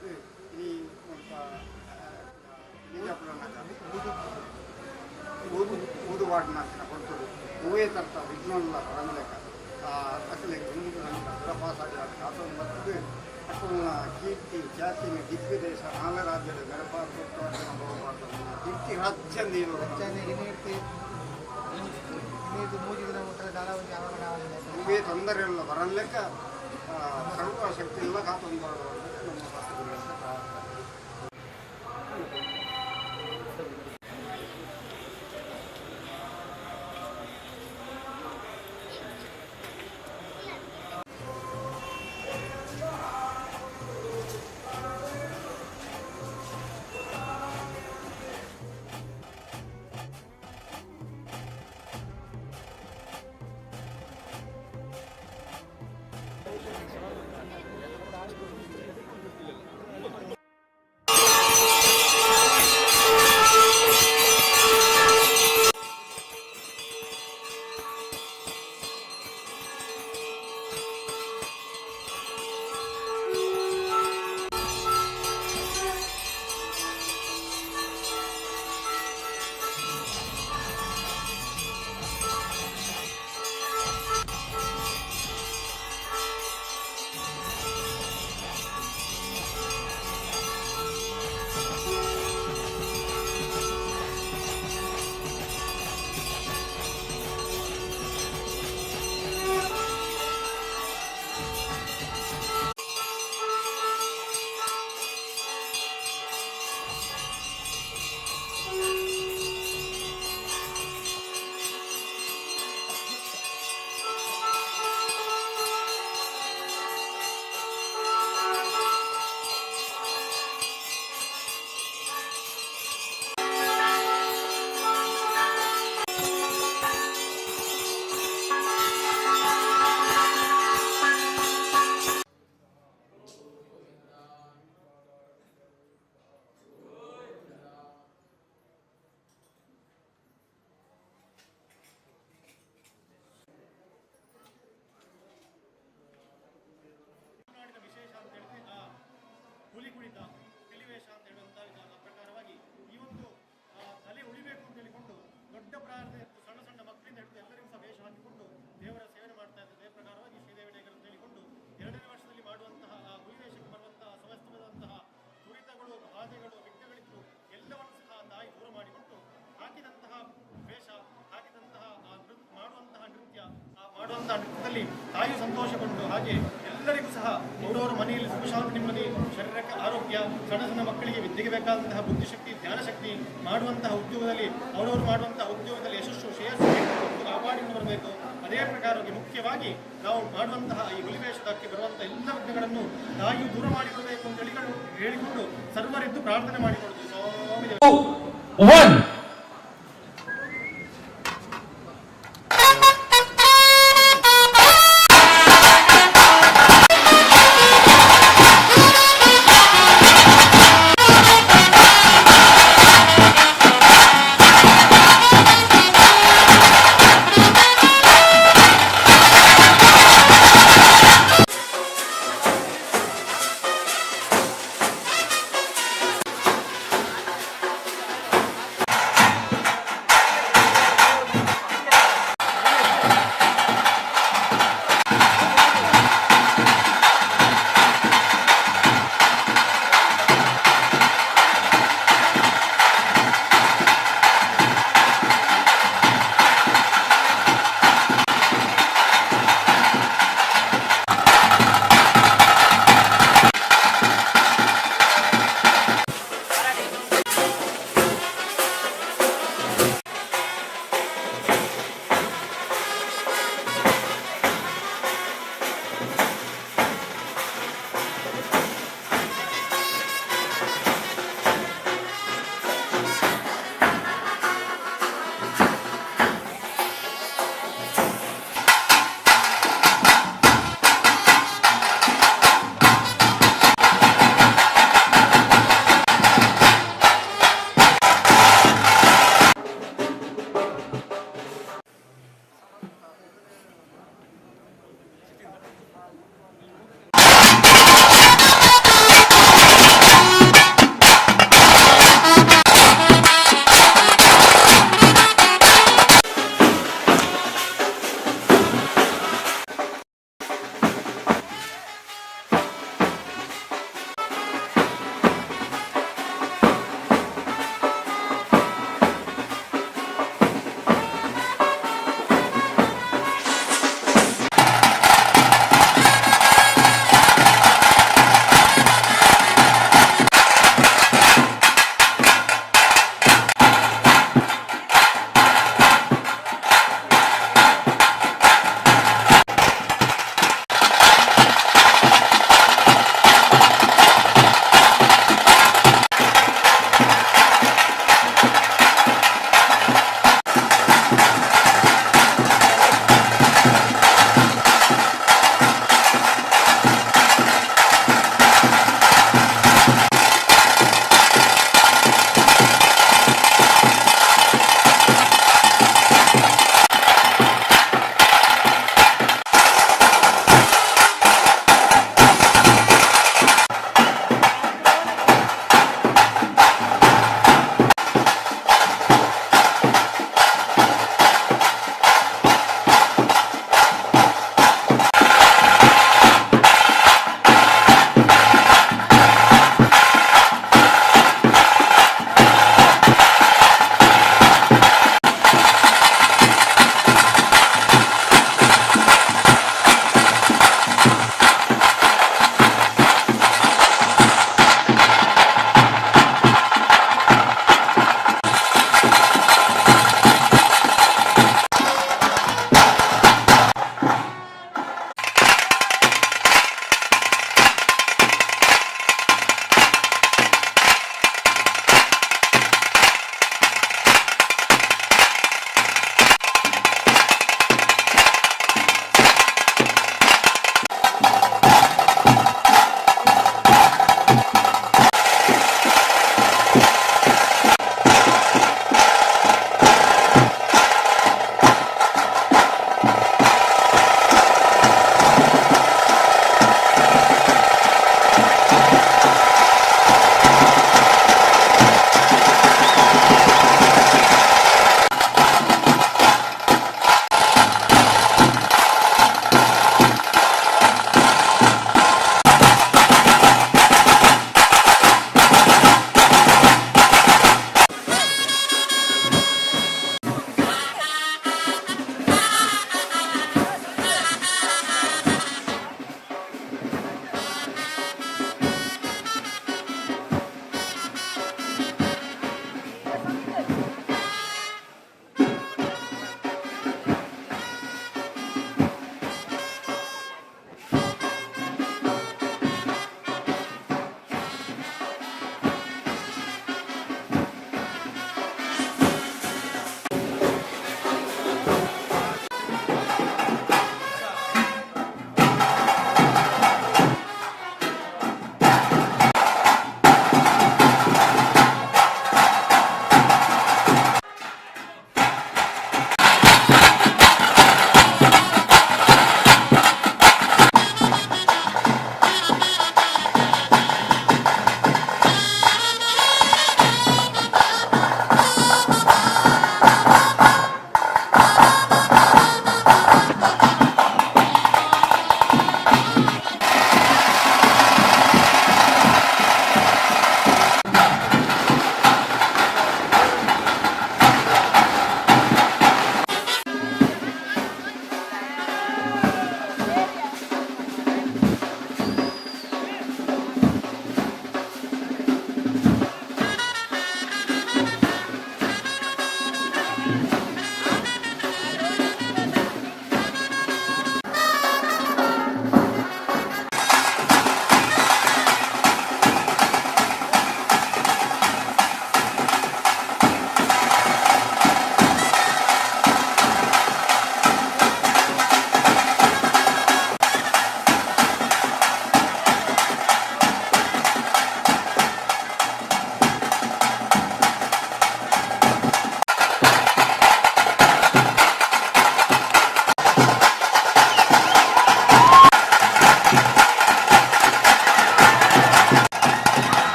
வந்து ini ఊదువాడు నాకు కొడుతుడు నువ్వే తప్ప విఘ్నంలో రంగలేక అసలు ಪ್ರವಾಸಗಳ ಕಾತೊಂದು ಬರ್ತದೆ ಅಕ್ಕನ ಕೀರ್ತಿ ಜಾತಿನ ದಿಗ್ವಿದೇಶ ನಾಳೆ ರಾಜ್ಯದ ಗಡಪಾರ್ದು ಕೀರ್ತಿ ರಾಜ್ಯ ನೀರು నువ్వే తొందరలో వరంలేక సర్వశక్తిలో కాతొంದು ನಮ್ಮ ಪ್ರಾರ್ಥನೆ. ಹುಲಿ ಕುಣಿತ ಪಿಲಿವೇಷ ಅಂತ ಹೇಳುವಂಥ ಪ್ರಕಾರವಾಗಿ ಈ ಒಂದು ಕಲೆ ಉಳಿಬೇಕು ಅಂತ ಹೇಳಿಕೊಂಡು ದೊಡ್ಡ ಪ್ರಾಯದ ಸಣ್ಣ ಸಣ್ಣ ಮಕ್ಕಳಿಂದ ಹಿಡಿದು ಎಲ್ಲರಿಗೂ ಸಹ ವೇಷ ಹಾಕಿಕೊಂಡು ದೇವರ ಸೇವೆ ಮಾಡ್ತಾ ಇದ್ದಾರೆ. ಅದೇ ಪ್ರಕಾರವಾಗಿ ಶ್ರೀದೇವಿ ಡೇಗರ್ ಅಂತ ಹೇಳಿಕೊಂಡು 2ನೇ ವರ್ಷದಲ್ಲಿ ಮಾಡುವಂತಹ ಹುಲಿವೇಷಕ್ಕೆ ಬರುವಂತಹ ಸಮಸ್ತವಾದಂತಹ ತುರಿತಗಳು ಬಾಧೆಗಳು ವಿಘ್ನಗಳಿದ್ದು ಎಲ್ಲವನ್ನು ಸಹ ತಾಯಿ ದೂರ ಮಾಡಿಕೊಂಡು ಹಾಕಿದಂತಹ ವೇಷ ಹಾಕಿದಂತಹ ಮಾಡುವಂತಹ ನೃತ್ಯ ಮಾಡುವಂತಹ ನೃತ್ಯದಲ್ಲಿ ತಾಯಿ ಸಂತೋಷಗೊಂಡು ಹಾಗೆ ಎಲ್ಲರಿಗೂ ಸಹ ಅವರವರ ಮನೆಯಲ್ಲಿ ಸುಖ ಶಾಂತಿ ನೆಮ್ಮದಿ ಶರೀರಕ್ಕೆ ಆರೋಗ್ಯ ಸಣ್ಣ ಸಣ್ಣ ಮಕ್ಕಳಿಗೆ ವಿದ್ಯೆಗೆ ಬೇಕಾದಂತಹ ಬುದ್ಧಿಶಕ್ತಿ ಜ್ಞಾನಶಕ್ತಿ ಮಾಡುವಂತಹ ಉದ್ಯೋಗದಲ್ಲಿ ಅವರವರು ಮಾಡುವಂತಹ ಉದ್ಯೋಗದಲ್ಲಿ ಯಶಸ್ಸು ಶ್ರೇಯಸ್ಸು ಕಾಪಾಡಿಕೊಂಡು ಬರಬೇಕು. ಅದೇ ಪ್ರಕಾರವಾಗಿ ಮುಖ್ಯವಾಗಿ ನಾವು ಮಾಡುವಂತಹ ಈ ಹುಲಿವೇಷದಕ್ಕೆ ಬರುವಂತಹ ಎಲ್ಲ ವಿಘ್ನಗಳನ್ನು ತಾಯಿಯು ದೂರ ಮಾಡಿಕೊಡಬೇಕು ಅಂತ ಹೇಳಿಕೊಂಡು ಸರ್ವರಿದ್ದು ಪ್ರಾರ್ಥನೆ ಮಾಡಿಕೊಡುವುದು.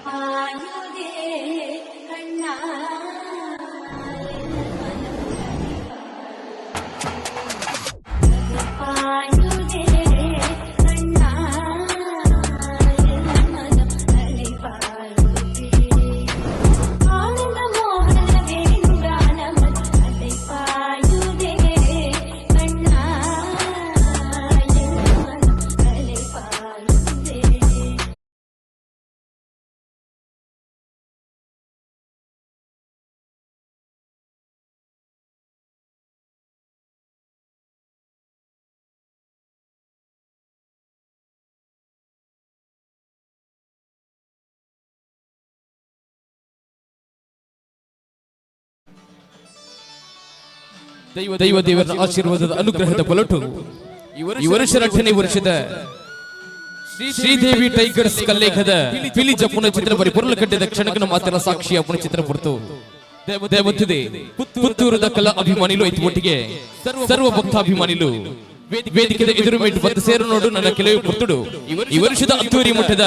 ಪಾಯುದೇ ಕಣ್ಣ ಪಾಯುದೇ ಕಣ್ಣ ಆನಂದ ಮೋಹನ ವೇಣುಗಾನ ಅಲೆ ಪಾಯುದೇ ಕಣ್ಣ ಅಲೆ ಪಾಯುದೇ. ದೈವ ದೇವರ ಆಶೀರ್ವಾದದ ಅನುಗ್ರಹದ ಬಲಟು ಈ ವರ್ಷ 8ನೇ ವರ್ಷದ ಶ್ರೀದೇವಿ ಟೈಗರ್ಸ್ ಕಲ್ಲೇಖದ ಪಿಲಿ ಜಪ್ಪುನ ಚಿತ್ರ ಪರಿಪೂರ್ಣ ಕಟ್ಟಿದ ಕ್ಷಣಕನ ಮಾತ್ರ ಸಾಕ್ಷಿಯ ಪುಣ ಚಿತ್ರ ಪುರ್ತು ದೇವತ್ತಿದೆ ಪುತ್ತೂರದ ಕಲಾ ಅಭಿಮಾನಿಲು ಐತಿ ಒಟ್ಟಿಗೆ ಸರ್ವ ಭಕ್ತಾಭಿಮಾನಿಲು ವೇದಿಕೆದ ಎದುರು ಮೇಟ್ ಬಂದು ಸೇರು ನೋಡು ನನ್ನ ಕೆಲವು ಪುರ್ತುಡು ಈ ವರ್ಷದ ಅತ್ತೂರಿ ಮಠದ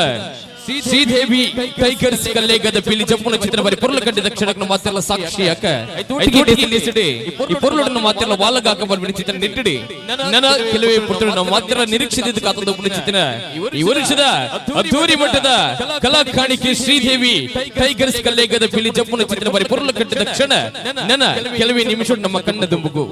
ಶ್ರೀದೇವಿ ಟೈಗರ್ಸ್ ಕಲ್ಲೇಗದ ಪಿಲಿ ಜಪ್ಪುನ ಚಿತ್ರ ಪರಿಪೂರ್ಣ ಕಟ್ಟಿದ ಕ್ಷಣಕನ ಮಾತ್ರ ಸಾಕ್ಷಿಯಾಕ ಈ ಪೊರ್ಲುಡನ್ನು ಮಾತ್ರ ವಾಲಗಾಕ ಬರ್ಬಿಡಿ ಚಿತ್ರ ನಿಟ್ಟಿಡಿ ನನ್ನ ಕೆಲವೇ ಪುತ್ರನ ಮಾತ್ರ ನಿರೀಕ್ಷಿಸಿದ ಕಾತದ ಚಿತ್ರ ಈ ವರ್ಷದ ಅದ್ದೂರಿ ಮಟ್ಟದ ಕಲಾ ಕಾಣಿಕೆ ಶ್ರೀದೇವಿ ಟೈಗರ್ಸ್ ಕಲ್ಲೇಗದ ಪಿಲಿ ಜಪ್ಪುನ ಚಿತ್ರ ಪರಿಪೂರ್ಣ ಕಟ್ಟಿದ ಕ್ಷಣ ನನ್ನ ಕೆಲವೇ ನಿಮಿಷ ನಮ್ಮ ಕಣ್ಣ ದುಂಬುಗು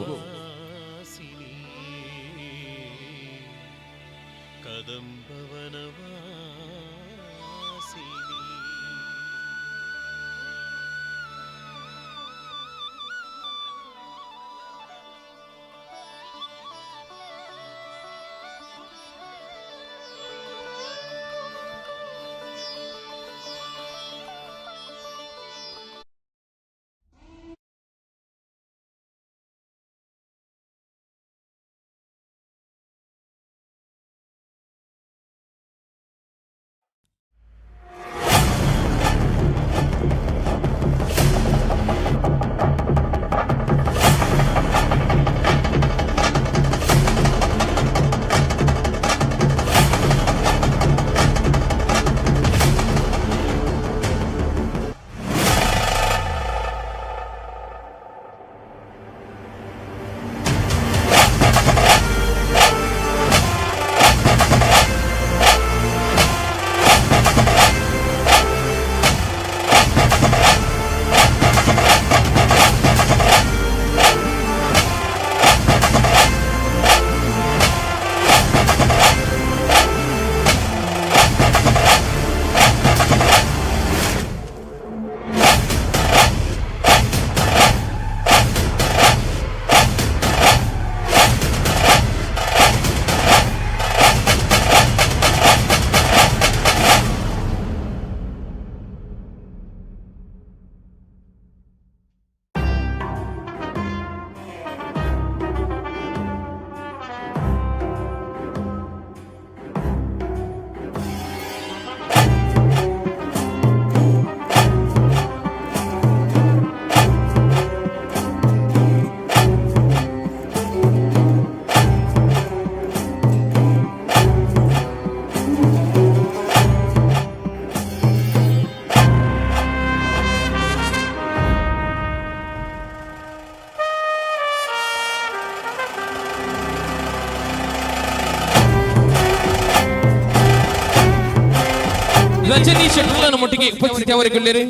ರಜನೀಶ್ ಶೆಟ್ಟರ್ನ ಮಟ್ಟಿಗೆ ಉಪಸ್ಥಿತಿ ಅವರಿಗೊಳ್ಳಿರಿ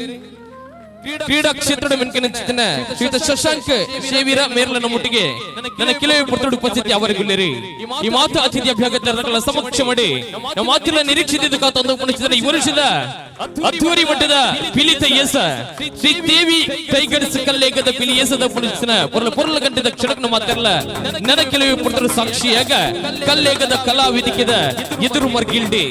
ಕ್ರೀಡಾ ಕ್ಷೇತ್ರದ ಮೆನ್ಕೆನ ಶ್ರೀಯುತ ಶಶಾಂಕ್ ಶೇವಿರ ಮೇರ್ಲನ ಮುಟ್ಟಿಗೆ ನನ್ನ ಕೆಲವೇ ಪುತ್ರಡು ಉಪಸ್ಥಿತಿ ಅವರಿಗೊಳ್ಳಿರಿ ಈ ಮಾತು ಅತಿಥಿ ಅಭ್ಯಾಗತರ ಸಮಕ್ಷ ಮಾಡಿ ನಮ್ಮ ಮಾತಿನ ನಿರೀಕ್ಷಿತ ತಂದು ಉಪಸ್ಥಿತ ಈ ವರ್ಷದ ಅದ್ದೂರಿ ಮಟ್ಟದ ಪಿಲಿತ ಯಸ ಶ್ರೀ ದೇವಿ ಟೈಗರ್ಸ್ ಕಲ್ಲೇಗದ ಪಿಲಿ ಯಸದ ಉಪಸ್ಥಿತನ ಪೊರ್ಲ ಗಂಟೆದ ಕ್ಷಣಕನ ಮಾತಲ್ಲ ನನ್ನ ಕೆಲವೇ ಪುತ್ರರು ಸಾಕ್ಷಿಯಾಗ ಕಲ್ಲೇಗದ ಕಲಾ ವೇದಿಕೆದ ಎದುರು ಮರ್ಗಿಲ್ಡಿ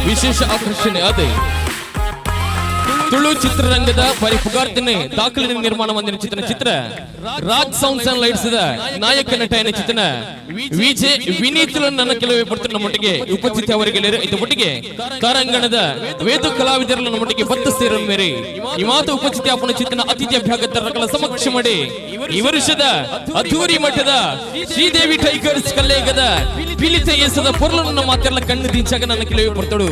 ವಿಶೇಷ ಆಕರ್ಷಣೆ ಅದೇ ತುಳು ಚಿತ್ರರಂಗದ ಪರಿಪುಗಾರ್ತಿನೇ ದಾಖಲೆ ನಿರ್ಮಾಣ ಹೊಂದಿನ ಚಿತ್ರ ರಾಜ್ ಸೌಂಡ್ಸ್ ಅಂಡ್ ಲೈಟ್ಸ್ ನಾಯಕ ನಟನ ಚಿತ್ರ ವಿಜೆ ವಿನೀತ್ ನನ್ನ ಕೆಲವೇ ಪಡ್ತಿನ ಮಟ್ಟಿಗೆ ಉಪಸ್ಥಿತಿ ಅವರಿಗೆ ಒಟ್ಟಿಗೆ ತಾರಂಗಣದ ವೇದ ಕಲಾವಿದರ ಮಟ್ಟಿಗೆ ಬತ್ತ ಸೇರಲು ಮೇರೆ ಈ ಮಾತು ಉಪಸ್ಥಿತಿ ಅಪ್ಪನ ಚಿತ್ರನ ಅತಿಥಿ ಅಭ್ಯಾಗತರ ಸಮಕ್ಷ ಮಾಡಿ ಈ ವರ್ಷದ ಅದ್ದೂರಿ ಮಠದ ಶ್ರೀದೇವಿ ಟೈಗರ್ಸ್ ಕಲ್ಲೇಗದ ಪಿಲಿತ ಎಸದ ಪೊರ್ಲನ್ನ ಮಾತೆಲ್ಲ ಕಣ್ಣು ದಿಂಚಾಗ ನನ್ನ ಕೆಲವೇ ಪಡ್ತಳು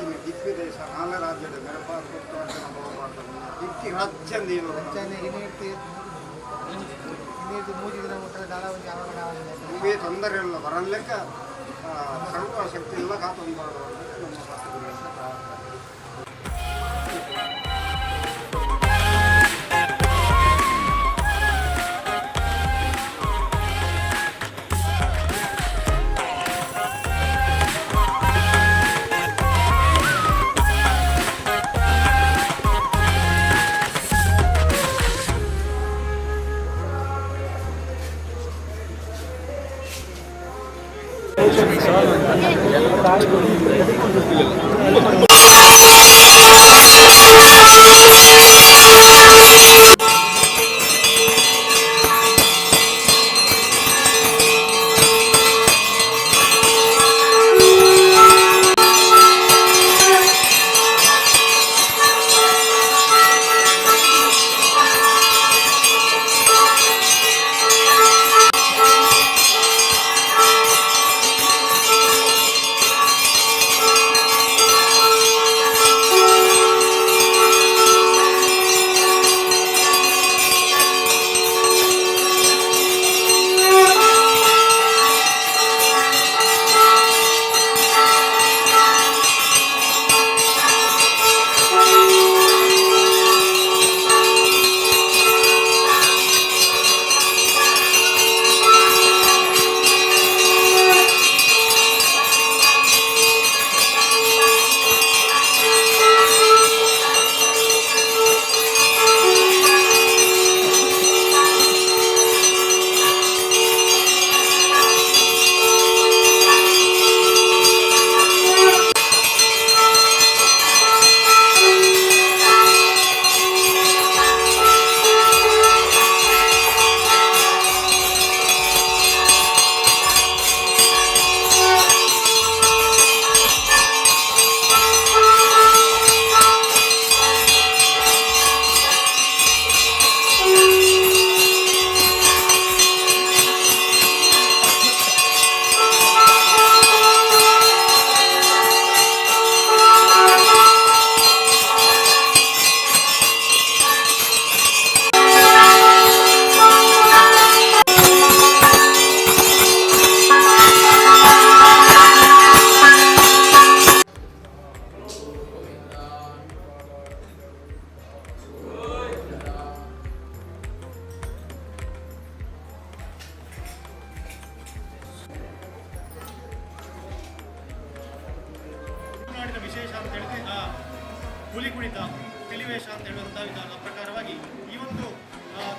ಇನ್ನು ದಿಗ್ವಿದೇಶ ನಾಲ್ಕು ರಾಜ್ಯದ ಮೆರಪಾರ್ದು ದಿಕ್ಕಿ ರಾಜ್ಯಂದೇನು ನಿಮಗೆ ತೊಂದರೆ ಇಲ್ಲ ಬರಲೆಕ್ಕ ಸರ್ವಶಕ್ತಿ ಎಲ್ಲ ಕಾತೊಂದು ಮಾಡುವಂಥದ್ದು ನಮ್ಮ ಭಕ್ತರಿಗೆ ಪ್ರಾರ್ಥನೆ. ತುಳುನಾಡಿನ ವಿಶೇಷ ಅಂತ ಹೇಳಿದ್ರೆ ಹುಲಿ ಕುಣಿತ ಪಿಲಿವೇಷ ಅಂತ ಹೇಳುವಂಥ ವಿಧಾನ ಪ್ರಕಾರವಾಗಿ ಈ ಒಂದು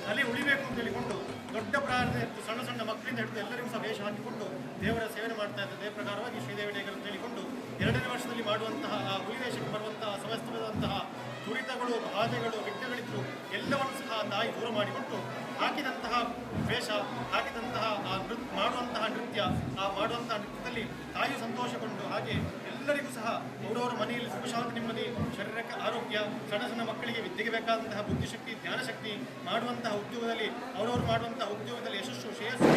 ಕಲೆ ಉಳಿಬೇಕು ಅಂತ ಹೇಳಿಕೊಂಡು ದೊಡ್ಡ ಪ್ರಾಯದ ಸಣ್ಣ ಸಣ್ಣ ಮಕ್ಕಳಿಂದ ಹಿಡಿದು ಎಲ್ಲರಿಗೂ ಸಹ ವೇಷ ಹಾಕಿಕೊಂಡು ದೇವರ ಸೇವನೆ ಮಾಡ್ತಾ ಇದ್ದದೇ ಪ್ರಕಾರವಾಗಿ ಶ್ರೀದೇವಿ ಡೇಗರ್ ಅಂತ ಹೇಳಿಕೊಂಡು 2ನೇ ವರ್ಷದಲ್ಲಿ ಮಾಡುವಂತಹ ಆ ಹುಲಿವೇಷಕ್ಕೆ ಬರುವಂತಹ ಸಮಸ್ತವಾದಂತಹ ದುರಿತಗಳು ಬಾಧೆಗಳು ವಿಘ್ನಗಳಿದ್ರು ಎಲ್ಲವನ್ನು ಸಹ ತಾಯಿ ದೂರ ಮಾಡಿಕೊಂಡು ಹಾಕಿದಂತಹ ವೇಷ ಹಾಕಿದಂತಹ ಮಾಡುವಂತಹ ನೃತ್ಯ ಮಾಡುವಂತಹ ನೃತ್ಯದಲ್ಲಿ ತಾಯಿ ಸಂತೋಷಗೊಂಡು ಹಾಗೆ ಎಲ್ಲರಿಗೂ ಸಹ ಅವರವರ ಮನೆಯಲ್ಲಿ ಸುಖ ಶಾಂತಿ ನೆಮ್ಮದಿ ಶರೀರಕ್ಕೆ ಆರೋಗ್ಯ ಸಣ್ಣ ಸಣ್ಣ ಮಕ್ಕಳಿಗೆ ವಿದ್ಯೆಗೆ ಬೇಕಾದಂತಹ ಬುದ್ಧಿಶಕ್ತಿ ಜ್ಞಾನಶಕ್ತಿ ಮಾಡುವಂತಹ ಉದ್ಯೋಗದಲ್ಲಿ ಅವರವರು ಮಾಡುವಂತಹ ಉದ್ಯೋಗದಲ್ಲಿ ಯಶಸ್ಸು ಶ್ರೇಯಸ್ಸು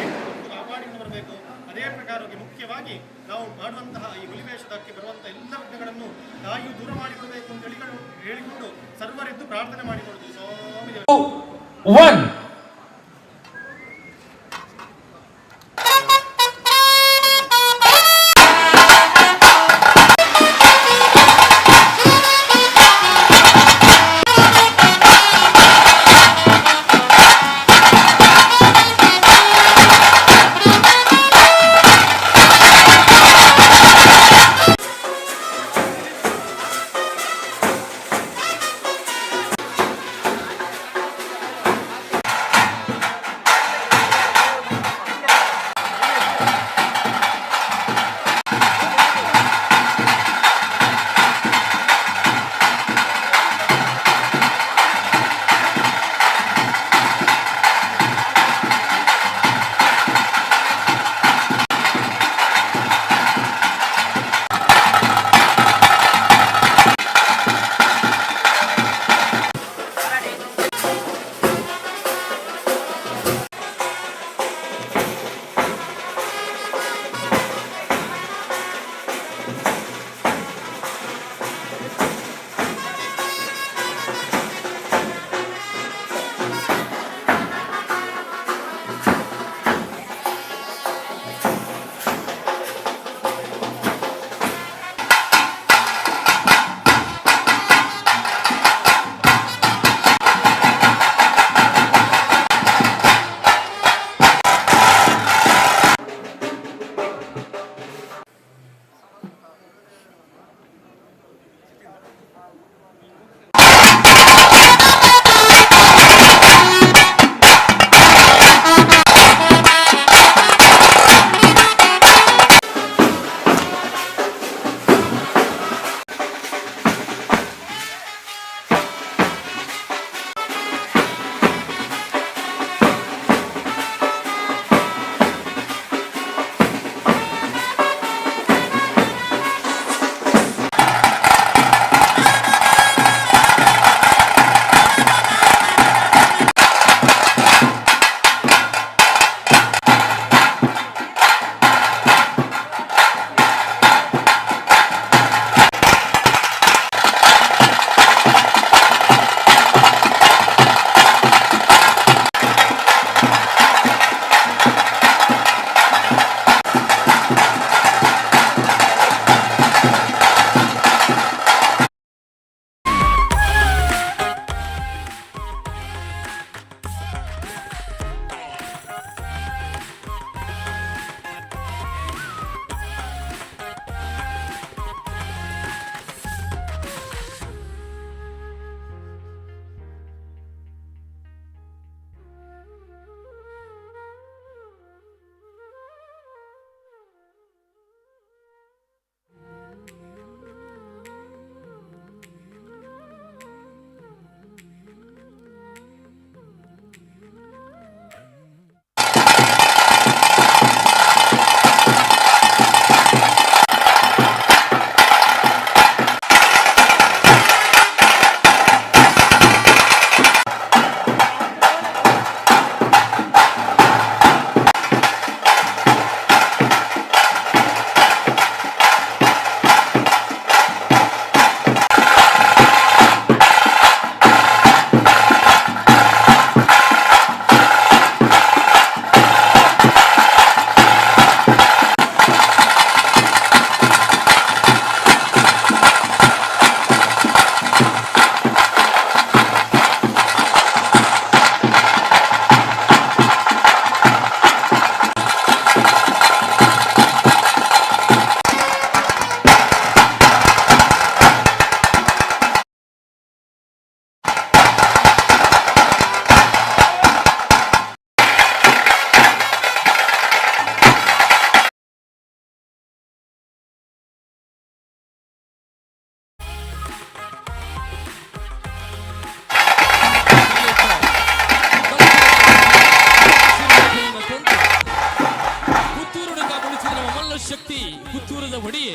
ಕಾಪಾಡಿಕೊಂಡು ಬರಬೇಕು. ಅದೇ ಪ್ರಕಾರವಾಗಿ ಮುಖ್ಯವಾಗಿ ನಾವು ಮಾಡುವಂತಹ ಈ ಹುಲಿವೇಷದಕ್ಕೆ ಬರುವಂತಹ ಎಲ್ಲ ವಿಘ್ನಗಳನ್ನು ತಾಯಿಯು ದೂರ ಮಾಡಿಕೊಡಬೇಕು ಅಂತ ಹೇಳಿಕೊಂಡು ಸರ್ವರೆದ್ದು ಪ್ರಾರ್ಥನೆ ಮಾಡಿಕೊಳ್ಳುವುದು. ಸ್ವಾಮಿ ಶಕ್ತಿ ಪುತ್ತೂರದ ಒಡೆಯೇ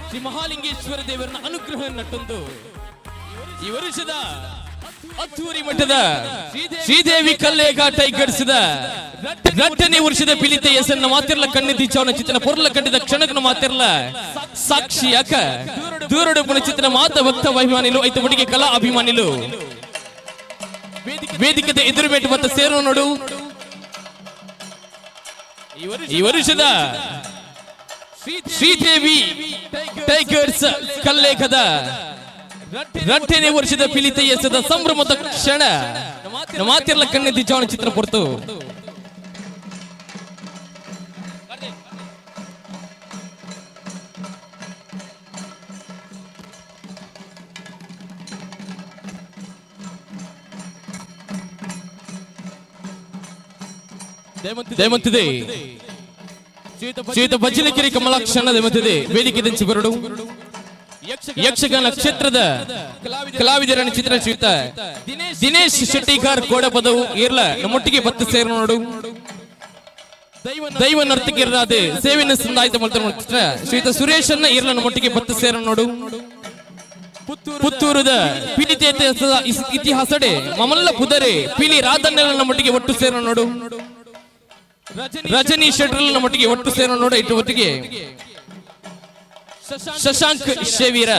ಶ್ರೀ ಮಹಾಲಿಂಗೇಶ್ವರ ದೇವರನ್ನ ಅನುಗ್ರಹ ನಟ್ಟೊಂದು ಈ ವರ್ಷದ ಅತ್ತೂರಿ ಮಠದ ಶ್ರೀದೇವಿ ಕಲ್ಲೇಗ ಟೈಗರ್ಸ್ದ ರಟ್ಟನೆ ವರ್ಷದ ಪಿಲಿತ ಹೆಸರನ್ನ ಮಾತಿರ್ಲ ಕಣ್ಣೆತ್ತಿ ಚವನ ಚಿತ್ರನ ಪೊರ್ಲ ಕಟ್ಟಿದ ಕ್ಷಣಕ್ಕನ ಮಾತಿರ್ಲ ಸಾಕ್ಷಿ ಯಾಕ ದೂರಡು ಪುಣ ಚಿತ್ರ ಮಾತ ಭಕ್ತ ಅಭಿಮಾನಿಲು ಐತ ಒಟ್ಟಿಗೆ ಕಲಾ ಅಭಿಮಾನಿಲು ವೇದಿಕತೆ ಎದುರುಬೇಟು ಮತ್ತು ಸೇರೋ ನೋಡು ಈ ವರ್ಷದ ಶ್ರೀದೇವಿ ಟೈಗರ್ಸ್ ಕಲ್ಲೇಖದ ರಟ್ಟನೆ ವರ್ಷದ ಪಿಲಿತ ಎಸದ ಸಂಭ್ರಮದ ಕ್ಷಣ ಮಾತಿರ್ಲ ಕಣ್ಣೆತ್ತಿ ಚವನ ಚಿತ್ರ ಪೊರ್ತು ದೇವಂತಿದೆ ಶ್ರೀಯುತ ಬಜ್ಜಿನಕೆರೆ ಕಮಲಾಕ್ಷಣ ದೇವಂತಿದೆ ವೇದಿಕೆ ದಂಚಿ ಬರಡು ಯಕ್ಷಗಾನ ಕ್ಷೇತ್ರದ ಕಲಾವಿದರ ಚಿತ್ರ ಶ್ರೀಯುತ ದಿನೇಶ್ ಶೆಟ್ಟಿಗಾರ್ ಕೋಡ ಪದವು ಇರ್ಲ ನಮ್ಮೊಟ್ಟಿಗೆ ಬತ್ತು ಸೇರ ನೋಡು ದೈವ ನರ್ತಕಿಯರಾದ ಸೇವೆನ ಸಂದಾಯಿತ ಮಾಡ್ತಾರೆ ಶ್ರೀಯುತ ಸುರೇಶನ್ನ ಇರ್ಲ ನಮ್ಮೊಟ್ಟಿಗೆ ಬತ್ತು ಸೇರ ನೋಡು ಪುತ್ತೂರದ ಪಿಲಿತ ಇತಿಹಾಸಡೆ ಮಮಲ್ಲ ಪುದರೆ ಪಿಲಿ ರಾಧಣ್ಣ ನಮ್ಮೊಟ್ಟಿಗೆ ಒಟ್ಟು ಸೇರ ನೋಡು ರಜನಿ ಶೆಟ್ರಲ್ ನಮ್ಮೊಟ್ಟಿಗೆ ಒಟ್ಟು ಸೇರ ನೋಡ ಇಟ್ಟು ಒಟ್ಟಿಗೆ ಶಶಾಂಕ್ ಶೇವೀರ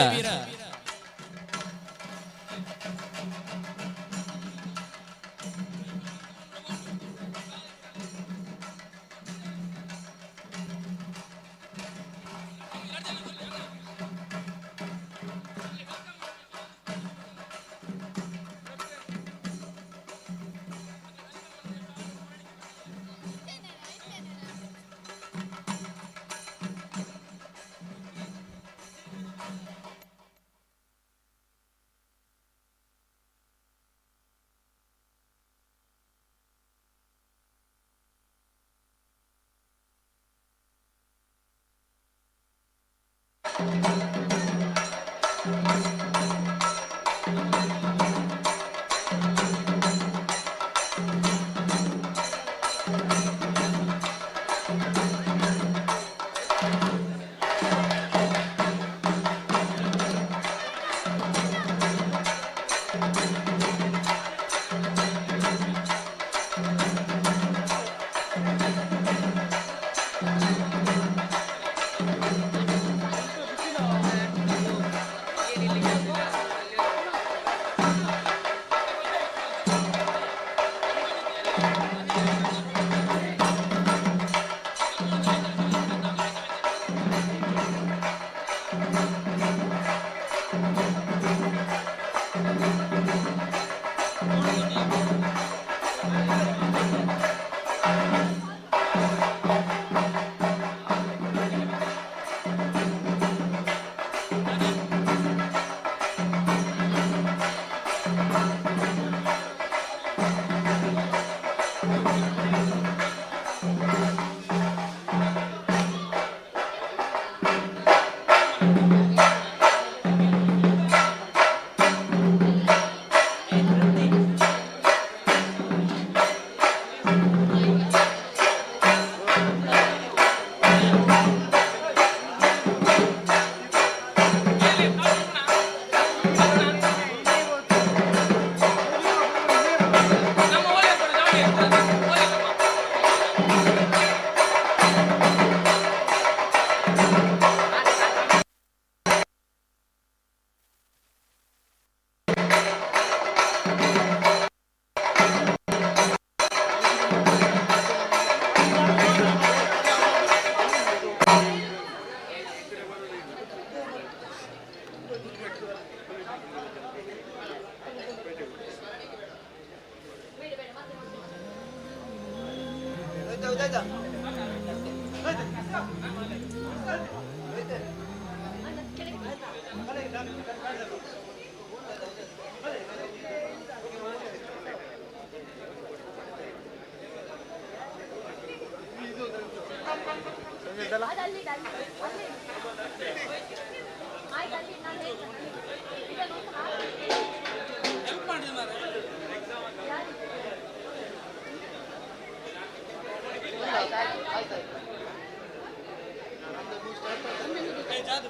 ಒಂದು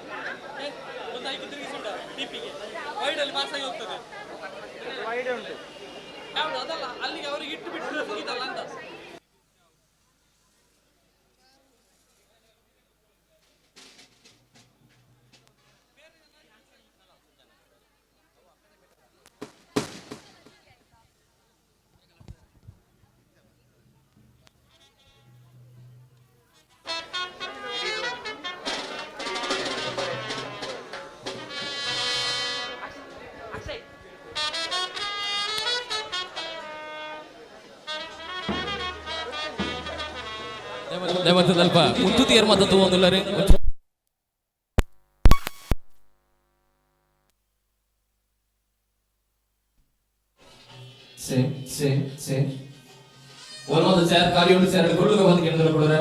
5 ತಿರುಗಿಸುಂಟ ಟಿಪಿಗೆ ವೈಡಲ್ಲಿ ಪಾಸ್ ಆಗಿ ಹೋಗ್ತದೆ. ವೈಡ್ ಉಂಟು. ಯಾವುದು ಅದಲ್ಲ, ಅಲ್ಲಿಗೆ ಅವರಿಗೆ ಇಟ್ಟು ಬಿಟ್ಟು ಮುಗಿದಲ್ಲ ಅಂತ. ಸ್ವಲ್ಪ ಮುತ್ತುತಿ ಮದ್ದತ್ತು ಒಂದುಲ್ಲರೆ ಒಂದು ಸೇರ್ ಕಾರ್ಯ ಸೇರ್ ಕೊಡುಗ ಬಂದು ಕೇಂದ್ರ ಕೊಡರ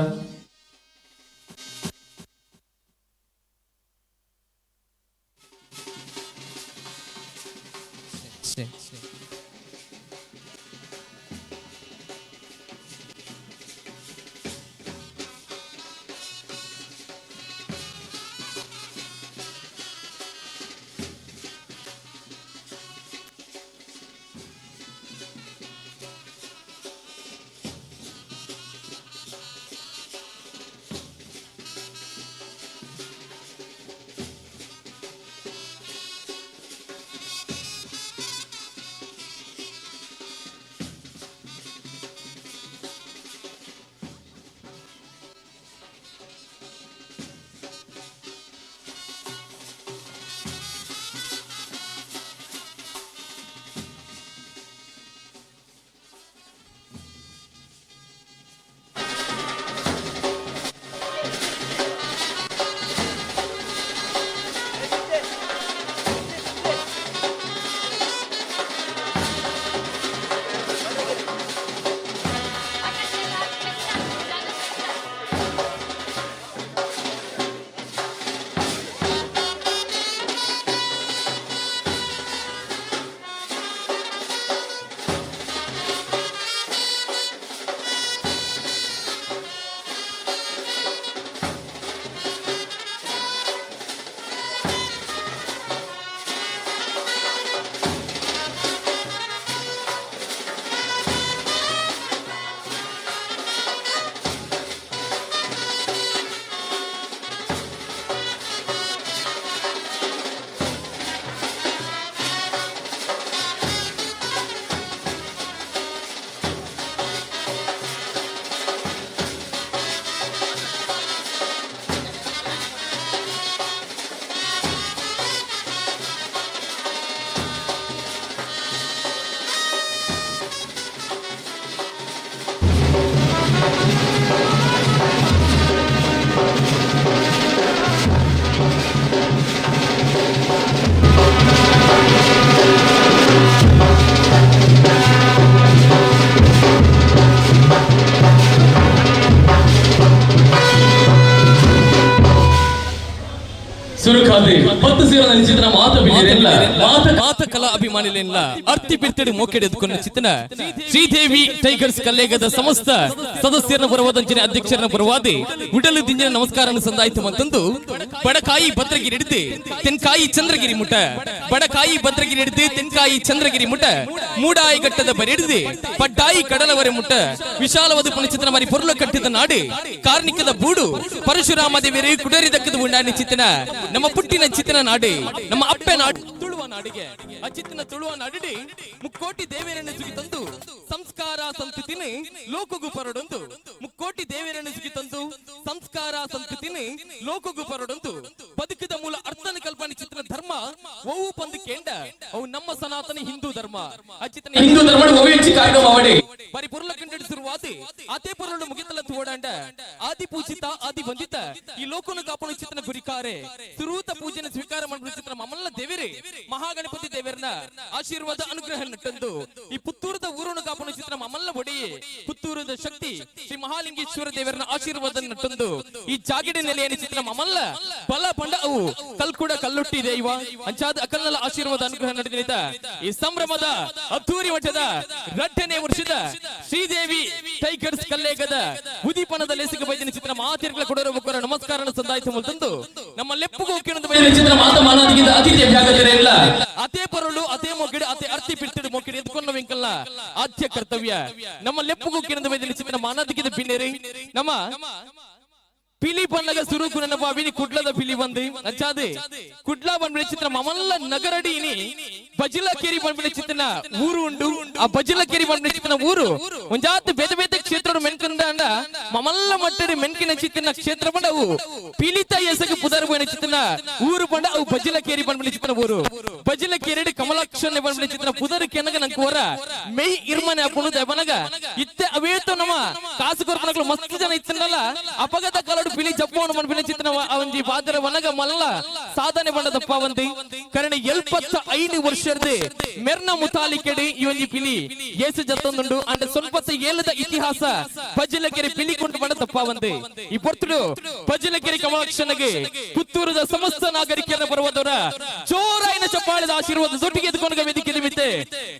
ಸುರುಖಾದೆ 10 ಸೇರಿನ ಚಿತ್ರ ಮಾತ ಕಲಾ ಅಭಿಮಾನಿಲೆಲ್ಲ ಅರ್ತಿ ಬಿರ್ತಡಿ ಮೋಕೆಡೆದುಕೊಂಡ ಚಿತ್ರ ಶ್ರೀದೇವಿ ಟೈಗರ್ಸ್ ಕಲ್ಲೇಗದ ಸಮಸ್ತ ಸದಸ್ಯರನ್ನ ಬರುವಾದಂಚಿನ ಅಧ್ಯಕ್ಷರನ್ನ ಬರುವಾದೆ ವಿಡಲು ದಿಂಜಿನ ನಮಸ್ಕಾರನ ಸಂದಾಯಿತು ಅಂತಂದು ಬಡಕಾಯಿ ಭದ್ರಗಿರಿ ಹಿಡಿದು ತೆನ್ಕಾಯಿ ಚಂದ್ರಗಿರಿ ಮುಟ ಬಡಕಾಯಿ ಭದ್ರಗಿರಿ ಹಿಡಿದು ತೆನ್ಕಾಯಿ ಚಂದ್ರಗಿರಿ ಮುಟ ಮೂಡಾಯಿ ಘಟ್ಟದ ಬರಿ ಹಿಡಿದು ಪಡ್ಡಾಯಿ ಕಡಲವರೆ ಮುಟ ವಿಶಾಲವಾದ ಪುಣ್ಯಚಿತ್ರ ಮಾರಿ ಪೊರ್ಲು ಕಟ್ಟಿದ ನಾಡು ಕಾರ್ಣಿಕದ ಬೂಡು ಪರಶುರಾಮ ದೇವಿಯರು ಕುಡರಿದಕ್ಕದ ಉಂಡಾಣಿ ಚಿತ್ತನ ನಮ್ಮ ಪುಟ್ಟಿನ ಚಿತ್ತನ ನಾಡು ನಮ್ಮ ಅಪ್ಪೆ ನಾಡು ತುಳುವ ನಾಡಿಗೆ ಆ ಚಿತ್ತನ ತುಳುವ ನಾಡಿಡಿ ಮುಕ್ಕೋಟಿ ದೇವೇರನ್ನು ಸುಗಿ ತಂದು ಸಂಸ್ಕಾರ ಸಂಸ್ಕೃತಿನ ಲೋಕಗು ಪರಡೊಂದು ಮುಕ್ಕೋಟಿ ದೇವೇರನ್ನು ಸುಗಿ ತಂದು ಸಂಸ್ಕಾರ ಸಂಸ್ಕೃತಿನ ಲೋಕಗು ಪರಡೊಂದು ಬದುಕಿದ ಮೂಲ ಅರ್ಥನ ಕಲ್ಪನೆ ಚಿತ್ರ ಧರ್ಮ ಓವು ಪಂದು ಕೇಂಡ ಅವು ನಮ್ಮ ಸನಾತನ ಹಿಂದೂ ಧರ್ಮ ಆ ಚಿತ್ರ ಹಿಂದೂ ಧರ್ಮ ಓವೆಂಚಿ ಕಾಯ್ದ ಮಾವಡೆ ಬರಿ ಪೊರ್ಲ ಕಂಡಿಡಿಸಿರುವಾದೆ ಆತೆ ಪೊರ್ಲು ಮುಗಿತಲ ತೋಡಾಂಡ ಆದಿ ಪೂಜಿತ ಆದಿ ಬಂದಿತ ಈ ಲೋಕನು ಕಾಪಣ ಚಿತ್ರನ ಗುರಿಕಾರೆ ಸುರೂತ ಪೂಜೆನ ಸ್ವೀಕಾರ ಮಾಡಿದ ಚಿತ್ರ ಮಮ್ಮಲ್ಲ ದೇವರೇ ಮಹಾಗಣಪತಿ ದೇವರನ್ನ ಆಶೀರ್ವಾದ ಅನುಗ್ರಹ ನಟ್ಟಂದು ಈ ಪುತ್ತೂರದ ಊರನ್ನು ಕಾಪನ ಚಿತ್ರ ಮಮ್ಮಲ್ಲ ಒಡೆಯೇ ಪುತ್ತೂರದ ಶಕ್ತಿ ಶ್ರೀ ಮಹಾಲಿಂಗೇಶ್ವರ ದೇವರನ್ನ ಆಶೀರ್ವಾದ ನಟ್ಟಂದು ಈ ಜಾಗಿಡೆ ನೆಲೆಯ ಚಿತ್ರ ಮಮ್ಮಲ್ಲ ಬಲ ಬಂಡ ಅವು ಕಲ್ಕೂಡ ಕಲ್ಲುಟ್ಟಿ ದೈವ ಅಂಚಾದ ಅಕಲ್ನಲ್ಲ ಆಶೀರ್ವಾದ ಅನುಗ್ರಹ ನಡೆದಿದ್ದ ಈ ಸಂಭ್ರಮದ ಅದ್ದೂರಿ ಮಠದ 2ನೇ ವರ್ಷದ ಶ್ರೀದೇವಿ ಟೈಗರ್ಸ್ ಕಲ್ಲೇಗದ ಉದೀಪನದ ಲೇಸಿಗೆ ಬೈದಿನ ಚಿತ್ರ ಮಾತಿರ್ಗಳ ಕೊಡರ ಬುಕ್ಕರ ನಮಸ್ಕಾರ ಸಂದಾಯಿಸ ತಂದು ನಮ್ಮ ಲೆಪ್ಪುಗೂ ಚಿತ್ರ ಮಾತ ಮಾನದಿಗಿದ ಅತಿಥಿಯ ಜಾಗದರೆ ಇಲ್ಲ ಅದೇ ಪರಳು ಅದೇ ಮೊಗಿಡ ಅದೇ ಅರ್ತಿ ಬಿಟ್ಟಿಡು ಮೊಗಿಡ ಎದ್ಕೊಂಡು ವೆಂಕಲ್ಲ ಆದ್ಯ ಕರ್ತವ್ಯ ನಮ್ಮ ಲೆಪ್ಪುಗೂ ಕಿರಣದ ಬೈದಿನ ಚಿತ್ರ ಮಾನದಿಗಿದ ಬಿನ್ನೇರಿ ನಮ್ಮ ಪಿಲಿ ಬಣ್ಣಗ ಸುರುಕು ನನ್ನ ಬಾವಿನಿ ಕುಡ್ಲದ ಪಿಲಿ ಬಂದು ಅಚ್ಚಾದೆ ಕುಡ್ಲಾ ಬಂದ್ಬಿಡ ಚಿತ್ರ ಮಮಲ್ಲ ನಗರಡಿನಿ ಬಜಿಲಕೇರಿ ಬಂದ್ಬಿಡ ಚಿತ್ರನ ಊರು ಉಂಡು ಆ ಬಜಿಲಕೇರಿ ಬಂದ್ಬಿಡ ಚಿತ್ರನ ಊರು ಒಂಜಾತ್ ಬೇತೆ ಬೇತೆ ಕ್ಷೇತ್ರ ಮೆನ್ಕಂದ ಅಂಡ ಮಮಲ್ಲ ಮಟ್ಟಡಿ ಮೆನ್ಕಿನ ಚಿತ್ರನ ಕ್ಷೇತ್ರ ಬಂಡವು ಪಿಲಿತ ಎಸಗ ಪುದರ್ ಬೋಯಿನ ಚಿತ್ರನ ಊರು ಬಂಡ ಅವು ಬಜಿಲಕೇರಿ ಬಂದ್ಬಿಡ ಚಿತ್ರನ ಊರು ಬಜಿಲಕೇರಿ ಕಮಲಾಕ್ಷನ್ ಬಂದ್ಬಿಡ ಚಿತ್ರನ ಪುದರ್ ಕೆನಗ ನಂಗೆ ಹೊರ ಮೈ ಇರ್ಮನೆ ಹಾಕೊಂಡು ದೆಬನಗ ಇತ್ತೆ ಅವೇತು ನಮ್ಮ ಕಾಸು ಕೊರ್ಪನಗಳು ಮಸ್ತ್ ಜನ ಇತ್ತನಲ್ಲ ಅಪಘಾತ ಕಾಲಡು ಪಿಲಿ ಜಪ್ಪವನ್ನು ಮನ್ಪಿನ ಚಿತ್ರ ಅವಂಜಿ ಬಾದರ ವನಗ ಮಲ್ಲ ಸಾಧನೆ ಬಂಡದಪ್ಪ ಒಂದಿ ಕರಣ 75 ವರ್ಷದ ಮೆರ್ನ ಮುತಾಲಿಕೆಡಿ ಈ ಒಂಜಿ ಪಿಲಿ ಏಸು ಜತ್ತೊಂದುಂಡು ಅಂಡ ಸ್ವಲ್ಪ ಏಲದ ಇತಿಹಾಸ ಬಜಿಲಕೆರೆ ಪಿಲಿ ಕೊಂಡು ಬಂಡದಪ್ಪ ಒಂದಿ ಈ ಪೊರ್ತುಡು ಬಜಿಲಕೆರೆ ಕಮಲಾಕ್ಷನಿಗೆ ಪುತ್ತೂರದ ಸಮಸ್ತ ನಾಗರಿಕರನ್ನ ಬರುವುದರ ಜೋರಾಯಿನ ಚಪ್ಪಾಳದ ಆಶೀರ್ವಾದ ಜೊತೆಗೆ ಎದ್ಕೊಂಡು ವೇದಿಕೆ ನಿಮಿತ್ತೆ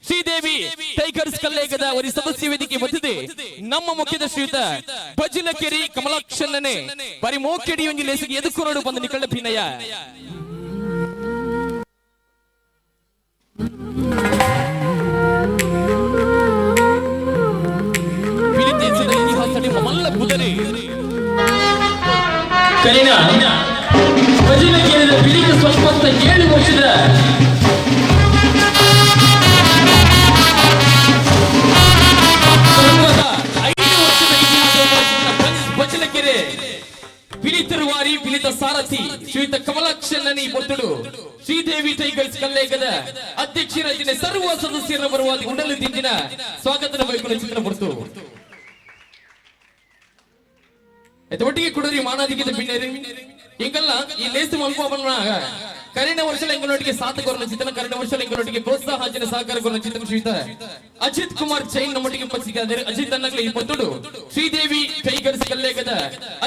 ಶ್ರೀದೇವಿ ಟೈಗರ್ಸ್ ಕಲ್ಲೇಗದ ಅವರ ಸದಸ್ಯ ವೇದಿಕೆ ಬಂದಿದೆ ನಮ್ಮ ಮುಖ್ಯದ ಶ್ರೀಯುತ ಬಜಿಲಕೆರೆ ಕಮಲಾಕ್ಷನನೇ ಬರಿ ಮೋಕೆಡಿ ಒಂಜಿ ಲೇಸಿಗೆ ಎದುಕು ನೋಡು ಬಂದು ನಿಕಳ್ಳ ಭಿನ್ನಯ ದೇಶದ ಇತಿಹಾಸದಲ್ಲಿ ಮಲ್ಲ ಬುಧನೆ ಕರಿನಾ ಬಜಿಲಕೇರಿದ ಪಿಲಿಗೆ ಸ್ವಲ್ಪ 7 ವರ್ಷದ ಬಜಿಲಕೆರೆ ಪಿಲಿತರುವಾರಿ ಪಿಲಿತ ಸಾರಥಿ ಶ್ರೀಯುತ ಕಮಲಾಕ್ಷನನಿ ಪೊತ್ತುಡು ಶ್ರೀದೇವಿ ಟೈಗರ್ಸ್ ಕಲ್ಲೇಗದ ಅಧ್ಯಕ್ಷರ ಸರ್ವ ಸದಸ್ಯರ ಬರುವಾದ ಉಂಡಲು ದಿಂಜಿನ ಸ್ವಾಗತದ ಬೈಕುಲ ಚಿತ್ರ ಪೊರ್ತು ಒಟ್ಟಿಗೆ ಕೊಡೋರಿ ಮಾನಾದಿಗಿದ ಬಿನ್ನೇರಿ ಹಿಂಗಲ್ಲ ಈ ಲೇಸು ಮಲ್ಪವನ್ನ ಕರೆಂಟ್ ವರ್ಷದ ಎಂಗಳೊಟ್ಟಿಗೆ ಸಾಧಕರನ್ನ ಚಿತ್ರನ ಕರೆಂಟ್ ವರ್ಷದ ಎಂಗಳೊಟ್ಟಿಗೆ ಪ್ರೋತ್ಸಾಹ ಹಂಚಿನ ಸಹಕಾರಕರನ್ನ ಚಿತ್ರನ ಶ್ರೀಯುತ ಅಜಿತ್ ಕುಮಾರ್ ಜೈನ್ ನಮ್ಮೊಟ್ಟಿಗೆ ಉಪಸ್ಥಿತರಿದ್ದಾರೆ ಅಜಿತ್ ಅನ್ನಗಲಿ ಈ ಪೊತ್ತುಡು ಶ್ರೀದೇವಿ ಟೈಗರ್ಸ್ ಕಲ್ಲೇಗದ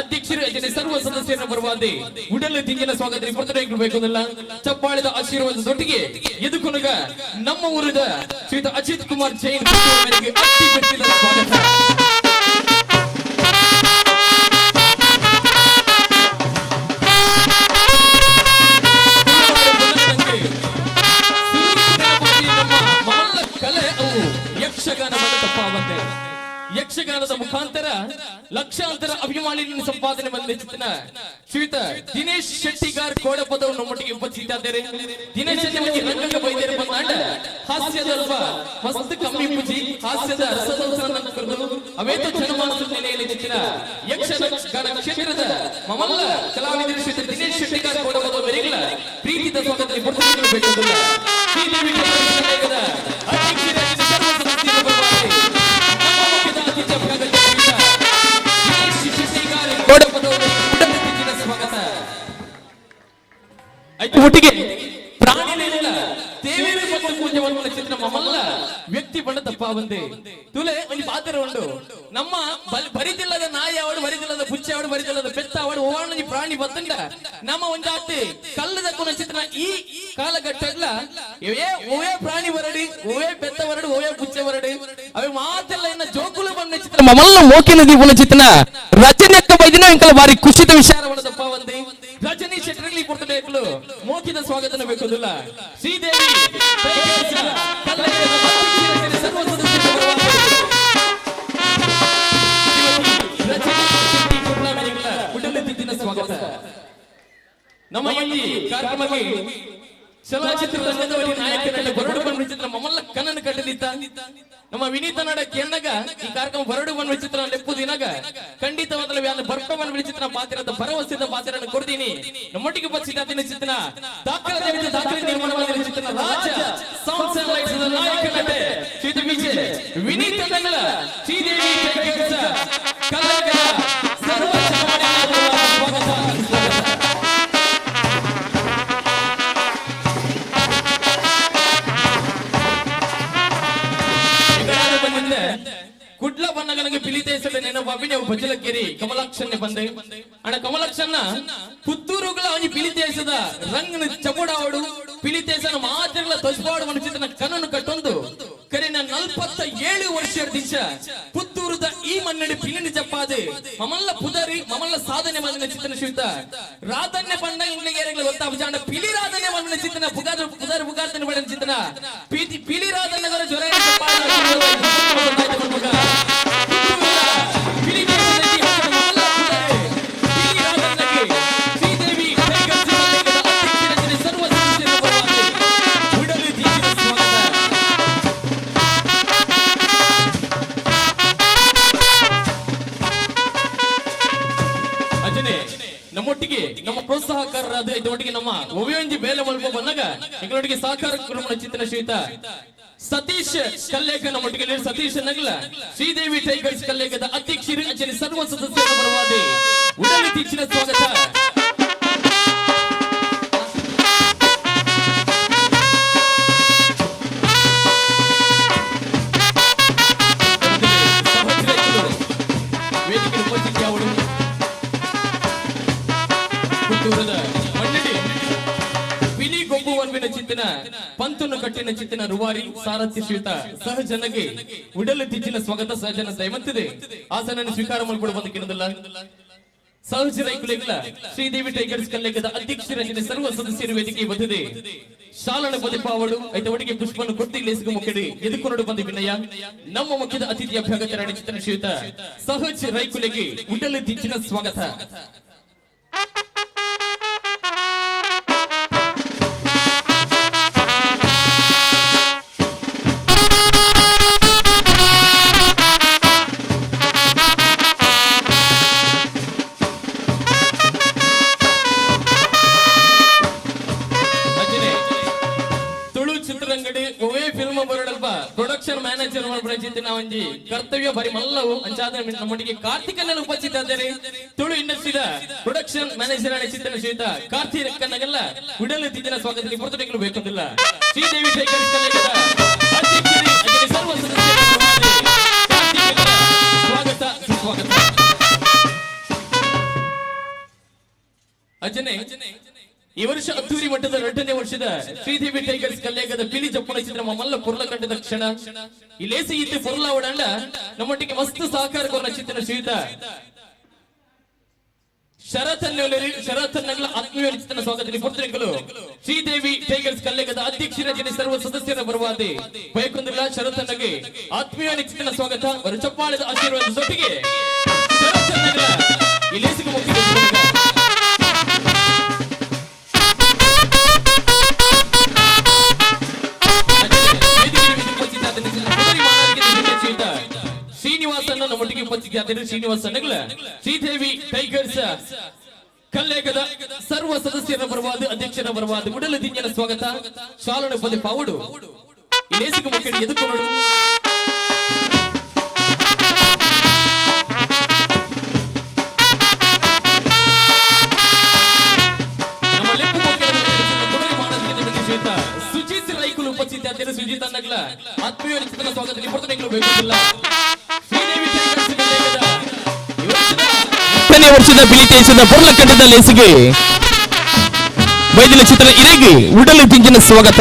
ಅಧ್ಯಕ್ಷರು ಅಜನೆ ಸರ್ವ ಸದಸ್ಯರನ್ನ ಬರುವಾದೆ ಉಡಲು ದಿಂಜಿನ ಸ್ವಾಗತ ಪೊತ್ತುಡು ಬೇಕಲ್ಲ ಚಪ್ಪಾಳದ ಆಶೀರ್ವಾದದೊಟ್ಟಿಗೆ ಎದುಕೊನಗ ನಮ್ಮ ಊರದ ಶ್ರೀಯುತ ಅಜಿತ್ ಕುಮಾರ್ ಜೈನ್ ಅವರಿಗೆ ಅತಿ ಬೆಟ್ಟಿದ ಸ್ವಾಗತ ಯಕ್ಷಗಾನ ತಪ್ಪಾವಂತೆ ಯಕ್ಷಗಾನದ ಮುಖಾಂತರ ಲಕ್ಷಾಂತರ ಅಭಿಮಾನಿಗಳನ್ನು ಸಂಪಾದನೆ ಬಂದ ಚಿತ್ರನ ಶ್ರೀಯುತ ದಿನೇಶ್ ಶೆಟ್ಟಿಗಾರ್ ಕೋಡಪದವರು ನಮ್ಮೊಟ್ಟಿಗೆ ಉಪಸ್ಥಿತರಿದ್ದಾರೆ ದಿನೇಶ್ ಶೆಟ್ಟಿ ರಂಗಂಗ ಬೈದೇರು ಬಂದಾಂಡ ಹಾಸ್ಯದ ಅಲ್ಪ ಮಸ್ತ್ ಕಮ್ಮಿ ಪೂಜಿ ಹಾಸ್ಯದ ರಸದೌಸರನ್ನ ಕರೆದು ಅವೇತ ಜನಮಾನಸದ ನೆಲೆಯಲ್ಲಿ ಚಿತ್ರ ಯಕ್ಷಗಾನ ಕ್ಷೇತ್ರದ ಮಮಲ್ಲ ಕಲಾವಿದರು ಶ್ರೀಯುತ ದಿನೇಶ್ ಶೆಟ್ಟಿಗಾರ್ ಕೋಡಪದವರಿಗೆಲ್ಲ ಪ್ರೀತಿದ ಸ್ವಾಗತ ಪಡಿಸಬೇಕೆಂದಿಲ್ಲ ಶ್ರೀದೇವಿ ಕಲಾವಿದರ ಒಟ್ಟಿಗೆ ಪ್ರಾಣಿಲಿಲ್ಲ ದೇವೇರಿ ಮತ್ತು ಪೂಜೆ ಮಾಡುವ ಚಿತ್ರ ಮಮಲ್ಲ ವ್ಯಕ್ತಿ ಬಣ್ಣ ತಪ್ಪ ಬಂದೆ ತುಲೆ ಒಂದು ಪಾತ್ರ ಉಂಡು ನಮ್ಮ ಬರಿದಿಲ್ಲದ ನಾಯಿ ಅವಳು ಬರಿದಿಲ್ಲದ ಪುಚ್ಚೆ ಅವಳು ಬರಿದಿಲ್ಲದ ಬೆತ್ತ ಅವಳು ಓವಾಣಿ ಪ್ರಾಣಿ ಬಂದಂಡ ನಮ್ಮ ಒಂದಾತಿ ಕಲ್ಲದ ಕುನ ಚಿತ್ರ ಈ ಕಾಲಘಟ್ಟಲ್ಲ ಓವೇ ಪ್ರಾಣಿ ಬರಡಿ ಓವೇ ಬೆತ್ತ ಬರಡು ಓವೇ ಪುಚ್ಚೆ ಬರಡಿ ಅವೆ ಮಾತೆಲ್ಲ ಇನ್ನ ಜೋಕುಲು ಬಂದ ಚಿತ್ರ ಮಮಲ್ಲ ಮೋಕಿನ ದೀಪನ ಚಿತ್ರ ರಚನೆಕ್ಕ ಬೈದಿನ ಇಂಕಲ ಬಾರಿ ಖುಷಿತ ವಿಚಾರವಳದಪ್ಪ ಬಂದೆ ರಜನಿ ಶೆಟ್ಟರ್ಲಿ ಕೊಡ್ತದೆ ಮೋಕಿದ ಸ್ವಾಗತನ ಬೇಕಲ್ಲ ಶ್ರೀದೇವಿ ಸ್ವಾಗತ ನಮ್ಮ ಈ ಕಾರ್ಯಕ್ರಮಕ್ಕೆ ಚಲನಚಿತ್ರ ರಂಗದವರಿಗೆ ನಾಯಕನಲ್ಲಿ ಬರಡು ಬಣ್ಣ ಚಿತ್ರ ಮಮಲ್ಲ ಕನನ ಕಟ್ಟದಿತ್ತ ನಮ್ಮ ವಿನೀತ ನಾಡ ಕೆನ್ನಗ ಈ ಕಾರ್ಯಕ್ರಮ ಬರಡು ಬಣ್ಣ ಚಿತ್ರ ಲೆಪ್ಪು ದಿನಗ ಖಂಡಿತವಾದ ಬರ್ಪ ಬಣ್ಣ ಚಿತ್ರ ಪಾತ್ರದ ಭರವಸೆದ ಪಾತ್ರವನ್ನು ಕೊಡ್ತೀನಿ ನಮ್ಮೊಟ್ಟಿಗೆ ಉಪಸ್ಥಿತ ಚಿತ್ರ ದಾಖಲೆ ನಿರ್ಮಾಣ ಮಾಡಿದ ಚಿತ್ರ ರಾಜ ಸೌಂಡ್ಸ್ ಅಂಡ್ ಲೈಟ್ಸ್ ನಾಯಕ ನಟ ಶ್ರೀ ವಿಜಯ ವಿನೀತ ತಂಗಲ ಶ್ರೀದೇವಿ ಟೈಗರ್ಸ್ ಕಲ್ಲಗ ಸರ್ವ ಕುಡ್ಲ ಬಣ್ಣಗನಿಗೆ ಪಿಲಿತೇಸಡೆ ನೆನಪು ಅಭಿನಯ ಬಜಲಕೇರಿ ಕಮಲಾಕ್ಷನ್ನೇ ಬಂದೆ ಅಣ್ಣ ಕಮಲಾಕ್ಷನ್ನ ಪುತ್ತೂರುಗಳ ಅವನಿ ಪಿಲಿತೇಸದ ರಂಗನ ಚಪುಡಾವಡು ಪಿಲಿತೇಸನ ಮಾತ್ರಗಳ ತೊಸ್ಪಾಡು ಮನುಷ್ಯನ ಕಣ್ಣನ್ನು ಕಟ್ಟೊಂದು ಕರಿನ 47 ವರ್ಷ ದಿಂಚ ಪುತ್ತೂರದ ಈ ಮನ್ನಡಿ ಪಿಲಿನಿ ಜಪ್ಪಾದೆ ಮಮಲ್ಲ ಪುದರಿ ಮಮಲ್ಲ ಸಾಧನೆ ಮನ್ನ ಚಿತ್ರನ ಶಿವಿತ ರಾಧನ್ಯ ಪಂಡ ಇಂಗ್ಲಿಗೇರಿಗಳ ಗೊತ್ತಾ ವಿಚಾರ ಪಿಲಿ ರಾಧನೆ ಮನ್ನ ಚಿತ್ರನ ಪುದರ್ ಪುಗಾರ್ತನ ಬಡನ ಚಿತ್ರನ ಪಿಲಿ ರಾಧನಗರ ಜ್ವರ ನಮ್ಮೊಟ್ಟಿಗೆ ನಮ್ಮ ಪ್ರೋತ್ಸಾಹಕಾರರಾದ ಇದರೊಟ್ಟಿಗೆ ನಮ್ಮ ಒವ್ಯಂಜಿ ಬೇಲೆ ಮಲ್ಪ ಬಂದಾಗ ಎಗಳೊಟ್ಟಿಗೆ ಸಹಕಾರ ಕ್ರಮಣ ಚಿತ್ರ ಶ್ರೀತ ಸತೀಶ್ ಕಲ್ಲೇಕ ನಮ್ಮೊಟ್ಟಿಗೆ ಸತೀಶ್ ನಗಲ ಶ್ರೀದೇವಿ ಟೈಗರ್ಸ್ ಕಲ್ಲೇಕದ ಅಧ್ಯಕ್ಷರು ಅಚ್ಚರಿ ಸರ್ವ ಸದಸ್ಯರ ಪರವಾಗಿ ಉಡಲಿ ತೀಚಿನ ಸ್ವಾಗತ ವೇದಿಕೆ ಉಪಸ್ಥಿತಿ ಅವಳು ಪಿಲಿ ಗೊಬ್ಬುವನ್ವಿನ ಚಿತ್ತಿನ ಪಂತನ್ನು ಕಟ್ಟಿನ ಚಿತ್ತಿನ ರುವಾರಿ ಸಾರಥಿ ಶ್ರೀತ ಸಹಜನಗೆ ಉಡಲು ತಿಚ್ಚಿನ ಸ್ವಾಗತ ಸಹಜನ ದಯವಂತಿದೆ ಆಸನನ್ನು ಸ್ವೀಕಾರ ಮಾಡಿಕೊಂಡು ಬಂದಕ್ಕಿರೋದಿಲ್ಲ ಸಹಜ ರೈಕುಲೆಗಳ ಶ್ರೀದೇವಿ ಟೈಗರ್ಸ್ ಕಲ್ಲೇಕದ ಅಧ್ಯಕ್ಷ ರಚನೆ ಸರ್ವ ಸದಸ್ಯರು ವೇದಿಕೆ ಬಂದಿದೆ ಶಾಲನ ಬದಿಪಾವಳು ಐತವಡಿಗೆ ಪುಷ್ಪನ್ನು ಕೊಟ್ಟಿ ಲೇಸಿಗೆ ಮುಕ್ಕಡಿ ಎದುಕೊಂಡು ಬಂದ ವಿನಯ ನಮ್ಮ ಮುಖ್ಯದ ಅತಿಥಿ ಅಭ್ಯಾಗತರ ಚಿತ್ರನ ಶ್ರೀತ ಸಹಜ ರೈಕುಲೆಗೆ ಉಡಲು ತಿಚ್ಚಿನ ಸ್ವಾಗತ ಪ್ರೊಡಕ್ಷನ್ ಮ್ಯಾನೇಜರ್ ಮಾಡ್ಬಿಟ್ಟಿನ ಒಂಜಿ ಕರ್ತವ್ಯ ಬರಿ ಮಲ್ಲವು ಅಂಚಾದ ನಮ್ಮೊಟ್ಟಿಗೆ ಕಾರ್ತಿಕನ್ನ ಉಪಸ್ಥಿತ ಇದ್ದಾರೆ ತುಳು ಇಂಡಸ್ಟ್ರಿದ ಪ್ರೊಡಕ್ಷನ್ ಮ್ಯಾನೇಜರ್ ಆಗಿ ಚಿತ್ರಣ ಶ್ರೀತ ಕಾರ್ತಿಕನ್ನಗೆಲ್ಲ ಉಡಲು ತಿದ್ದಿನ ಸ್ವಾಗತ ಪುರ್ತನೆಗಳು ಬೇಕಂದಿಲ್ಲ ಶ್ರೀದೇವಿ ಟೈಗರ್ಸ್ ಕಲ್ಲೇಕದ ಅಧ್ಯಕ್ಷರು ಅದಕ್ಕೆ ಸರ್ವ ಸದಸ್ಯರು ಸ್ವಾಗತ ಸುಸ್ವಾಗತ ಅಜನೆ ಈ ವರ್ಷ ಅದ್ದೂರಿ ಮಟ್ಟದ 2ನೇ ವರ್ಷದ ಶ್ರೀದೇವಿ ಟೈಗರ್ಸ್ ಕಲ್ಲೇಕದ ಪಿಲಿ ಜಪ್ಪನ ಚಿತ್ರ ಮಲ್ಲ ಪುರ್ಲ ಕಂಡದ ಕ್ಷಣ ಇಲ್ಲೇಸಿ ಇತ್ತು ಪುರ್ಲ ಓಡಾಂಡ ನಮ್ಮೊಟ್ಟಿಗೆ ಮಸ್ತ್ ಸಹಕಾರ ಕೊರ ಚಿತ್ರ ಶ್ರೀತ ಶರತ್ತನ್ನಗಳ ಆತ್ಮೀಯ ಚಿತ್ರನ ಸ್ವಾಗತ ಪುತ್ರಗಳು ಶ್ರೀದೇವಿ ಟೈಗರ್ಸ್ ಕಲ್ಲೇಕದ ಅಧ್ಯಕ್ಷ ರಚನೆ ಸರ್ವ ಸದಸ್ಯರ ಬರವಾದೆ ಬಯಕೊಂದಿಲ್ಲ ಶರತ್ತನ್ನಗೆ ಆತ್ಮೀಯ ಚಿತ್ರನ ಸ್ವಾಗತ ಅವರ ಚಪ್ಪಾಳದ ಆಶೀರ್ವಾದ ಜೊತೆಗೆ ಶರತ್ತನ್ನಗಳ ಇಲ್ಲೇಸಿಗೆ ಮುಖ್ಯ ಶ್ರೀನಿವಾಸನ್ನ ನಮ್ಮೊಟ್ಟಿಗೆ ಉಪಸ್ಥಿತಿ ಆದರೆ ಶ್ರೀನಿವಾಸನ್ನಗಳ ಶ್ರೀದೇವಿ ಟೈಗರ್ಸ್ ಕಲ್ಲೇಕದ ಸರ್ವ ಸದಸ್ಯರ ಬರವಾದ ಅಧ್ಯಕ್ಷರ ಬರವಾದ ಉಡಲು ತಿಂಜನ ಸ್ವಾಗತ ಶಾಲನ ಪದ ಪಾವುಡು ಇಲೇಸಿಗೆ ಮುಕ್ಕಡಿ ಎದುಕೊಂಡು ಸುಜಿತ್ ರೈಕುಲು ಉಪಸ್ಥಿತಿ ಆದರೆ ಸುಜಿತ್ ಅನ್ನಗಳ ಆತ್ಮೀಯ ಚಿತ್ರನ ಸ್ವಾಗತ ಪುರ್ತನೆಗಳು ಬೇಕಿಲ್ಲ ವರ್ಷದ ಬಿಳಿತೇಶದ ಪುರ್ಲ ಕಂಡದ ಲೇಸಿಗೆ ವೈದ್ಯನ ಚಿತ್ರ ಇರೆಗೆ ಉಡಲು ತಿಂಜಿನ ಸ್ವಾಗತ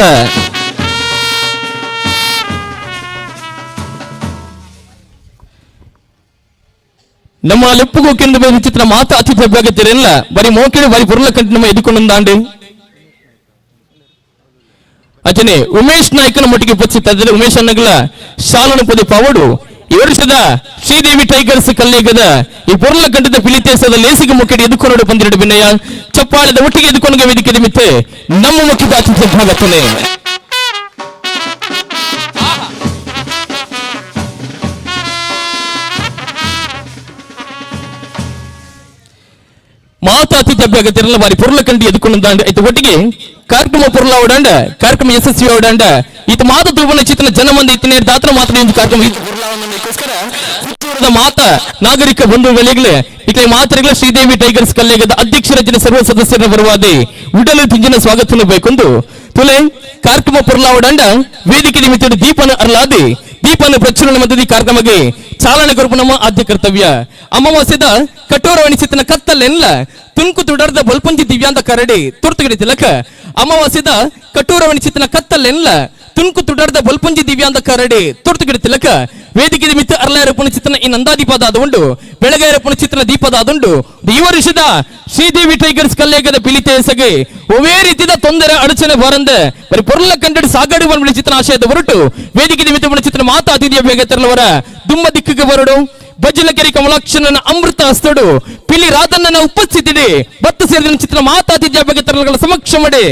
ನಮ್ಮ ಲೆಪ್ಪುಗು ಕೆಂದು ಚಿತ್ರ ಮಾತಾ ಅತಿಥಿ ಅಭ್ಯಾಗತಿರಲ್ಲ ಬರೀ ಮೋಕೆಡೆ ಬರೀ ಪುರ್ಲ ಕಂಡ ನಮ್ಮ ಎದುಕೊಂಡಾಂಡು ಅಚನೆ ಉಮೇಶ್ ನಾಯ್ಕನ ಮಟ್ಟಿಗೆ ಉಪಸ್ಥಿತ ಉಮೇಶ್ ಅನ್ನಗಳ ಶಾಲನ ಪದ ಪಾವಡು ಈ ವರ್ಷದ ಶ್ರೀದೇವಿ ಟೈಗರ್ಸ್ ಕಲ್ಲೇಗದ ಈ ಪುರ್ಲ ಕಂಡದ ಪಿಲಿತೇಸದ ಲೇಸಿಗೆ ಮುಕ್ಕಡಿ ಎದುಕೊಂಡು ಬಂದಿರಡು ವಿನಯ ಚಪ್ಪಾಳದ ಒಟ್ಟಿಗೆ ಎದುಕೊಂಡು ವೇದಿಕೆ ನಿಮಿತ್ತೆ ನಮ್ಮ ಮುಖ್ಯದ ಅತಿಥಿ ಭಾಗತನೆ ಮಾತಾ ಅತಿಥಿ ಅಭ್ಯಾಗತಿರಲ್ಲ ಬಾರಿ ಪುರ್ಲ ಕಂಡಿ ಎದುಕೊಂಡ ಐತೆ ಒಟ್ಟಿಗೆ ಕಾರ್ಯಕ್ರಮ ಪುರ್ಲ ಓಡಾಂಡ ಕಾರ್ಯಕ್ರಮ ಯಶಸ್ವಿ ಓಡಾಂಡ ಈತ ಮಾತ ತುಳುವನ ಚಿತ್ರನ ಜನಮಂದಿ ಇತ್ತಿನ ದಾತ್ರ ಮಾತ್ರ ಒಂದು ಕಾರ್ಯಕ್ರಮ ಮಾತ ನಾಗರಿಕ ಬಂಧುಗಳಿಗಲೇ ಇತೇ ಮಾತರೆಗಳ ಶ್ರೀದೇವಿ ಟೈಗರ್ಸ್ ಕಲ್ಲೇಗದ ಅಧ್ಯಕ್ಷ ರಚನೆ ಸರ್ವ ಸದಸ್ಯರ ಬರುವಾದೆ ಉಡಲು ತಿಂಜಿನ ಸ್ವಾಗತ ಬೇಕೊಂದು ತುಲೆ ಕಾರ್ಯಕ್ರಮ ಪುರ್ಲ ಓಡಾಂಡ ವೇದಿಕೆ ನಿಮಿತ್ತ ದೀಪನ ಅರ್ಲಾದೆ ದೀಪನ ಪ್ರಚುರಣ ಮಧ್ಯದಿ ಕಾರ್ಯಕ್ರಮಕ್ಕೆ ಚಾಲನೆ ಕೊರಪು ನಮ್ಮ ಆದ್ಯ ಕರ್ತವ್ಯ. ಅಮಾವಾಸ್ಯದ ಕಠೋರವಣಿಸಿತನ ಕತ್ತಲೆಲ್ಲ ತುಣುಕು ತುಡರ್ದ ಬಲ್ಪಂಜಿ ದಿವ್ಯಾಂತ ಕರಡಿ ತುರ್ತುಗಿಡಿ ತಿಲಕ. ಅಮಾವಾಸ್ಯದ ಕಠೋರವಣಿಸಿತನ ಕತ್ತಲೆಲ್ಲ ತುಣುಕು ತುಡರ್ದ ಬಲ್ಪಂಜಿ ದಿವ್ಯಾಂತ ಕರಡಿ ತುರ್ತುಗಿಡಿ ತಿಲಕ. ವೇದಿಕೆ ಮಿತ್ತ ಅರ್ಲಾಯರ ಪುಣಚಿತನ ಈ ನಂದಾದೀಪದ ಆದುಂಡು ಬೆಳಗಾಯರ ಪುಣಚಿತನ ದೀಪದ ಆದುಂಡು ಈ ವರ್ಷದ ಶ್ರೀದೇವಿ ಟೈಗರ್ಸ್ ಕಲ್ಲೇಗದ ಪಿಲಿತೇಸಗೆ ಒವೇ ರೀತಿಯ ತೊಂದರೆ ಅಡಚಣೆ ಬರಂದ ಬರೀ ಪೊರ್ಲ ಕಂಡಡಿ ಸಾಗಾಡು ಬಂದ ಚಿತ್ರ ಆಶಯದ ಹೊರಟು ವೇದಿಕೆ ಮಿತ್ತ ಪುಣಚಿತನ ಮಾತಾ ಅತಿಥಿಯ ಬೇಗ ತೆರಳುವರ ದುಮ್ಮ ದಿಕ್ಕಿಗೆ ಬರಡು ಬಜ್ಜಲಕೆರೆ ಕಮಲಾಕ್ಷಣನ ಅಮೃತ ಹಸ್ತಡು ಪಿಲಿ ರಾಧಣ್ಣನ ಉಪಸ್ಥಿತಿಡಿ ಬತ್ತು ಸೇರಿದ ಚಿತ್ರ ಮಾತಾತಿಥ್ಯ ಬಗ್ಗೆ ತರಗಳ ಸಮಕ್ಷ ಮಾಡಿ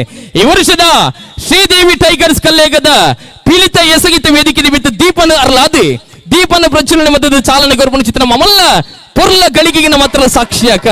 ಈ ವರ್ಷದ ಶ್ರೀದೇವಿ ಟೈಗರ್ಸ್ ಕಲ್ಲೇಗದ ಪಿಲಿತ ಎಸಗಿತ ವೇದಿಕೆ ನಿಮಿತ್ತ ದೀಪನ ಅರ್ಲಾದಿ ದೀಪನ ಪ್ರಚುರಣೆ ಮಧ್ಯದ ಚಾಲನೆ ಕೊರಪಣ ಚಿತ್ರ ಮಮಲ್ಲ ಪೊರ್ಲ ಗಳಿಗೆಗಿನ ಮಾತ್ರ ಸಾಕ್ಷಿಯಾಕ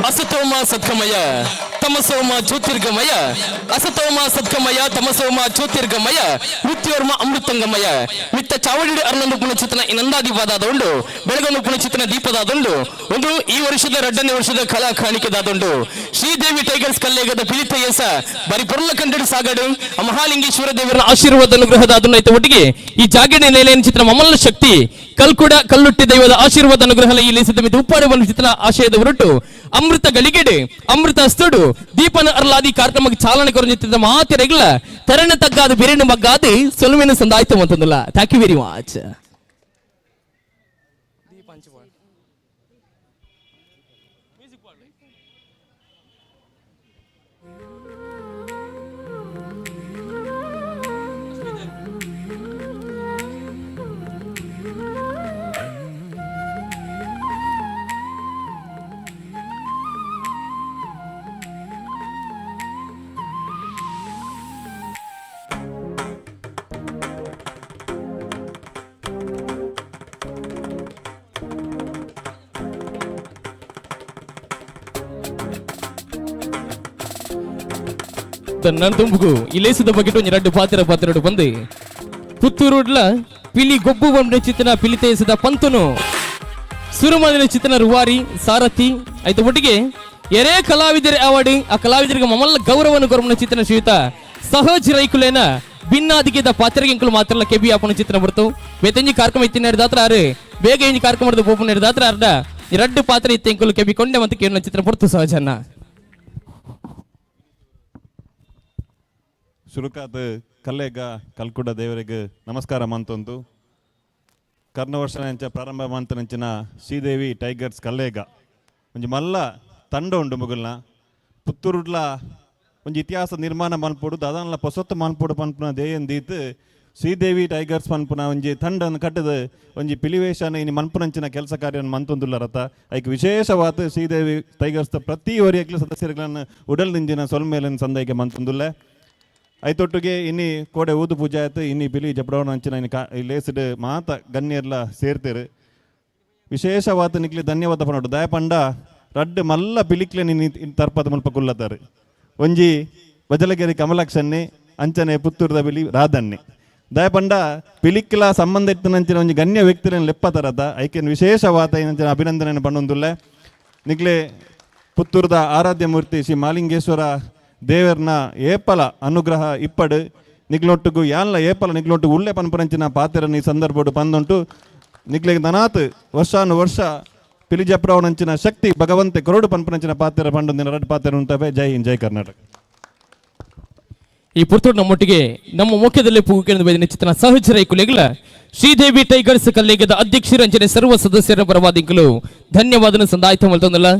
ಅಸತೋಮ ಸದ್ಗಮಯ ತಮಸೋಮ ಜ್ಯೋತಿರ್ಗಮಯ ಅಸತೋಮ ಸದ್ಗಮಯ ತಮಸೋಮ ಜ್ಯೋತಿರ್ಗಮಯ ಮೃತ್ಯೋರ್ಮ ಅಮೃತಂಗಮಯ ಮಿತ್ತ ಚಾವಡಿ ಅರ್ನಂದು ಪುಣಚಿತನ ನಂದಾದೀಪದಾದುಂಡು ಬೆಳಗನ್ನು ಪುಣಚಿತನ ದೀಪದಾದುಂಡು ಒಂದು ಈ ವರ್ಷದ 2ನೇ ವರ್ಷದ ಕಲಾ ಕಾಣಿಕೆದಾದುಂಡು ಶ್ರೀದೇವಿ ಟೈಗರ್ಸ್ ಕಲ್ಲೇಗದ ಪಿಲಿತ ಯಸ ಬರಿ ಪೊರ್ಲ ಕಂಡಡಿ ಸಾಗಡು ಮಹಾಲಿಂಗೇಶ್ವರ ದೇವರ ಆಶೀರ್ವಾದ ಅನುಗ್ರಹದ ಅದನ್ನೈತ ಒಟ್ಟಿಗೆ ಈ ಜಾಗರಣೆ ನೆಲೆಯನ್ನು ಚಿತ್ರ ಮಮಲ್ಲ ಶಕ್ತಿ ಕಲ್ಕುಡ ಕಲ್ಲುಟ್ಟಿ ದೈವದ ಆಶೀರ್ವಾದ ಅನುಗ್ರಹ ಇಲ್ಲಿ ಸಿದ್ಧಮಿದ್ದು ಉಪ್ಪಾಡೆ ಒಂದು ಚಿತ್ರ ಆಶಯದ ಹೊರಟು ಅಮೃತ ಗಳಿಗೆಡೆ ಅಮೃತ ಹಸ್ತಡು ದೀಪನ ಅರ್ಲಾದಿ ಕಾರ್ಯಕ್ರಮಕ್ಕೆ ಚಾಲನೆ ಕೊರಜಿತ್ತಿದ್ದ ಮಾತಿರಗಿಲ್ಲ ತೆರಣ ತಗ್ಗಾದ ಬಿರಿಣ ಮಗ್ಗಾದಿ ಸೊಲುವಿನ ಸಂದಾಯ್ತು ಅಂತಂದಿಲ್ಲ. Thank you very much. ನನ್ನ ತುಂಬುಗು ಇಲೇಸದ ಬಗೆಟ್ ಒಂಜಿ ರಡ್ಡು ಪಾತ್ರ ಬಂದು ಪುತ್ತೂರುಡ್ಲ ಪಿಲಿ ಗೊಬ್ಬು ಬಂಡ ಚಿತ್ತನ ಪಿಲಿತೇಸದ ಪಂತನು ಸುರುಮದಿನ ಚಿತ್ತನ ರುವಾರಿ ಸಾರಥಿ ಆಯ್ತು ಒಟ್ಟಿಗೆ ಎರೆ ಕಲಾವಿದರೇ ಅವಾರ್ಡ್ ಆ ಕಲಾವಿದರಿಗೆ ಮಮಲ್ಲ ಗೌರವವನ್ನು ಕೊರಮನ ಚಿತ್ರನ ಶ್ರೀಯುತ ಸಹಜ ರೈಕುಲೇನ ಭಿನ್ನಾದಿಗೆದ ಪಾತ್ರಗೆಂಕಲು ಮಾತ್ರ ಕೆಬಿ ಆಪನ ಚಿತ್ರ ಬರ್ತು ಬೇತಂಜಿ ಕಾರ್ಯಕ್ರಮ ಇತ್ತಿನ ನಡೆದಾತ್ರ ಆರು ಬೇಗ ಇಂಜಿ ಕಾರ್ಯಕ್ರಮದ ಬೋಪು ನಡೆದಾತ್ರ ಅರ್ಧ ರಡ್ಡು ಪಾತ್ರ ಇತ್ತೆಂಕಲು ಕೆಬಿ ಕೊಂಡೆ ಮತ್ತೆ ಕೇವಲ ಚಿತ್ರ ಬರ್ತು ಸಹಜನ್ನ ಶುರುಕಾತ್ ಕಲ್ಲೆಗ ಕಲ್ಕುಡ ದೇವರಿಗೆ ನಮಸ್ಕಾರ ಮಂತೊಂದು ಕರ್ನ ವರ್ಷ ಪ್ರಾರಂಭ ಮಂತನಂಚಿನ ಶ್ರೀದೇವಿ ಟೈಗರ್ಸ್ ಕಲ್ಲೆಗ ಒಂಜಿ ಮಲ್ಲ ತಂಡ ಉಂಡು ಮುಗುಲ್ನ ಪುತ್ತೂರುಡ್ಲ ಒಂಜಿ ಇತಿಹಾಸ ನಿರ್ಮಾಣ ಮನ್ಪೊಡು ಅದನ್ಲ ಪೊಸೊತ್ತು ಮನ್ಪೊಡು ಪನ್ಪುನ ದೇಯಂದೀತ್ ಶ್ರೀದೇವಿ ಟೈಗರ್ಸ್ ಪನ್ಪುನ ಒಂಜಿ ತಂಡನ್ನು ಕಟ್ಟದ ಒಂಜಿ ಪಿಲಿವೇಶನ ಇನಿ ಮನ್ಪುನಂಚಿನ ಕೆಲಸ ಕಾರ್ಯವನ್ನು ಮಂತೊಂದುಲ್ಲ ರಥ ಐಕ್ ವಿಶೇಷವಾದ ಶ್ರೀದೇವಿ ಟೈಗರ್ಸ್ ಪ್ರತಿ ಒರಿಯಕ್ಲು ಸದಸ್ಯರುಗಳನ್ನು ಉಡಲ್ದಿಂಜಿನ ಸೊಲ್ಮೇಲಿನ ಸಂದೈಗೆ ಮಂತೊಂದುಲ್ಲ ಐತೊಟ್ಟಿಗೆ ಇನ್ನಿ ಕೋಡೆ ಊದು ಪೂಜೆ ಆಯ್ತು ಇನ್ನಿ ಪಿಲಿ ಜಪಡವನ ಅಂಚಿನ ಇನ್ನು ಲೇಸಿಡ್ ಮಾತ ಗಣ್ಯರ್ಲ ಸೇರ್ತೀರು ವಿಶೇಷವಾದ ನಿಕ್ಲಿ ಧನ್ಯವಾದ ಪನೋಡು ದಯಪಂಡ ರಡ್ಡು ಮಲ್ಲ ಪಿಲಿಕ್ಲೆ ನಿನ್ನ ತರ್ಪದ ಮುಲ್ಪ ಕುಲ್ಲತಾರೆ ಒಂಜಿ ಬಜಲಗೆರೆ ಕಮಲಾಕ್ಷನ್ನೆ ಅಂಚನೆ ಪುತ್ತೂರದ ಬಿಲಿ ರಾಧನ್ನೆ ದಯಪಂಡ ಪಿಲಿಕ್ಲ ಸಂಬಂಧ ಇತ್ತನಂಚಿನ ಒಂಜಿ ಗಣ್ಯ ವ್ಯಕ್ತಿನ ಲೆಪ್ಪತರದ ಐಕೆನ್ ವಿಶೇಷವಾದ ಏನಂಚಿನ ಅಭಿನಂದನೆ ಪಣ್ಣೊಂದುಲ್ಲೆ ನಿಕ್ಲೆ ಪುತ್ತೂರದ ಆರಾಧ್ಯ ಮೂರ್ತಿ ಶ್ರೀ ಮಾಲಿಂಗೇಶ್ವರ ದೇವರ್ನ ಏಪಲ ಅನುಗ್ರಹ ಇಪ್ಪಡು ನಿಗ್ಲೊಟ್ಟಿಗೂ ಯಾನ್ಲ ಏಪಲ ನಿಗ್ಲೊಟ್ಟಿಗೆ ಉಳ್ಳೆ ಪನ್ಪರಂಚಿನ ಪಾತ್ರನ ಈ ಸಂದರ್ಭಡು ಬಂದುಂಟು ನಿಗ್ಲೆಗೆ ದನಾತ್ ವರ್ಷಾನುವರ್ಷ ಪಿಲಿಜಪ್ರವನಂಚಿನ ಶಕ್ತಿ ಭಗವಂತೆ ಕೊರಡು ಪನ್ಪರಂಚಿನ ಪಾತ್ರ ಪಂಡೊಂದಿನ ರಡ್ ಪಾತ್ರ ಉಂಟವೆ ಜೈ ಹಿಂದ್ ಜೈ ಕರ್ನಾಟಕ ಈ ಪುರ್ತೂರು ನಮ್ಮೊಟ್ಟಿಗೆ ನಮ್ಮ ಮುಖ್ಯದಲ್ಲಿ ಪೂಕೆಂದು ಚಿತ್ರ ಸಹಜ ರೈಕುಲೆಗಳ ಶ್ರೀದೇವಿ ಟೈಗರ್ಸ್ ಕಲ್ಲೇಗದ ಅಧ್ಯಕ್ಷ ರಂಜನೆ ಸರ್ವ ಸದಸ್ಯರ ಪರವಾದಿಗಳು ಧನ್ಯವಾದ ಸಂದಾಯಿತ ಮಲ್ತೊಂದಲ್ಲ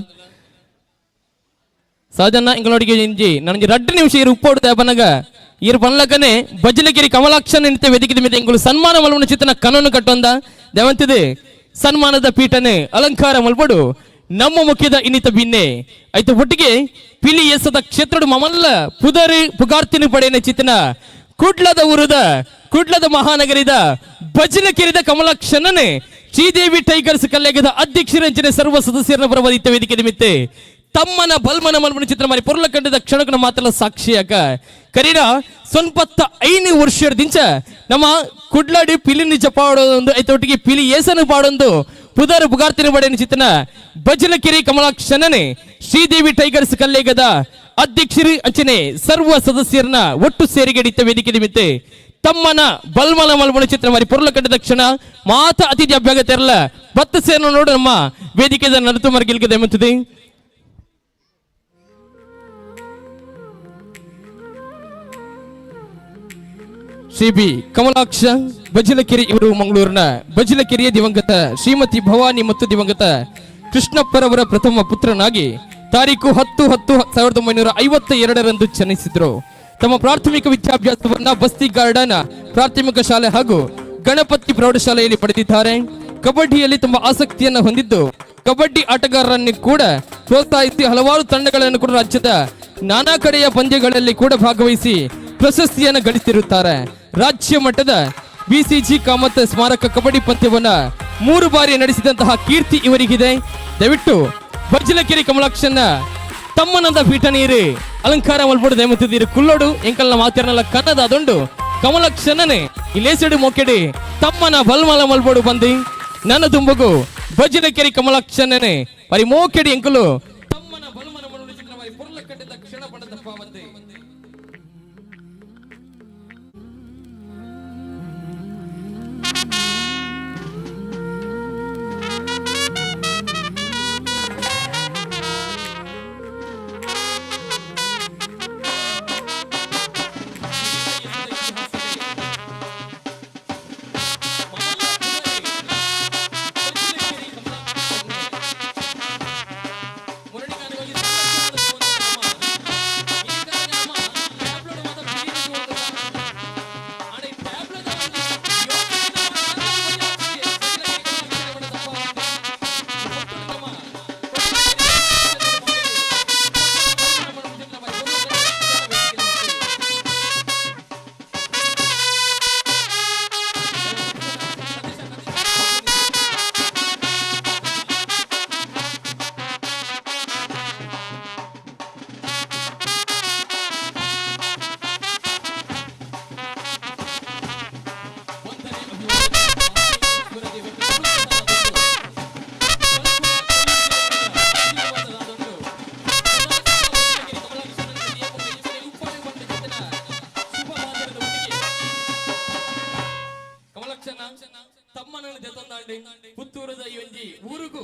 ಸಹಜನ್ನ ಇಂಗಳೊಟ್ಟಿಗೆ ಇಂಜಿ ನನಗೆ ರಡ್ಡು ನಿಮಿಷ ಇರು ಉಪ್ಪೋಡ್ತಾ ಬನಗ ಇರು ಪನ್ಲಕನೆ ಬಜಲಗಿರಿ ಕಮಲಾಕ್ಷನ್ ನಿಂತ ವೇದಿಕೆ ಮೇಲೆ ಇಂಗಳು ಸನ್ಮಾನ ಮಲ್ಪನ ಚಿತ್ರನ ಕನನ್ನು ಕಟ್ಟೊಂದ ದೇವಂತಿದೆ ಸನ್ಮಾನದ ಪೀಠನೆ ಅಲಂಕಾರ ಮಲ್ಪಡು ನಮ್ಮ ಮುಖ್ಯದ ಇನ್ನಿತ ಭಿನ್ನೆ ಆಯ್ತು ಒಟ್ಟಿಗೆ ಪಿಲಿ ಎಸದ ಕ್ಷೇತ್ರಡು ಮಮಲ್ಲ ಪುದರಿ ಪುಗಾರ್ತಿನ ಪಡೆಯನ ಚಿತ್ತನ ಕುಡ್ಲದ ಮಹಾನಗರಿದ ಬಜಲಗಿರಿದ ಕಮಲಾಕ್ಷನನೆ ಶ್ರೀದೇವಿ ಟೈಗರ್ಸ್ ಕಲ್ಲೆಗದ ಅಧ್ಯಕ್ಷರಂಚನೆ ಸರ್ವ ಸದಸ್ಯರನ್ನ ಪರವಾದಿತ್ತ ವೇದಿಕೆ ನಿಮಿತ್ತೆ ತಮ್ಮನ ಬಲ್ಮನ ಮಲ್ಮನ ಚಿತ್ರ ಮಾರಿ ಪೊರ್ಲ ಕಂಡದ ಕ್ಷಣಕನ ಮಾತಲ್ಲ ಸಾಕ್ಷಿಯಾಕ ಕರೀನ ಸ್ವಲ್ಪ 5 ವರ್ಷದಿಂದ ನಮ್ಮ ಕುಡ್ಲಾಡಿ ಪಿಲಿನಿ ಜಪಾಡೊಂದು ಐತೊಟ್ಟಿಗೆ ಪಿಲಿ ಏಸನು ಪಾಡೊಂದು ಪುದರ್ ಬುಗಾರ್ತಿನ ಬಡೆನ ಚಿತ್ರನ ಬಜಲಕಿರಿ ಕಮಲಾಕ್ಷನನೆ ಶ್ರೀದೇವಿ ಟೈಗರ್ಸ್ ಕಲ್ಲೇಗದ ಅಧ್ಯಕ್ಷರು ಅಂಚನೆ ಸರ್ವ ಸದಸ್ಯರನ್ನ ಒಟ್ಟು ಸೇರಿಗೆಡಿತ ವೇದಿಕೆ ನಿಮಿತ್ತೆ ತಮ್ಮನ ಬಲ್ಮನ ಮಲ್ಮನ ಚಿತ್ರ ಮಾರಿ ಪೊರ್ಲ ಕಂಡದ ಕ್ಷಣ ಮಾತ ಅತಿಥಿ ಅಭ್ಯಾಗತ ಇರಲ್ಲ ಬತ್ತ ಸೇನ ನೋಡು ನಮ್ಮ ವೇದಿಕೆದ ನಡತು ಮರ್ಗಿಲ್ಗೆ ದೆಮ್ಮತ್ತದೆ ಶ್ರೀ ಬಿ ಕಮಲಾಕ್ಷ ಬಜಲಕೆರೆ ಇವರು ಮಂಗಳೂರಿನ ಬಜಲಕೆರೆಯ ದಿವಂಗತ ಶ್ರೀಮತಿ ಭವಾನಿ ಮತ್ತು ದಿವಂಗತ ಕೃಷ್ಣಪ್ಪರವರ ಪ್ರಥಮ ಪುತ್ರನಾಗಿ ತಾರೀಕು 10/10/1952 ಜನಿಸಿದ್ರು. ತಮ್ಮ ಪ್ರಾಥಮಿಕ ವಿದ್ಯಾಭ್ಯಾಸವನ್ನ ಬಸ್ತಿ ಗಾರ್ಡನ್ ಪ್ರಾಥಮಿಕ ಶಾಲೆ ಹಾಗೂ ಗಣಪತಿ ಪ್ರೌಢಶಾಲೆಯಲ್ಲಿ ಪಡೆದಿದ್ದಾರೆ. ಕಬಡ್ಡಿಯಲ್ಲಿ ತುಂಬಾ ಆಸಕ್ತಿಯನ್ನು ಹೊಂದಿದ್ದು ಕಬಡ್ಡಿ ಆಟಗಾರರನ್ನು ಕೂಡ ಪ್ರೋತ್ಸಾಹಿಸಿ ಹಲವಾರು ತಂಡಗಳನ್ನು ಕೂಡ ರಾಜ್ಯದ ನಾನಾ ಕಡೆಯ ಪಂದ್ಯಗಳಲ್ಲಿ ಕೂಡ ಭಾಗವಹಿಸಿ ಪ್ರಶಸ್ತಿಯನ್ನು ಗಳಿಸಿರುತ್ತಾರೆ. ರಾಜ್ಯ ಮಟ್ಟದ ಬಿಸಿಜಿ ಕಾಮತ್ ಸ್ಮಾರಕ ಕಬಡ್ಡಿ ಪಂದ್ಯವನ್ನ 3 ಬಾರಿ ನಡೆಸಿದಂತಹ ಕೀರ್ತಿ ಇವರಿಗಿದೆ. ದಯವಿಟ್ಟು ಬಜ್ಲಕೆರೆ ಕಮಲಾಕ್ಷನ್ನ ತಮ್ಮನಂದ ಪೀಠ ನೀರು ಅಲಂಕಾರ ಮಲ್ಪಡು ದಯಮತ್ತಿದ್ದೀರಿ ಕುಲ್ಲೋಡು ಎಂಕಲ್ನ ಮಾತಿರನಲ್ಲ ಕನ್ನದ ಅದೊಂಡು ಕಮಲಾಕ್ಷನೇ ಇಲೇಸಡು ಮೊಕೆಡಿ ತಮ್ಮನ ಬಲ್ಮಲ ಮಲ್ಪಡು ಬಂದಿ ನನ್ನ ತುಂಬಗು ಬಜ್ಲಕೆರೆ ಕಮಲಾಕ್ಷನೇ మరి మోకెడి ఎంకులు తమ్మన బలమన మనుడి చిత్ర మరి పొర్ల కట్టెద క్షణ పడద పావంది ತಮ್ಮನನ್ನು ದೆತೊಂದಾಂಡೆ ಪುತ್ತೂರದ ಈ ಒಂಜಿ ಊರುಗೂ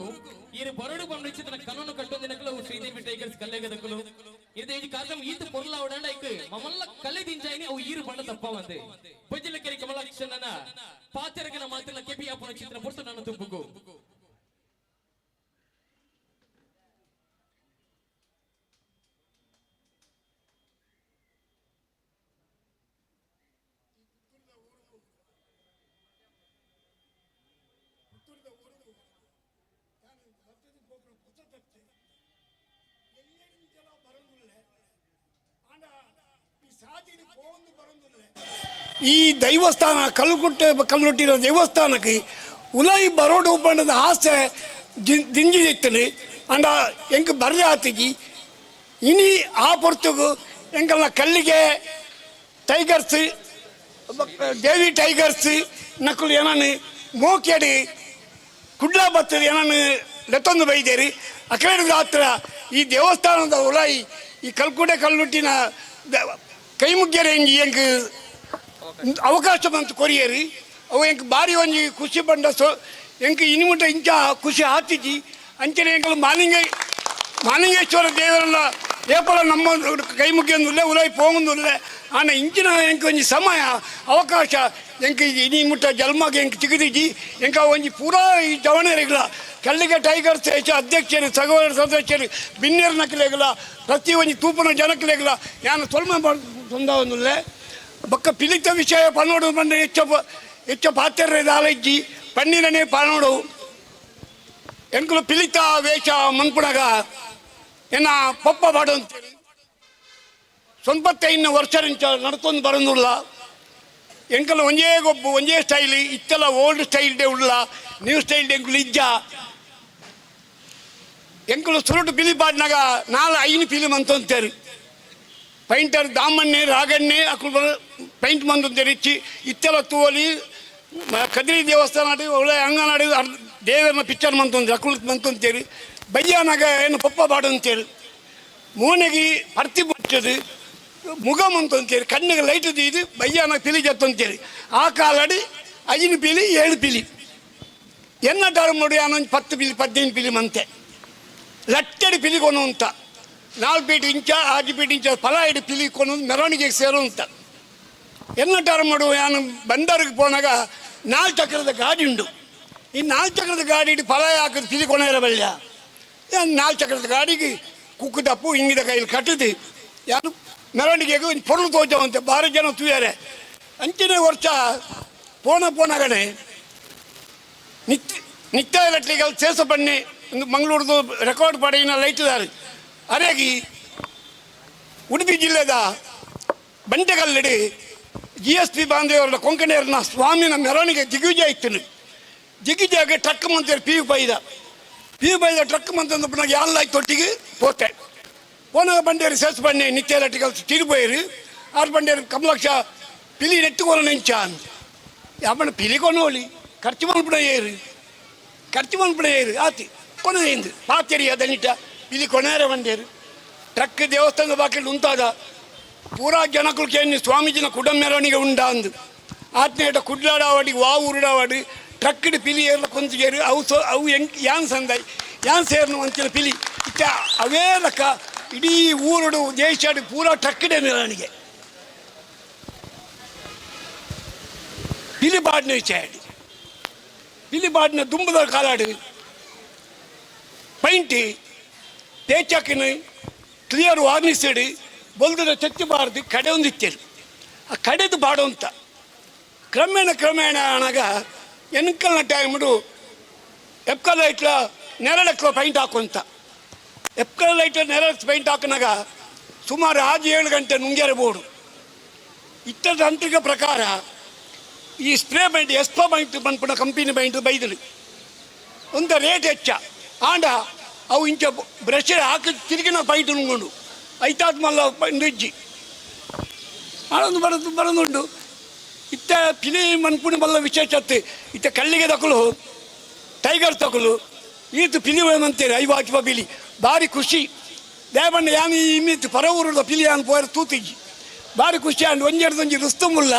ಈರು ಬರಡು ಬಂಡ ಚಿತ್ರ ಕನನು ಕಟ್ಟೊಂದಿನಕಲು ಶ್ರೀದೇವಿ ಟೈಗರ್ಸ್ ಕಲ್ಲೆಗದಕಲು ಇದು ಈ ಕಾರ್ಯಕ್ರಮ ಈತ ಪೊರ್ಲ ಅವಡಂಡ ಐಕ್ ಮಮಲ್ಲ ಕಲೆ ದಿಂಜಾಯಿನಿ ಅವು ಈರು ಬಂಡ ತಪ್ಪವಂತೆ ಬಜ್ಜಿಲಕೆರೆ ಕಮಲಾಕ್ಷಣ್ಣನ ಪಾತೆರಗನ ಮಾತಿನ ಕೆಪಿ ಅಪ್ಪನ ಚಿತ್ರ ಪುರ್ತು ನಾನು ತುಂಬುಗು ಈ ದೈವಸ್ಥಾನ ಕಲ್ಲುಟ್ಟಿರೋ ದೇವಸ್ಥಾನಕ್ಕೆ ಉಲೈ ಬರೋಡು ಬಣ್ಣದ ಆಸೆ ದಿಂಜಿತ್ತಲಿ ಅಂಡ ಎಂಕ್ ಬರದೆ ಆತಿಗಿ ಇನಿ ಆ ಪೊರ್ತುಗು ಎಂಕಲ್ನ ಕಲ್ಲಿಗೆ ಟೈಗರ್ಸ್ ದೇವಿ ಟೈಗರ್ಸ್ ನಕಲು ಏನನ್ನು ಮೋಕೆಡಿ ಕುಡ್ಲಾ ಬತ್ತದು ಏನನ್ನು ಲೆತ್ತೊಂದು ಬೈದೇರಿ ಅಕಡೆ ಹತ್ರ ಈ ದೇವಸ್ಥಾನದ ಉಲೈ ಈ ಕಲ್ಕುಡೆ ಕಲ್ಲುಟ್ಟಿನ ಕೈ ಮುಗ್ಗೆರೆ ಎಂಗಿ ಎಂಕ್ ಅವಕಾಶ ಬಂತು ಕೊರಿಯರಿ ಅವು ಎಂಕ್ ಬಾರಿ ಒಂಜಿ ಖುಷಿ ಬಂಡ ಎಂಕ್ ಇನಿಮುಟ ಇಂಚ ಖುಷಿ ಆತಿಜಿ ಅಂಚನೆ ಎಂಕಲು ಮಾಲಿಂಗೇಶ್ವರ ದೇವರನ್ನ ಏಪಲ ನಮ್ಮ ಕೈ ಮುಗಿಯೊಂದುಲ್ಲೆ ಉಲೈ ಪೋಗುಂದುಲ್ಲೆ ಆನ ಇಂಚಿನ ಎಂಕ್ ಒಂಜಿ ಸಮಯ ಅವಕಾಶ ಎಂಕ್ ಇನಿಮುಟ ಜನ್ಮಗೆ ಎಂಕ್ ಚಿಗಿದಿಜಿ ಎಂಕ ಒಂಜಿ ಪೂರಾ ಈ ಜವಣರಿಗಳ ಕಲ್ಲಿಗೆ ಟೈಗರ್ಸ್ ಅಧ್ಯಕ್ಷರು ಸಹೋದರ ಸದಸ್ಯರು ಬಿನ್ನೇರು ನಕಲೆಗಳ ಪ್ರತಿ ಒಂಜಿ ತೂಪನ ಜನಕಲೆಗಳ ಯಾನು ತೊಲ್ಮೆ ತೊಂದೊಂದುಲ್ಲೆ ಬೊಕ್ಕ ಪಿಲಿತ ವಿಷಯ ಪನ್ನೋಡು ಬಂದು ಹೆಚ್ಚು ಪಾತ್ರೆ ಆಲಜ್ಜಿ ಪನ್ನೀರನೇ ಪಾನೋಡು ಎಂಕಲು ಪಿಲಿತ ವೇಷ ಮನ್ಪುಣಗ ಎನ್ನ ಪಪ್ಪ ಬಾಡು ಅಂತೇಳಿ 95 ವರ್ಷ ನಡ್ಕೊಂಡು ಬರೋದಿಲ್ಲ ಎಂಕಲು ಒಂದೇ ಗೊಬ್ಬು ಒಂದೇ ಸ್ಟೈಲ್ ಇತ್ತೆಲ್ಲ ಓಲ್ಡ್ ಸ್ಟೈಲ್ ಡೇ ಉಳ್ಳ ನ್ಯೂ ಸ್ಟೈಲ್ ಡೇ ಎಂಕಲು ಇಜ್ಜ ಎಂಕಲು ಸುರುಟು ಪಿಲಿ ಪಾಡ್ನಾಗ 4-5 ಫಿಲಿಮ್ ಅಂತೇರಿ ಪೈಂಟರ್ ದಾಮಣ್ಣೆ ರಾಗಣ್ಣೆ ಅಕ್ಕಳು ಪೈಂಟ್ ಮಂದು ತೆರಿಚಿ ಇತ್ತೆಲ್ಲ ತೂವಲಿ ಕದ್ರಿ ದೇವಸ್ಥಾನ ಆಡಿ ಒಳ್ಳೆ ಅಂಗನಾಡಿ ದೇವರನ್ನ ಪಿಕ್ಚರ್ ಮಂತೊಂದು ಅಕ್ಕಳು ಮಂತಂತೇಳಿ ಬಯ್ಯನಾಗ ಏನು ಪಪ್ಪ ಬಾಡು ಅಂತೇಳಿ ಮೂನೆಗೆ ಪರ್ತಿ ಬಿಟ್ಟದು ಮುಗ ಮಂತಂತೇಳಿ ಕಣ್ಣಿಗೆ ಲೈಟ್ ಇದು ಬಯ್ಯನಾಗ ಪಿಲಿ ಜತ್ತಂತೇಳಿ ಆ ಕಾಲಡಿ 5 ಪಿಲಿ 7 ಪಿಲಿ ಎನ್ನ ಟರ್ಮ್ ನೋಡಿ ಅನ್ನೊಂದು 10 ಪಿಲಿ 15 ಪಿಲಿ ಮಂತೆ ಲಟ್ಟಡಿ ಪಿಲಿ ಕೊನು ಅಂತ 4 ಫೀಟ್ ಇಂಚ 6 ಫೀಟ್ ಇಂಚ ಫಲ ಹಿಡಿ ಪಿಲಿ ಕೊನು ಮೆರವಣಿಗೆಗೆ ಸೇರು ಅಂತ ಎನ್ನ ಟರ್ಮ್ ಮಾಡು ನಾನು ಬಂದರಿಗೆ ಪೋನಾಗ 4 ಚಕ್ರದ ಗಾಡಿ ಉಂಡು ಈ 4 ಚಕ್ರದ ಗಾಡಿ ಇಟ್ಟು ಫಲ ಹಾಕಿದ ಪಿಲಿ ಕೊನ ಇರಬಲ್ಯ 4 ಚಕ್ರದ ಗಾಡಿಗೆ ಕುಕ್ಕು ತಪ್ಪು ಹಿಂಗಿದ ಕೈಲಿ ಕಟ್ಟಿದು ಯಾರು ಮೆರವಣಿಗೆಗೆ ಒಂದು ಪೊರ್ಲು ತೋಚವಂತೆ ಭಾರಿ ಜನ ತೂಯಾರೆ ಅಂಚಿನ ವರ್ಷ ಪೋನಾಗಣೆ ನಿತ್ಯ ಎಲೆಕ್ಟ್ರಿಕಲ್ ಸೇಸ ಬನ್ನಿ ಒಂದು ಮಂಗಳೂರದು ರೆಕಾರ್ಡ್ ಪಡೆಯಿನ ಲೈಟ್ದಾರೆ ಅರೆಗಿ ಉಡುಪಿ ಜಿಲ್ಲೆದ ಬಂಟೆಗಲ್ಲಡಿ GSP ಬಾಂಧವರ ಕೊಂಕಣಿಯರ್ನ ಸ್ವಾಮಿನ ಮೆರವಣಿಗೆ ದಿಗ್ವಿಜಯ ಇತ್ತು ದಿಗ್ವಿಜಯಗೆ ಟ್ರಕ್ ಮಂತಾರೆ ಪಿ ಬೈದ ಟ್ರಕ್ ಮಂತಂದು ಯಾನ್ ತೊಟ್ಟಿಗೆ ಪೋತೆ ಪೋನಾಗ ಬಂಡೇರಿ ಸೇಸ್ ಬನ್ನಿ ನಿತ್ಯ ಎಲೆಕ್ಟ್ರಿಕಲ್ ತಿರುಬೋಯರು 6 ಬಂಡೇರಿ ಕಮಲಕ್ಷ ಪಿಲಿ ನೆಟ್ಟುಕೊನ ನೆಂಚಾನ್ ಯಾವಣ್ಣ ಪಿಲಿ ಕೊನೋಳಿ ಖರ್ಚು ಮನ್ಪುಡ ಆತಿ ಕೊನೆಯಿಂದ ಪಾತೆರಿ ಅದನ್ನಿಟ್ಟ ಪಿಲಿ ಕೊನೇರ ಬಂಡೇರು ಟ್ರಕ್ ದೇವಸ್ಥಾನದ ಬಾಕಿಲು ಉಂಟಾದ ಪೂರಾ ಜನಕುಲ್ಕೆ ಸ್ವಾಮೀಜಿನ ಕುಡಂ ಮೆರವಣಿಗೆ ಉಂಡಾ ಅಂದು ಆತ್ನೇಟ ಕುಡ್ಲಾಡಾವಾಡಿ ವಾವು ಉರುಡಾವಾಡಿ ಟ್ರಕ್ಕಿಡ್ ಪಿಲಿ ಎಲ್ಲ ಕೊಂಚಿಗೇರು ಅವು ಯಾನ್ ಸಂದಾಯಿ ಯಾನ್ ಸೇರ್ನು ಅಂತಿನ ಪಿಲಿ ಇತ್ತ ಅವೇ ಲೆಕ್ಕ ಇಡೀ ಊರುಡು ದೇಶಾಡಿ ಪೂರಾ ಟ್ರಕ್ಕಿಡೆ ಮೆರವಣಿಗೆ ಪಿಲಿ ಬಾಡಿನ ವಿಷಯ ಪಿಲಿ ಬಾಡಿನ ದುಂಬದ ಕಾಲಾಡು ಪೈಂಟಿ ತೇಚಾಕಿನ ಕ್ಲಿಯರ್ ವಾರ್ನಿಸಿಡಿ ಬೊಲ್ದದ ಚಚ್ಚಬಾರ್ದು ಕಡೆ ಒಂದಿತ್ತೇರು ಆ ಕಡೆದು ಬಾಡು ಅಂತ ಕ್ರಮೇಣ ಅನಾಗ ಎನ್ಕಲ್ನ ಟೈಮ್ಡು ಎಪ್ಕಲ್ ಲೈಟ್ಲ ನೆರಳಕ್ಕೆ ಪೈಂಟ್ ಹಾಕುವಂತ ಎಪ್ಕಲ್ ಲೈಟ್ ನೆರಳಕ್ಕೆ ಪೈಂಟ್ ಹಾಕಿನಾಗ ಸುಮಾರು 6-7 ಗಂಟೆ ನುಂಗೇರಬಹುದು ಇತ್ತ ತಾಂತ್ರಿಕ ಪ್ರಕಾರ ಈ ಸ್ಪ್ರೇ ಪೈಂಟ್ ಎಸ್ಪಾ ಪೈಂಟ್ ಬಂದ್ಪಡ ಕಂಪನಿ ಪೈಂಟ್ ಬೈದಳು ಒಂದು ರೇಟ್ ಹೆಚ್ಚ ಆಂಡ ಅವು ಇಂಚ ಬ್ರಷ್ ಹಾಕಿ ತಿರುಗಿನ ಪೈಂಟ್ ನುಂಗೊಂಡು ಐತಾದ್ ಮಲ್ಲ ಇಜ್ಜಿ ಅದೊಂದು ಬರೋದುಂಡು ಇತ್ತ ಪಿಲಿ ಮನ್ಪುಣಿ ಬಲ್ಲ ವಿಶೇಷತೆ ಇತ್ತ ಕಳ್ಳಿಗೆ ತಗೊಳ್ಳು ಟೈಗರ್ ತಗೊಳ್ಳು ಈತು ಪಿಲಿ ಅಂತೀರಿ 5 ಪಿಲಿ ಭಾರಿ ಖುಷಿ ದೇವಣ್ಣ ಯಾನು ಇಮ್ಮಿತ್ತು ಪರ ಊರದ ಪಿಲಿ ಅನ್ ಪೋಯರ್ ತೂತಿಜ್ಜಿ ಭಾರಿ ಖುಷಿ ಅಂಡ್ ಒಂಜಿ ರುಸ್ತುಮುಲ್ಲ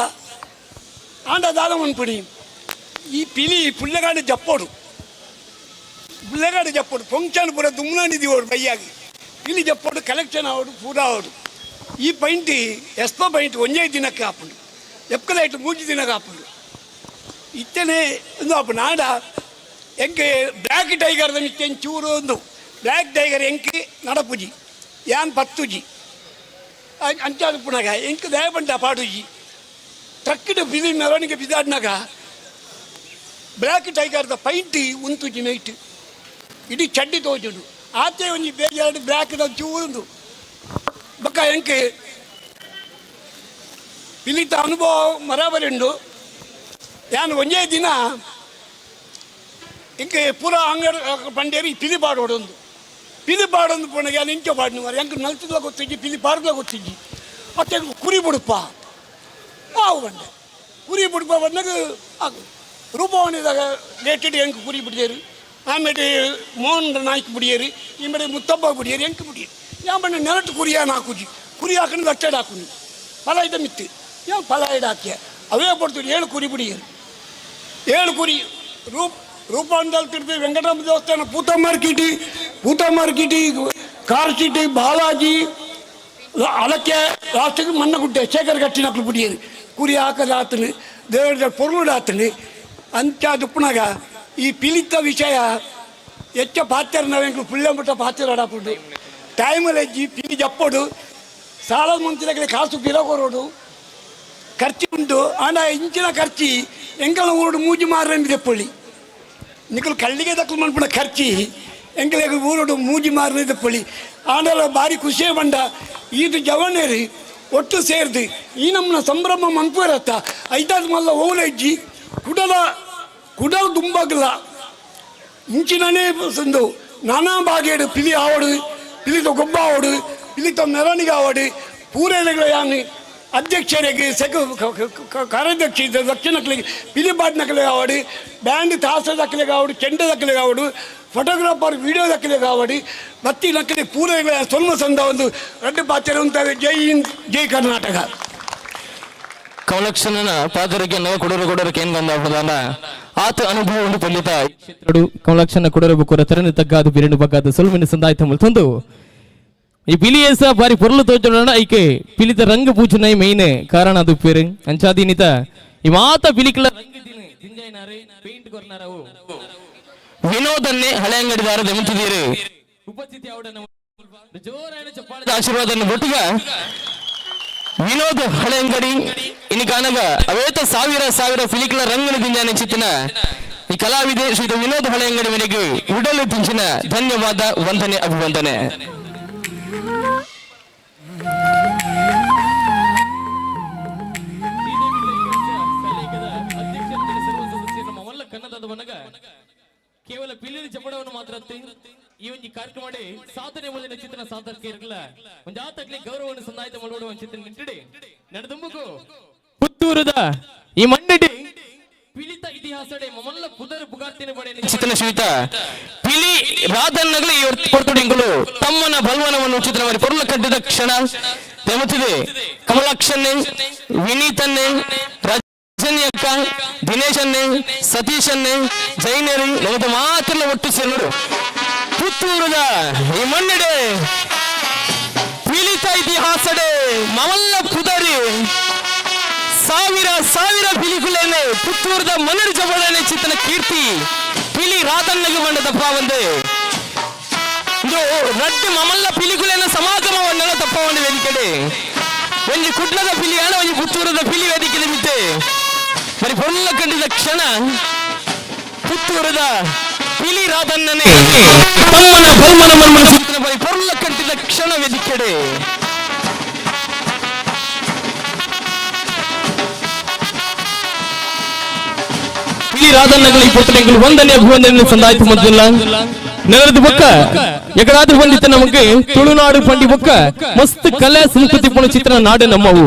ಆಂಡ ದಾದ ಮನ್ಪುಣಿ ಈ ಪಿಲಿ ಪುಳ್ಳೆಗಾಡು ಜಪ್ಪೋಡು ಫಂಕ್ಷನ್ ಪೂರ ದುಮ್ನಾನಿದಿ ಓಡು ಬೈಯಾಗಿ ಪಿಲಿ ಜಪ್ಪೋಡು ಕಲೆಕ್ಷನ್ ಆವಡು ಪೂರ ಆವಡು ಈ ಪೈಂಟ್ ಎಷ್ಟೋ ಪೈಂಟ್ ಒಂದೇ ದಿನಕ್ಕೆ ಹಾಪುಂಡು ಎಪ್ಪಲೈಟ್ 3 ದಿನಕ್ಕೆ ಹಾಪುಂಡು ಇತ್ತೇನೆ ಒಂದು ಹಾಪುಂಡು ಆಡ ಎಂಕೆ ಬ್ಲ್ಯಾಕ್ ಟೈಗರ್ದ ಮಿತ್ತೆ ಚೂರು ಒಂದು ಬ್ಲ್ಯಾಕ್ ಟೈಗರ್ ಎಂಕೆ ನಡಪುಜಿ ಯಾನ್ 10 ಅಂಚಾದ ಪುನಗ ಎಂಕೆ ದಯಪಂಡ ಪಾಡುಜಿ ಟ್ರಕ್ಕಿನ ಬಿದಿ ಮೆರವಣಿಗೆ ಬಿದ್ದಾಡಿನಾಗ ಬ್ಲ್ಯಾಕ್ ಟೈಗರ್ದ ಪೈಂಟ್ ಉಂತುಜಿ ನೈಟ್ ಇಡೀ ಚಡ್ಡಿ ತೋಜುಂಡು ಆಚೆ ಒಂಜಿ ಬೇಜಾರು ಬ್ಲ್ಯಾಕ್ದ ಚೂರು ಬಕ್ಕ ಎಂಕೆ ಪಿಲಿತ ಅನುಭವ ಬರಾಬರಿ ಉಂಡು ಯಾನು ಒಂದೇ ದಿನ ಎಂಕೆ ಪೂರ ಅಂಗಡಿ ಬಂಡೇರಿ ಪಿಲಿ ಪಾಡೋಡೊಂದು ಪುನಃ ಯಾನು ಇಂಚ ಪಾಡಿನ ಮಾರ ಎಂಕ ನಲ್ತಿದ್ಲ ಗೊತ್ತಿಜ್ಜಿ ಪಿಲಿ ಪಾಡ್ಲ ಗೊತ್ತಿಜ್ಜಿ ಮತ್ತೆ ಕುರಿ ಬಿಡುಪ್ಪ ಆವು ಬಂಡೆ ಕುರಿ ಬಿಡುಪ ಬಂದಾಗ ರೂಪವಣಿದಾಗ ಲೇಟೆಡ್ ಎಂಕ್ ಕುರಿ ಬಿಡಿಯರು ಆಮೇಲೆ ಮೋಹನ್ ನಾಯ್ಕ ಬಿಡಿಯರು ಈ ಮೇಲೆ ಮುತ್ತಬ್ಬ ಬಿಡಿಯರು ಎಂಕ್ ಬಿಡಿಯರು ಯಾ ಬಂಡೆ ನೆರಟು ಕುರಿಯಾನ ಹಾಕುಜಿ ಕುರಿ ಹಾಕೊಂಡು ಅಚ್ಚಡ ಹಾಕುನಿ ಫಲ ಇದ್ದ ಮಿತ್ತು ಯಾ ಫಲ ಇಡ ಹಾಕ್ಯ ಅವೇ ಕೊಡ್ತೀವಿ 7 ಕುರಿ ಬಿಡಿಯರು 7 ಕುರಿ ರೂಪಾಂತಲ್ಲಿ ತಿರ್ತೀವಿ ವೆಂಕಟರಾಮ ದೇವಸ್ಥಾನ ಪೂತ ಮಾರ್ಕಿಟಿ ಕಾರ್ಸಿಟಿ ಬಾಲಾಜಿ ಅಲಕ್ಕೆ ಲಾಸ್ಟಿಗೆ ಮಣ್ಣಗುಡ್ಡೆ ಶೇಖರ್ ಗಟ್ಟಿನಕ್ಲು ಬಿಡಿಯರು ಕುರಿ ಹಾಕದ ಆತನು ದೇವರ ಪೊರುಳು ಆತನು ಅಂಚ ದುಪ್ಪನಾಗ ಈ ಪಿಲಿತ ವಿಷಯ ಹೆಚ್ಚ ಪಾತ್ಯರ ನಾವೆಂಕ್ಲು ಪುಳ್ಳೆಂಬಿಟ್ಟ ಪಾತ್ಯರ ಆಡಾಪುಂಡು ಟೈಮಲ್ಲಿ ಅಜ್ಜಿ ಪಿಲಿ ಜಪ್ಪೋಡು ಸಾಲದ ಮುಂಚಿನ ಕಾಸು ಬಿರೋಗೋರೋಡು ಖರ್ಚು ಉಂಟು ಆಂಡ ಇಂಚಿನ ಖರ್ಚಿ ಎಂಕಲ ಊರು ಮೂಜಿ ಮಾರಂಬಿದೆ ಪೊಳ್ಳಿ ನಿಕ್ಕಲು ಕಳ್ಳಿಗೆ ದಕ್ಕಲು ಮನ್ಪುಣ ಖರ್ಚಿ ಎಂಕಲ ಊರೋಡು ಮೂಜಿ ಮಾರನಿದೆ ಪೊಳ್ಳಿ ಆಂಡಲ ಭಾರಿ ಖುಷಿಯೇ ಬಂಡ ಇದು ಜವನೇರಿ ಒಟ್ಟು ಸೇರಿದು ಈ ನಮ್ಮನ್ನ ಸಂಭ್ರಮ ಮನ್ಪುರತ್ತ ಐದಾದ ಮಲ್ಲ ಓಲಜ್ಜಿ ಕುಡಲ ದುಂಬಾಗಲ್ಲ ಇಂಚಿನೇ ಸಂದು ನಾನಾ ಬಾಗೇಡು ಪಿಲಿ ಆವಡು ಪಿಲಿತ ಗೊಬ್ಬ ಆವಡು ಪಿಲಿತ ಮೆರವಣಿಗೆ ಆವಡು ಪೂರೈಲೆಗಳ ಯಾನು ಅಧ್ಯಕ್ಷರಿಗೆ ಕಾರ್ಯದಕ್ಷ ದಕ್ಷಿಣಕ್ಕೆ ಪಿಲಿ ಬಾಟ್ನಕ್ಕಲೆ ಆವಡು ಬ್ಯಾಂಡ್ ತಾಸ ದಕ್ಕಲೆ ಆವಡು ಚೆಂಡ ದಕ್ಕಲೆ ಆವಡು ಫೋಟೋಗ್ರಾಫರ್ ವಿಡಿಯೋ ದಕ್ಕಲೆ ಆವಡು ಬತ್ತಿ ನಕ್ಕಲೆ ಪೂರೈಗಳ ಸೊಲ್ಮ ಸಂದ ಒಂದು ರೆಡ್ಡು ಪಾತ್ರೆ ಉಂಟಾಗ ಜೈ ಹಿಂದ್ ಜೈ ಕರ್ನಾಟಕ ಕಮಲಕ್ಷಣನ ಪಾದರಿಗೆ ನವ ಕೊಡೋರಕ್ಕೆ ಏನ್ ಬಂದ ಆತ ಅನುಭವ ಒಂದು ಪಲ್ಲಿತ ಕಮಲಕ್ಷಣ ಕೊಡರಬೇಕು ತರನಿ ತಗ್ಗಾದು ಬಿರಿನು ಬಗ್ಗಾದು ಸೊಲ್ಮಿನ ಸಂದಾಯ್ತ ಮುಲ್ತೊಂದು ಈ ಪಿಲಿಯೇಸ ಬಾರಿ ಪೊರ್ಲು ತೋಜೋಣ ಐಕೆ ಪಿಲಿತ ರಂಗ ಪೂಜನೆ ಮೈನೆ ಕಾರಣ ಅದು ಪೇರು ಅಂಚಾದೀನಿತ ಈ ಮಾತ ಪಿಲಿಕಲ ವಿನೋದನ್ನೇ ಹಳೆ ಅಂಗಡಿದಾರ ದೆಮುತ್ತಿದ್ದೀರಿ ಉಪಸ್ಥಿತಿ ಅವಡನ್ನು ಜೋರಾದ ಚಪ್ಪಾಳದ ಆಶೀರ್ವಾದವನ್ನು ಒಟ್ಟಿಗ ವಿನೋದ್ ಹಳೆ ಅಂಗಡಿ ಇನ್ನು ಕಾನಗ ಅವೇತ ಸಾವಿರ ಪಿಲಿಕಲ ರಂಗನ ದಿಂಜಾನೆ ಚಿತ್ತಿನ ಈ ಕಲಾವಿದೆ ಶ್ರೀ ವಿನೋದ್ ಹಳೆ ಅಂಗಡಿ ಮನೆಗೆ ಉಡಲು ತಿಂಚಿನ ಧನ್ಯವಾದ ವಂದನೆ ಅಭಿವಂದನೆ ಕೇವಲ ಪಿಲಿನ ಚಪ್ಪಡವನ್ನು ಮಾತ್ರ ಈ ಒಂದು ಕಾರ್ಯಕ್ರಮ ಸಾಧನೆ ಮುಂದಿನ ಚಿತ್ರನ ಸಾಧಕಕ್ಕೆ ಇರಲಿಲ್ಲ ಒಂದು ಆತಕ್ಕೆ ಗೌರವವನ್ನು ಸಂದಾಯಿತ ಮಾಡುವ ಒಂದು ಚಿತ್ರ ನಿಟ್ಟಿಡಿ ನಡೆದುಂಬುಕು ಪುತ್ತೂರದ ಈ ಮಣ್ಣಡಿ ಪಿಲಿತ ಇತಿಹಾಸಡೆ ಮಮಲ್ಲ ಪುದರ ಪುಗಾರ್ತಿನ ಬಡೆ ಚಿತ್ರನ ಶ್ರೀತ ಪಿಲಿ ರಾಧನ್ನಗಲಿ ಕೊಡ್ತುಡಿಂಗಳು ತಮ್ಮನ ಬಲ್ವನವನ್ನು ಚಿತ್ರವಾಗಿ ಪೊರ್ಲ ಕಟ್ಟಿದ ಕ್ಷಣ ತೆಮುತ್ತಿದೆ ಕಮಲಾಕ್ಷನ್ನೇ ವಿನೀತನ್ನೇ ರಜನಿಯಕ್ಕ ದಿನೇಶನ್ನೇ ಸತೀಶನ್ನೇ ಜೈನರಿ ನಮಗೆ ಮಾತ್ರ ಒಟ್ಟು ಸೇರು ಪುತ್ತೂರದ ಈ ಮಣ್ಣಡೆ ಪಿಲಿತ ಇತಿಹಾಸಡೆ ಮಮಲ್ಲ ಪುದರಿ ಸಾವಿರ ಪಿಲಿಕುಲೇನೆ ಪುತ್ತೂರದ ಮನರ್ ಜಬಳನೆ ಚಿತ್ತನ ಕೀರ್ತಿ ಪಿಲಿ ರಾಧನ್ನಗೆ ಮಂಡದಪ್ಪ ಒಂದೇ ಇದು ರಡ್ಡು ಮಮಲ್ಲ ಪಿಲಿಕುಲೇನ ಸಮಾಗಮವನ್ನೆಲ್ಲ ತಪ್ಪವನ್ನು ವೇದಿಕೆಡೆ ಒಂಜಿ ಕುಡ್ಲದ ಪಿಲಿ ಹಣ ಒಂಜಿ ಪುತ್ತೂರದ ಪಿಲಿ ವೇದಿಕೆ ಬಿದ್ದೆ మరి పొల్ల కండిದ ಕ್ಷಣ ಪುತ್ತೂರದ ಪಿಲಿ ರಾಧನ್ನನೆ ತಮ್ಮನ ಬಲ್ಮನ ಮರ್ಮನ ಚಿತ್ತನ ಬರಿ పొల్ల ಕಂಡಿದ ಕ್ಷಣ ವೇದಿಕೆಡೆ ಪಿಲಿ ರಾಧನ್ನಗಳ ಈ ಪುತ್ರಗಳು ವಂದನೆ ಅಭಿವಂದನೆ ಸಂದಾಯಿತು ಮೊದಲ ನೆಲದ ಬೊಕ್ಕ ಎಕಡಾದ್ರೂ ಬಂದಿತ್ತ ನಮಗೆ ತುಳುನಾಡು ಪಂಡಿ ಬೊಕ್ಕ ಮಸ್ತ್ ಕಲೆ ಸಂಸ್ಕೃತಿ ಪುಣ ಚಿತ್ರ ನಾಡು ನಮ್ಮವು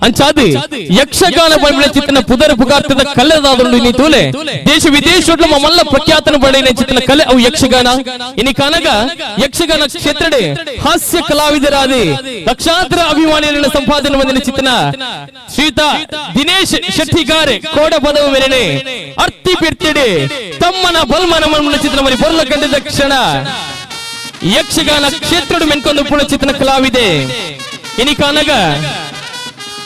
ಅಂಚಾದು ಯಕ್ಷಗಾನ ಪಂಡಿನ ಚಿತ್ರನ ಪುದರ ಪುಗಾರ್ತದ ಕಲೆದಾದೊಂದು ನೀ ತೂಲೆ ದೇಶ ವಿದೇಶೋಟ್ಲ ಮಲ್ಲ ಪ್ರಖ್ಯಾತನ ಪಡೆಯ ಚಿತ್ರನ ಕಲೆ ಅವು ಯಕ್ಷಗಾನ ಇನಿ ಕಾನಗ ಯಕ್ಷಗಾನ ಕ್ಷೇತ್ರಡೆ ಹಾಸ್ಯ ಕಲಾವಿದರಾದ ಲಕ್ಷಾಂತರ ಅಭಿಮಾನಿಗಳ ಸಂಪಾದನೆ ಬಂದಿನ ಚಿತ್ರನ ಶ್ರೀತ ದಿನೇಶ್ ಶೆಟ್ಟಿಗಾರೆ ಕೋಡ ಪದವ ಮೇರೆನೆ ಅರ್ತಿ ಬಿರ್ತಿಡೆ ತಮ್ಮನ ಬಲ್ಮನ ಮನ ಚಿತ್ರ ಮರಿ ಬರಲ ಕಂಡಿದ್ದ ಕ್ಷಣ ಯಕ್ಷಗಾನ ಕ್ಷೇತ್ರ ಮೆನ್ಕೊಂದು ಪುಣ ಚಿತ್ರ ಕಲಾವಿದೆ ಇನಿ ಕಾನಗ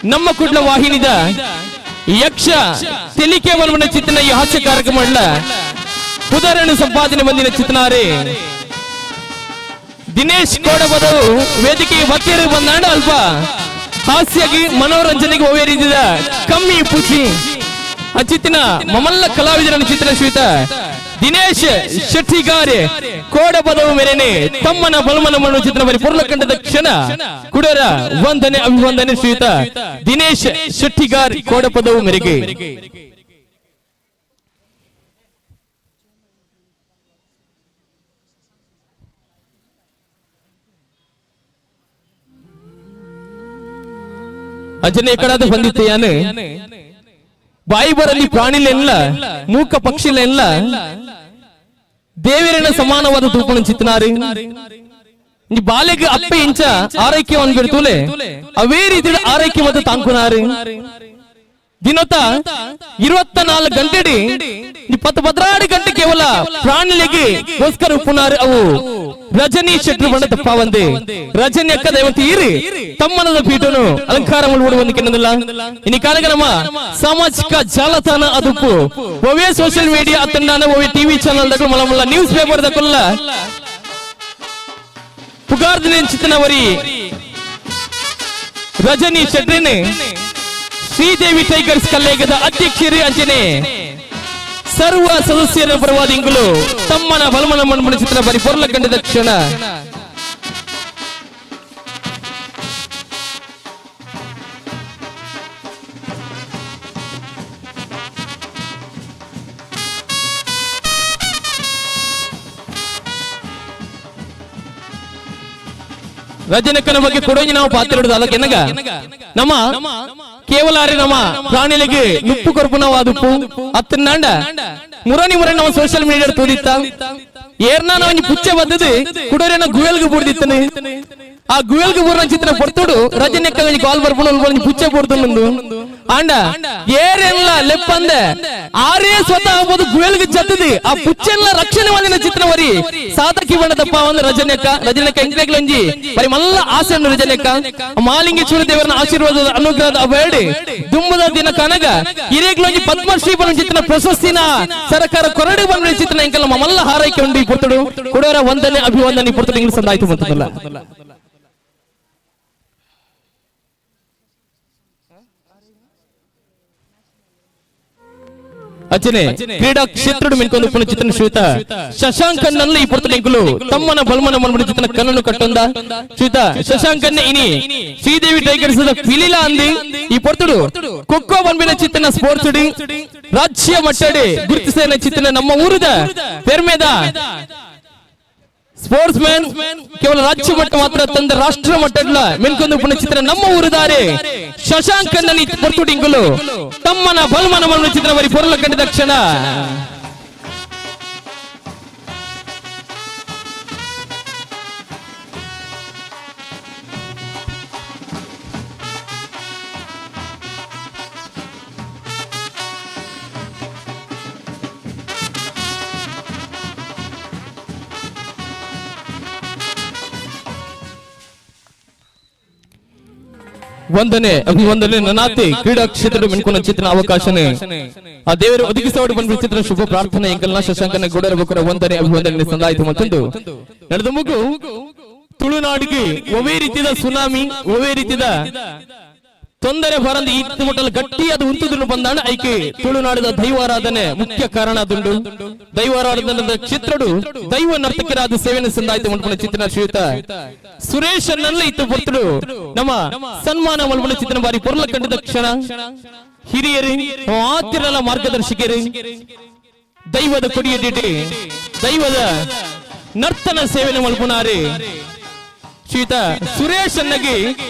ನಮ್ಮ ಕುಡ್ಲ ವಾಹಿನಿದ ಯಕ್ಷ ತೆಲಿಕೆ ಮನ ಚಿತ್ರನ ಈ ಹಾಸ್ಯ ಕಾರ್ಯಕ್ರಮ ಉದಾಹರಣೆ ಸಂಪಾದನೆ ಬಂದಿನ ಚಿತ್ರನಾರೆ ದಿನೇಶ್ ಕೋಡಬದವು ವೇದಿಕೆಗೆ ಬತ್ತೇರಿ ಬಂದಾಂಡ ಅಲ್ಪ ಹಾಸ್ಯಗೆ ಮನೋರಂಜನೆಗೆ ಓವೇರಿದ ಕಮ್ಮಿ ಪೂಚಿ ಅಚಿತ್ತಿನ ಮಮಲ್ಲ ಕಲಾವಿದರ ಚಿತ್ರ ಶ್ವೇತ ದಿನೇಶ್ ಶೆಟ್ಟಿಗಾರೆ ಕೋಡಬದವು ಮೇರೆನೆ ತಮ್ಮನ ಬಲಮನ ಮಣ್ಣು ಚಿತ್ರ ಬರಿ ಪುರ್ಲಕಂಡದ ಕ್ಷಣ ಕುಡರ ವಂದನೆ ಅಭಿವಂದನೆ ಶ್ವೇತ ದಿನೇಶ್ ಶೆಟ್ಟಿಗಾರ್ ಕೋಡಪದವು ಮೇರೆಗೆ ಅಜನೆ ಎಕಡಾದ ಬಂದಿತ್ತೆಯಾನೆ ಬಾಯಿ ಬರಲಿ ಪ್ರಾಣಿಲೆಲ್ಲ ಮೂಕ ಪಕ್ಷಿಲೆಲ್ಲ ದೇವರಿನ ಸಮಾನವಾದ ತೂಪಣ ಚಿತ್ತನಾರಿ ಈ ಬಾಲೆಗೆ ಅಪ್ಪೆ ಇಂಚ ಆರೈಕೆ ಒಂದ್ಬಿಡ್ತೂಲೆ ಅವೇ ರೀತಿ ಆರೈಕೆ ಮತ್ತು ತಾಂಕುನಾರಿ ದಿನೊತ್ತ 24 ಗಂಟೆಡಿ 16 ಗಂಟೆ ಕೇವಲ ಪ್ರಾಣಿಲಿಗೆ ಗೋಸ್ಕರ ಉಪ್ಪುನಾರಿ ಅವು ರಜನಿ ಶೆಟ್ರು ಬಣ್ಣ ತಪ್ಪ ಒಂದೇ ರಜನಿ ಅಕ್ಕ ದೈವಂತ ಈರಿ ತಮ್ಮನದ ಪೀಠನು ಅಲಂಕಾರ ಮಾಡುವಂದಕ್ಕೆ ಇನ್ನು ಕಾಲಗ ನಮ್ಮ ಸಾಮಾಜಿಕ ಜಾಲತಾಣ ಅದುಪ್ಪು ಒವೇ ಸೋಷಿಯಲ್ ಮೀಡಿಯಾ ಅತ್ತಂದಾನ ಒವೇ ಟಿವಿ ಚಾನಲ್ ದಾಗ ಮಲ ನ್ಯೂಸ್ ಪೇಪರ್ ದಕ್ಕಲ್ಲ ಪುಗಾರ್ದಿನ ಚಿತ್ತನವರಿ ರಜನಿ ಶೆಟ್ರಿನೇ ಶ್ರೀದೇವಿ ಟೈಗರ್ಸ್ ಕಲ್ಲೇಗದ ಅಧ್ಯಕ್ಷರೇ ಅಂಚನೆ ಸರ್ವ ಸದಸ್ಯರ ಪರವಾದ ಇಂಗುಲು ತಮ್ಮನ ಬಲಮನ ಮಣ್ಮಣ ಚಿತ್ರ ಬರಿ ಪೊರ್ಲ ಕಂಡಿದ ಕ್ಷಣ ರಜನಕ್ಕನ ಬಗ್ಗೆ ಕೊಡೋಗಿ ನಾವು ಪಾತ್ರ ಅದಕ್ಕೆ ನಮ್ಮ ಕೇವಲ ನಮ್ಮ ಪ್ರಾಣಿಲಿಗೆ ನುಪ್ಪು ಕೊರ್ಪುನವಾದುಪ್ಪು ಅತ್ತನಾಂಡ ಮುರನಿ ನಾವು ಸೋಷಿಯಲ್ ಮೀಡಿಯಾ ತೋದಿತ್ತ ಏರ್ನ ನಾವು ಪುಚ್ಚೆ ಬದ್ದದು ಕುಡೋರೇನ ಗುಯಲ್ಗೆ ಬೂರ್ದಿತ್ತನೆ ಆ ಗುಯಲ್ಗೆ ಬೂರ್ನ ಚಿತ್ರ ಪಡ್ತೋಡು ರಜನಕ್ಕ ಕಾಲ್ ಬರ್ಕೊಂಡು ಪುಚ್ಚೆ ಬೂರ್ದು ಆಂಡ ಏರೆಲ್ಲ ಲೆಪ್ಪಂದೆ ಆರೇ ಸ್ವತಃ ಆಗ್ಬೋದು ಗುಯಲ್ಗೆ ಜತ್ತದಿ ಆ ಪುಚ್ಚೆಲ್ಲ ರಕ್ಷಣೆ ಮಾಡಿನ ಚಿತ್ರವರಿ ಸಾಧಕಿ ಬಣ್ಣದಪ್ಪ ಒಂದು ರಜನಕ್ಕ ಎಂಕ್ಲೆಂಜಿ ಬರಿ ಮಲ್ಲ ಆಸೆ ರಜನಕ್ಕ ಮಾಲಿಂಗೇಶ್ವರ ದೇವರನ ಆಶೀರ್ವಾದದ ಅನುಗ್ರಹದ ಬೇಡಿ ದುಂಬದ ದಿನ ಕನಗ ಹಿರೇಗ್ಲೊಂಜಿ ಪದ್ಮಶ್ರೀ ಬಣ್ಣ ಚಿತ್ರ ಪ್ರಶಸ್ತಿನ ಸರ್ಕಾರ ಕೊರಡಿ ಬಂದ ಚಿತ್ರ ಎಂಕಲ್ಲ ಮಲ್ಲ ಹಾರೈಕೆ ಉಂಡಿ ಪುರ್ತಡು ಕೊಡೋರ ವಂದನೆ ಅಭಿವಂದನೆ ಪುರ್ತಡು ಇಂಗ್ಲಿಷ್ ಸಂದಾಯ್ತು ಬಂತದಲ್ಲ ಅಚ್ಚನೆ ಕ್ರೀಡಾ ಕ್ಷೇತ್ರ ಮೆನ್ಕೊಂಡು ಪುನ ಚಿತ್ರನ ಶ್ವೇತ ಶಶಾಂಕನ್ನಲ್ಲಿ ಈ ಪುರ್ತನೆಂಕುಲು ತಮ್ಮನ ಬಲ್ಮನ ಮನ್ಮಡಿ ಚಿತ್ರನ ಕಣ್ಣನ್ನು ಕಟ್ಟೊಂದ ಶ್ವೇತ ಶಶಾಂಕನ್ನೆ ಇನಿ ಶ್ರೀದೇವಿ ಟೈಗರ್ಸ್ ಪಿಲಿಲ ಅಂದಿ ಈ ಪುರ್ತಡು ಖೋಖೋ ಬಂಬಿನ ಚಿತ್ರನ ಸ್ಪೋರ್ಟ್ಸ್ ಡಿ ರಾಜ್ಯ ಮಟ್ಟಡೆ ಗುರುತಿಸಿದ ಚಿತ್ರನ ನಮ್ಮ ಊರಿದ ಪೆರ್ಮೆದ ಸ್ಪೋರ್ಟ್ಸ್ ಮ್ಯಾನ್ ಕೇವಲ ರಾಜ್ಯ ಮಟ್ಟ ಮಾತ್ರ ತಂದ ರಾಷ್ಟ್ರ ಮಟ್ಟಡ್ಲ ಮೆನ್ಕೊಂದು ಪುಣ ಚಿತ್ರ ನಮ್ಮ ಊರುದಾರೆ ಶಶಾಂಕನ್ನಲ್ಲಿ ಪೊರ್ತುಡಿಂಗುಲು ತಮ್ಮನ ಬಲ್ಮನ ಮನ ಚಿತ್ರ ಬರಿ ಪೊರ್ಲ ಕಂಡಿದ ಕ್ಷಣ ವಂದನೆ ಅಭಿವಂದನೆ ನನಾತಿ ಕ್ರೀಡಾ ಕ್ಷೇತ್ರದ ಮೆನ್ಕೊಂಡ ಚಿತ್ರ ಅವಕಾಶನೇ ಆ ದೇವರು ಒದಗಿಸೋಡು ಬಂದ ಚಿತ್ರ ಶುಭ ಪ್ರಾರ್ಥನೆ ಎಂಕಲ್ನ ಶಶಾಂಕನ ಗೋಡರ ಬಕರ ವಂದನೆ ಅಭಿವಂದನೆ ಸಂದಾಯಿತು ಮತ್ತೊಂದು ನಡೆದ ಮುಗು ತುಳುನಾಡಿಗೆ ಒವೇ ರೀತಿಯ ಸುನಾಮಿ ಒವೇ ರೀತಿಯ ತೊಂದರೆ ಬರಂದು ಈ ಮುಟ್ಟಲು ಗಟ್ಟಿಯಾದ ಉಂಟುದನ್ನು ಬಂದಾಣ ಐಕೆ ತುಳುನಾಡಿದ ದೈವಾರಾಧನೆ ಮುಖ್ಯ ಕಾರಣ ದುಂಡು ದೈವಾರಾಧನದ ಚಿತ್ರಡು ದೈವ ನರ್ತಕರಾದ ಸೇವೆಯನ್ನು ಸಂದಾಯಿತು ಮಲ್ಪನ ಚಿತ್ರ ಶ್ರೀಯುತ ಸುರೇಶ್ ನಲ್ಲಿ ಇತ್ತು ಬರ್ತಡು ನಮ್ಮ ಸನ್ಮಾನ ಮಲ್ಪನ ಚಿತ್ರ ಬಾರಿ ಪೊರ್ಲ ಕಂಡಿದ ಕ್ಷಣ ಹಿರಿಯರು ಆತಿರಲ ಮಾರ್ಗದರ್ಶಕರು ದೈವದ ಕೊಡಿಯ ದಿಟಿ ದೈವದ ನರ್ತನ ಸೇವೆಯನ್ನು ಮಲ್ಪುನಾರೆ ಶ್ರೀಯುತ ಸುರೇಶ್ ಅನ್ನಗೆ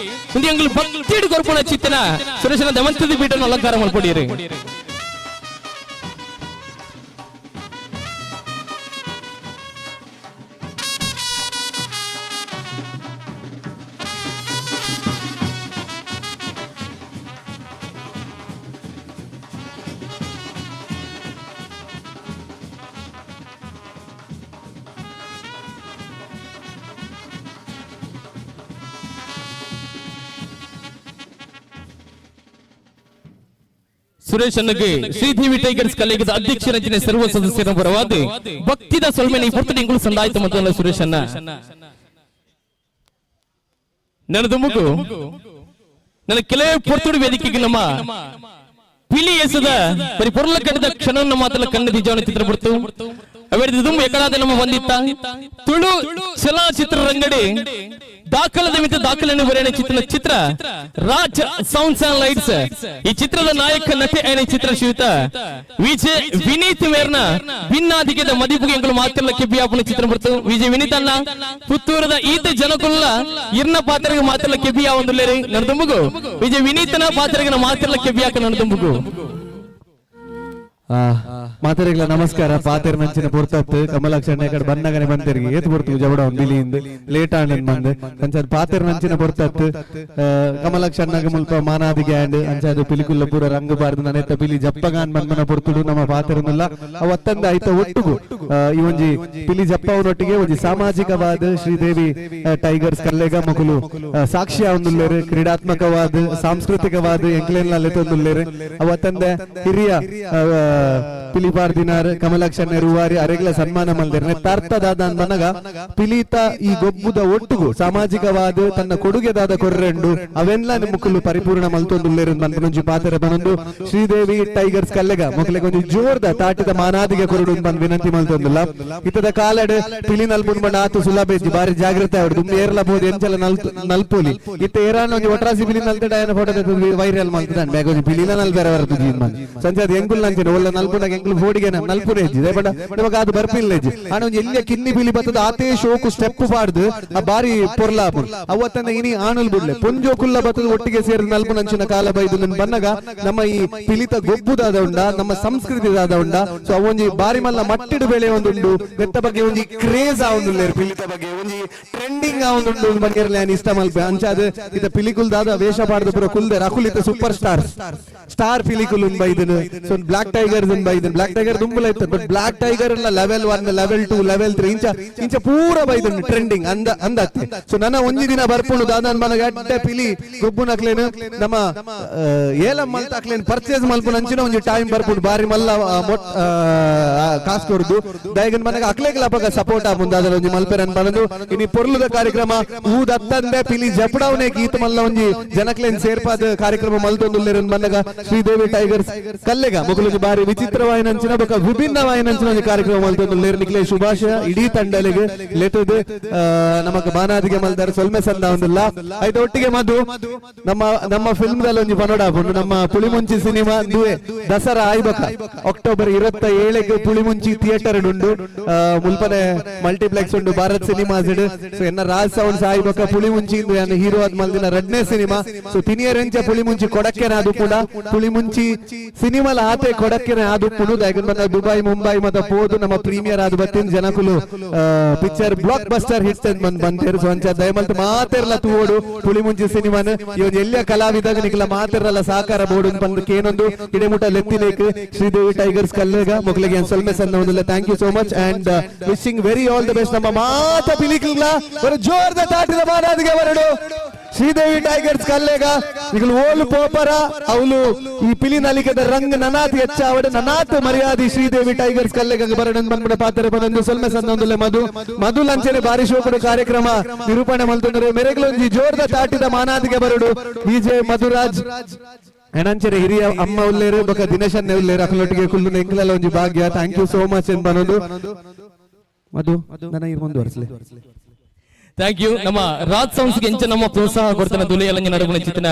ಒಂದು ಎಂಗಳು ಭಕ್ತಿ ಕೊರ್ಪುಣ ಚಿತ್ತನ ಸುರೇಶನ ದಮಂತದಿ ಪೀಠವನ್ನು ಅಲಂಕಾರ ಮಲ್ಪಡಿರಿ. ಸುರೇಶ್ ಅನ್ನಗೆ ಶ್ರೀದೇವಿ ಟೈಗರ್ಸ್ ಕಲೆಗದ ಅಧ್ಯಕ್ಷ ರಚನೆ ಸರ್ವ ಸದಸ್ಯರ ಪರವಾದ ಭಕ್ತಿದ ಸೊಲ್ಮೆನ ಈ ಪುರ್ತದ ಇಂಗಳು ಸಂದಾಯಿತ ಮೊದಲ ಸುರೇಶ್ ಅನ್ನ ನೆನದುಮುಗು ನನ್ನ ಕೆಲವೇ ಪೊರ್ತುಡು ವೇದಿಕೆಗೆ ನಮ್ಮ ಪಿಲಿ ಎಸದ ಬರೀ ಪೊರ್ಲ ಕಟ್ಟಿದ ಕ್ಷಣವನ್ನು ಮಾತಲ್ಲ ಕಣ್ಣ ನಿಜವನ್ನ ಚಿತ್ರ ಬರ್ತು ಅವೇಡಿದು ಎಕಡಾದ ನಮ್ಮ ಬಂದಿತ್ತ ತುಳು ಚಲನಚಿತ್ರ ರಂಗಡಿ ದಾಖಲದ ಮಿತ ದಾಖಲೆಯನ್ನು ಬರೆಯಣ ಚಿತ್ರ ರಾಜ್ ಸೌಂಡ್ಸ್ ಅಂಡ್ ಲೈಟ್ಸ್ ಈ ಚಿತ್ರದ ನಾಯಕ ನಟಿ ಆಯ್ನ ಚಿತ್ರ ಶ್ರೀಯುತ ವಿಜಯ್ ವಿನೀತ್ ಮೇರ್ನ ಭಿನ್ನಾಧಿಕದ ಮದಿಪುಗೆ ಎಂಗಳು ಮಾತಿಲ್ಲ ಕೆಬಿಯಾಪನ ಚಿತ್ರ ಬರ್ತು ವಿಜಯ್ ವಿನೀತ್ ಅನ್ನ ಪುತ್ತೂರದ ಈತ ಜನಕುಲ್ಲ ಇರ್ನ ಪಾತ್ರೆಗೆ ಮಾತಿಲ್ಲ ಕೆಬಿಯಾ ಒಂದುಲ್ಲೇರಿ ನಡೆದುಂಬುಗು ವಿಜಯ್ ವಿನೀತನ ಪಾತ್ರೆಗೆ ಮಾತಿಲ್ಲ ಕೆಬಿಯಾಕ ನಡೆದುಂಬುಗು ಮಾತರಿಗಳ ನಮಸ್ಕಾರ ಪಾತೆರ್ ನಂಚಿನ ಪುರ್ತತ್ತು ಕಮಲಾಕ್ಷಣ್ಣ ಈ ಕಡೆ ಬಂದಾಗನೆ ಬಂದಿರಿಗೆ ಏತ್ ಪುರ್ತು ಜವಡ ಬಿಲಿಯಿಂದ ಲೇಟ್ ಆಂಡ್ ಬಂದು ಅಂಚ ಪಾತೆರ್ ನಂಚಿನ ಪುರ್ತತ್ತು ಕಮಲಾಕ್ಷಣ್ಣಗೆ ಮುಲ್ಪ ಮಾನಾದಿಗೆ ಆಂಡ್ ಅಂಚ ಪಿಲಿಕುಲ್ಲ ಪೂರ ರಂಗ ಬಾರ್ದು ನನೆತ್ತ ಪಿಲಿ ಜಪ್ಪಗಾನ್ ಬಂದನ ಪುರ್ತುಡು ನಮ್ಮ ಪಾತೆರನ್ನೆಲ್ಲ ಅವತ್ತಂದ ಆಯ್ತ ಒಟ್ಟುಗು ಈ ಒಂಜಿ ಪಿಲಿ ಜಪ್ಪವನೊಟ್ಟಿಗೆ ಒಂಜಿ ಸಾಮಾಜಿಕವಾದ ಶ್ರೀದೇವಿ ಟೈಗರ್ಸ್ ಕಲ್ಲೆಗ ಮಗುಲು ಸಾಕ್ಷ್ಯ ಒಂದುಲ್ಲೇರು ಕ್ರೀಡಾತ್ಮಕವಾದ ಸಾಂಸ್ಕೃತಿಕವಾದ ಎಂಕ್ಲೇನ್ಲ ತೊಂದುಲ್ಲೇರು ಅವತ್ತಂದ ಹಿರಿಯ ಪಿಲಿಪಾರ್ ದಿನಾರ್ ಕಮಲಾಕ್ಷಣ್ಣ ರೂವಾರಿ ಅರೆಗ್ಲ ಸನ್ಮಾನ ಮಲ್ದಿರ ತಾರ್ತದಾದ ಮನಗ ಪಿಲಿತ ಈ ಗೊಬ್ಬುದ ಒಟ್ಟುಗು ಸಾಮಾಜಿಕವಾದ ತನ್ನ ಕೊಡುಗೆದಾದ ಕೊರ್ರೆಂಡು ಅವೆಲ್ಲ ಮುಕ್ಕಲು ಪರಿಪೂರ್ಣ ಮಲ್ತೊಂದುಲ್ಲೇರು ಬಂದು ಪಾತ್ರ ಬಂದು ಶ್ರೀದೇವಿ ಟೈಗರ್ಸ್ ಕಲ್ಲೆಗ ಮಕ್ಕಳಿಗೆ ಒಂದು ಜೋರ್ದ ತಾಟಿದ ಮಾನಾದಿಗೆ ಕೊರಡು ಬಂದು ವಿನಂತಿ ಮಲ್ತೊಂದಿಲ್ಲ ಇತ್ತದ ಕಾಲಡ್ ಪಿಲಿ ನಲ್ಪುನ್ ಬಂಡ ಆತು ಸುಲಭೇಜಿ ಬಾರಿ ಜಾಗ್ರತೆ ಆವಡು ದುಮ್ಮಿ ಏರ್ಲಬಹುದು ಎಂಚಲ ನಲ್ಪುಲಿ ಇತ್ತ ಏರಾನ ಒಂದು ಒಟ್ರಾಸಿ ಪಿಲಿ ನಲ್ತಡ ಆಯನ ಫೋಟೋ ವೈರಲ್ ಮಲ್ತದಾನ್ ಬ್ಯಾಗ್ ಒಂದು ಪಿಲಿನ ನಲ್ ಬೇರೆ ಬರ್ತದೆ ಸಂಜೆ ಅದು ಎಂಗುಲ್ ನಂಚಿನ ಒಳ್ಳೆ ನಲ್ಪುನಾಗ ಎಂಗುಲ್ ಫೋಡಿಗೆ ನಲ್ಪುನ ಹೆಜ್ಜಿ ಬಟ್ ನಮಗ ಅದು ಬರ್ಪಿಲ್ಲ ಹೆಜ್ಜಿ ಆನ ಒಂದು ಎಲ್ಲಿಯ ಕಿನ್ನಿ ಪಿಲಿ ಬರ್ತದ ಆತೇ ಶೋಕು ಸ್ಟೆಪ್ ಪಾಡ್ದು ಆ ಬಾರಿ ಪೊರ್ಲಾಪು ಅವತ್ತಂದ ಇನಿ ಆಣಲ್ ಬಿಡ್ಲೆ ಪುಂಜೋಕುಲ್ಲ ಬತ್ತದ ಒಟ್ಟಿಗೆ ಸೇರಿದ ನಲ್ಪು ನಂಚಿನ ಕಾಲ ಬೈದು ನನ್ ಬನ್ನಗ ನಮ್ಮ ಈ ಪಿಲಿತ ಗೊಬ್ಬುದಾದ ಉಂಡ ನಮ್ಮ ಸಂಸ್ಕೃತಿದಾದ ಉಂಡ ಸೊ ಅವೊಂಜಿ ಬಾರಿ ಮಲ್ಲ ಮಟ್ಟಿಡು ಬೆಳೆ ಒಂದುಂಡು ಬೆತ್ತ ಬಗ್ಗೆ ಒಂಜಿ ಕ್ರೇಜ್ ಆ ಒಂದು ಪಿಲಿತ ಬಗ್ಗೆ ಒಂಜಿ ಟ್ರೆಂಡಿಂಗ್ ಆ ಒಂದು ಬಗ್ಗೆ ನಾನು ಇಷ್ಟ ಮಲ್ಪೆ ಅಂಚಾದ ಇತ ಪಿಲಿಕುಲ್ದಾದ ವೇಷ ಪಾಡ್ದು ಪುರ ಕುಲ್ದೆ ರಕುಲಿತ ಸೂಪರ್ ಸ್ಟಾರ್ ಪಿಲಿಕುಲ್ ಬೈದನು ಸೊ ಬ್ಲಾಕ್ ಟೈಗರ್ಸ್ ಬೈದನು ಬ್ಲಾಕ್ ಟೈಗರ್ ತುಂಬಲ ಇತ್ತು ಬಟ್ ಬ್ಲಾಕ್ ಟೈಗರ್ ಎಲ್ಲ ಲೆವೆಲ್ 1 ಲೆವೆಲ್ 2 ಲೆವೆಲ್ 3 ಇಂಚ ಪೂರ ಬೈದನು ಟ್ರೆಂಡಿಂಗ್ ಅಂದತ್ತೆ ಸೊ ನನ್ನ ಒಂಜಿ ದಿನ ಬರ್ಪುಂಡು ದಾದನ್ ಮನಗ ಅಡ್ಡ ಪಿಲಿ ಗೊಬ್ಬು ನಕ್ಲೇನು ನಮ್ಮ ಏಲಂ ಮಲ್ತಾಕ್ಲೇನು ಪರ್ಚೇಸ್ ಮಲ್ಪು ನಂಚಿನ ಒಂಜಿ ಟೈಮ್ ಬರ್ಪುಂಡು ಬಾರಿ ಮಲ್ಲ ಕಾಸ್ ಕೊರ್ದು ದಯಗನ್ ಮನಗ ಅಕ್ಲೇಗ್ಲ ಅಪಗ ಸಪೋರ್ಟ್ ಆಪುಂಡು ಅದರ ಒಂಜಿ ಮಲ್ಪೆರನ್ ಬಂದು ಇನಿ ಪೊರ್ಲುದ ಕಾರ್ಯಕ್ರಮ ಊದ ಅತ್ತಂದೆ ಪಿಲಿ ಜಪಡವನೆ ಗೀತ ಮಲ್ಲ ಒಂಜಿ ಜನಕ್ಲೇನ್ ಸೇರ್ಪಾದ ಕಾರ್ಯಕ್ರಮ ಮಲ್ತೊಂದುಲ್ಲೇರನ್ ಮನಗ ಶ್ರೀದೇವಿ ಟೈಗರ್ಸ್ ಕಲ್ಲೆಗ ಮಗುಲು ಬಾರಿ ವಿಚಿತ್ರವಾಯಿನಂಚಿನ ಬೊಕ ವಿಭಿನ್ನವಾಯಿನಂಚಿನ ಒಂದು ಕಾರ್ಯಕ್ರಮ ಮಲ್ತೊಂದುಲ್ಲೇರು ನಿಕ್ಲೆ ಶುಭಾಶಯ ಇಡೀ ತಂಡಲಿಗೆ ಲೆಟುದು ನಮಗ ಬಾನಾದಿಗೆ ಮಲ್ದಾರ ಸೊಲ್ಮೆ ಸಂದ ಒಂದಿಲ್ಲ ಆಯ್ತು ಒಟ್ಟಿಗೆ ಮಧು ನಮ್ಮ ಫಿಲ್ಮ್ ದಲ್ಲಿ ಒಂಜಿ ಪನೋಡ ಆಪುಂಡು ನಮ್ಮ ಪುಳಿಮುಂಚಿ ಸಿನಿಮಾ ದುವೆ ದಸರಾ ಆಯ್ಬಕ ಅಕ್ಟೋಬರ್ 27 ಪುಳಿಮುಂಚಿ ಥಿಯೇಟರ್ ಉಂಡು ಮುಲ್ಪನೆ ಮಲ್ಟಿಪ್ಲೆಕ್ಸ್ ಉಂಡು ಭಾರತ್ ಸಿನಿಮಾಸ್ ಇಡು ಸೊ ಎನ್ನ ರಾಜ್ ಸೌಂಡ್ಸ್ ಆಯ್ಬಕ ಪುಳಿಮುಂಚಿ ಇಂದು ಎನ್ನ ಹೀರೋ ಆದ್ ಮಲ್ದಿನ ರಡ್ನೇ ಸಿನಿಮಾ ಸೊ ತಿನಿಯರೆಂಚ ಪುಳಿಮುಂಚಿ ಕೊಡಕ್ಕೆನ ಅದು ಕೂಡ ಪುಳಿಮುಂಚಿ ಸಿನಿಮಾಲ ಆತೆ ಕೊಡಕ್ಕೆನ ಅದು ಪುನು ದೈಗನ್ ಬಂದ ದುಬೈ ಮುಂಬೈ ಮತ ಪೋದು ನಮ್ಮ ಪ್ರೀಮಿಯರ್ ಆದ ಬತ್ತಿನ ಜನಕುಲು ಪಿಕ್ಚರ್ ಬ್ಲಾಕ್ ಬಸ್ಟರ್ ಹಿಟ್ ಬಂದೇರು ಸೊ ಅಂಚ ದಯಮಲ್ತ ಮಾತೆರ್ಲ ತೂವೋಡು ಪುಳಿಮುಂಚಿ ಸಿನಿಮಾನ ಇವನ್ ಎಲ್ಲಿಯ ಕಲಾವಿದಾಗ ನಿಕ್ಲ ಮಾತೆರ್ಲ ಸಾಕಾರ ಬೋಡು ಬಂದು ಏನೊಂದು ಇಡೆಮುಟ ಲೆತ್ತಿಲೇಕ್ ಶ್ರೀದೇವಿ ಟೈಗರ್ಸ್ ಕಲ್ಲೆಗ ಮೊಗಲಿಗೆ ಸೊಲ್ಮೆ ಸಣ್ಣ ಒಂದಿಲ್ಲ thank you so much and wishing very all the best ನಮ್ಮ ಮಾತ ಪಿಲಿಕುಲ ಒಂದು ಜೋರ್ದ ತಾಟಿದ ಮಾರಾದಿಗೆ ಬರಡು ಶ್ರೀದೇವಿ ಟೈಗರ್ಸ್ ಕಲ್ಲೆಗ ಈಗ ಓಲು ಪೋಪರ ಅವಳು ಈ ಪಿಲಿ ನಲಿಕದ ರಂಗ್ ನನಾತ್ ಹೆಚ್ಚ ಅವಡ ನನಾತ್ ಮರ್ಯಾದಿ ಶ್ರೀದೇವಿ ಟೈಗರ್ಸ್ ಕಲ್ಲೆಗ ಬರಡನ್ ಬಂದ್ಬಿಡ ಪಾತ್ರ ಬಂದು ಸೊಲ್ಮೆ ಸಂದೊಂದುಲೆ ಮಧು ಲಂಚನೆ ಬಾರಿ ಶೋಕಡು ಕಾರ್ಯಕ್ರಮ ನಿರೂಪಣೆ ಮಲ್ತೊಂದರೆ ಮೆರೆಗ್ಲೊಂಜಿ ಜೋರ್ದ ತಾಟಿದ ಮಾನಾದಿಗೆ ಬರಡು ವಿಜಯ್ ಮಧುರಾಜ್ ಎಣಂಚರೆ ಹಿರಿಯ ಅಮ್ಮ ಉಲ್ಲೇರು ಬೊಕ ದಿನೇಶನ್ನೆ ಉಲ್ಲೇರು ಅಕಲೊಟ್ಟಿಗೆ ಕುಲ್ಲು ಎಂಕ್ಲೆಲ್ಲ ಒಂಜಿ ಭಾಗ್ಯ ಥ್ಯಾಂಕ್ ಯು ಸೋ ಮಚ್ ಎಂದು ಬರೋದು ಮಧು ನನ್ನ ಮುಂದುವರಿಸಲಿ ಥ್ಯಾಂಕ್ ಯು ನಮ್ಮ ರಾಜ್ ಸೌಂಡ್ಸ್ ಗೆ ಎಂಚ ನಮ್ಮ ಪ್ರೋತ್ಸಾಹ ಕೊಡ್ತಾನೆ ದುಲಿಯಲಂಜ ನಡುವಿನ ಚಿತ್ರನ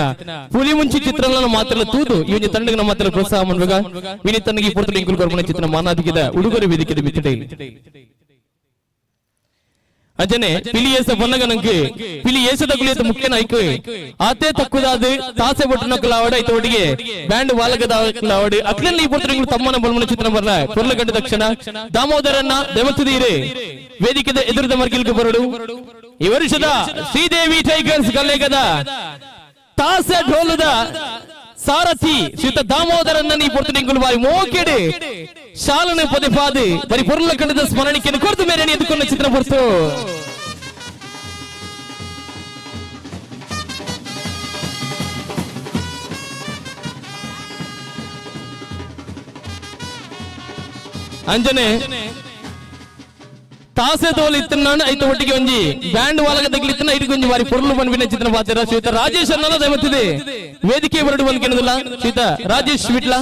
ಪುಲಿ ಮುಂಚಿ ಚಿತ್ರನ ಮಾತ್ರ ತೂದು ಇವನ ತಂಡಗೆ ನಮ್ಮ ಮಾತ್ರ ಪ್ರೋತ್ಸಾಹ ಮಾಡುವಾಗ ವಿನೀತನಿಗೆ ಪೂರ್ತಿ ಇಂಕುಲ್ ಕೊರ್ಬನ ಚಿತ್ರ ಮಾನಾದಿಗೆದ ಉಡುಗೊರೆ ವೇದಿಕೆದ ಬಿತ್ತಿಡೆ ಅಜನೆ ಪಿಲಿಯೇಸ ಬನ್ನಗನಂಗೆ ಪಿಲಿಯೇಸದ ಕುಲಿಯತ ಮುಖ್ಯ ನಾಯ್ಕು ಆತೆ ತಕ್ಕುದಾದ ತಾಸೆ ಬಟ್ಟನ ಕಲಾವಡ ಐತ ಒಟ್ಟಿಗೆ ಬ್ಯಾಂಡ್ ವಾಲಗದ ಕಲಾವಡ ಅಕ್ಲಲ್ಲಿ ಈ ಪುತ್ರಗಳು ತಮ್ಮನ ಬಲ್ಮನ ಚಿತ್ರ ಬರ್ಲ ಕೊರ್ಲ ಗಂಡ ತಕ್ಷಣ ದಾಮೋದರನ್ನ ದೇವತದೀರೆ ವೇದಿಕೆದ ಎದುರದ ಮರ್ಗಿಲ್ಗೆ ಬರಡು ಈ ವರ್ಷದ ಶ್ರೀದೇವಿ ಟೈಗರ್ಸ್ ಕಲ್ಲೇಗದ ತಾಸೆ ಢೋಲದ ಸಾರಥಿ ಶ್ರೀತ ದಾಮೋದರನ್ನ ಈ ಪುತ್ರಗಳು ಬಾರಿ ಮೋಕೆಡೆ ಶಾಲನೆ ಪದೇ ಪಾದೆ ಬರೀ ಪೊರ್ಲ ಕಂಡದ ಸ್ಮರಣಿಕೆಯನ್ನು ಕೊರತು ಮೇರೆ ಎದ್ದುಕೊಂಡ ಚಿತ್ರ ಬರ್ತು ಅಂಜನೆ ತಾಸೆ ತೋಲ್ ಇತ್ತನ್ನ ಐತ ಒಟ್ಟಿಗೆ ಒಂಜಿ ಬ್ಯಾಂಡ್ ವಾಲಗ ತಗ್ಲಿತ್ತನ ಐದು ಗೊಂಜಿ ಬಾರಿ ಪೊರ್ಲು ಬನ್ವಿನ ಚಿತ್ರ ಪಾತ್ರ ಶ್ರೀತ ರಾಜೇಶ್ ಅನ್ನೋದ ದೈವತ್ತಿದೆ ವೇದಿಕೆ ಬರಡು ಬಂದ್ ಕೆನದಿಲ್ಲ ಶ್ರೀತ ರಾಜೇಶ್ ವಿಟ್ಲ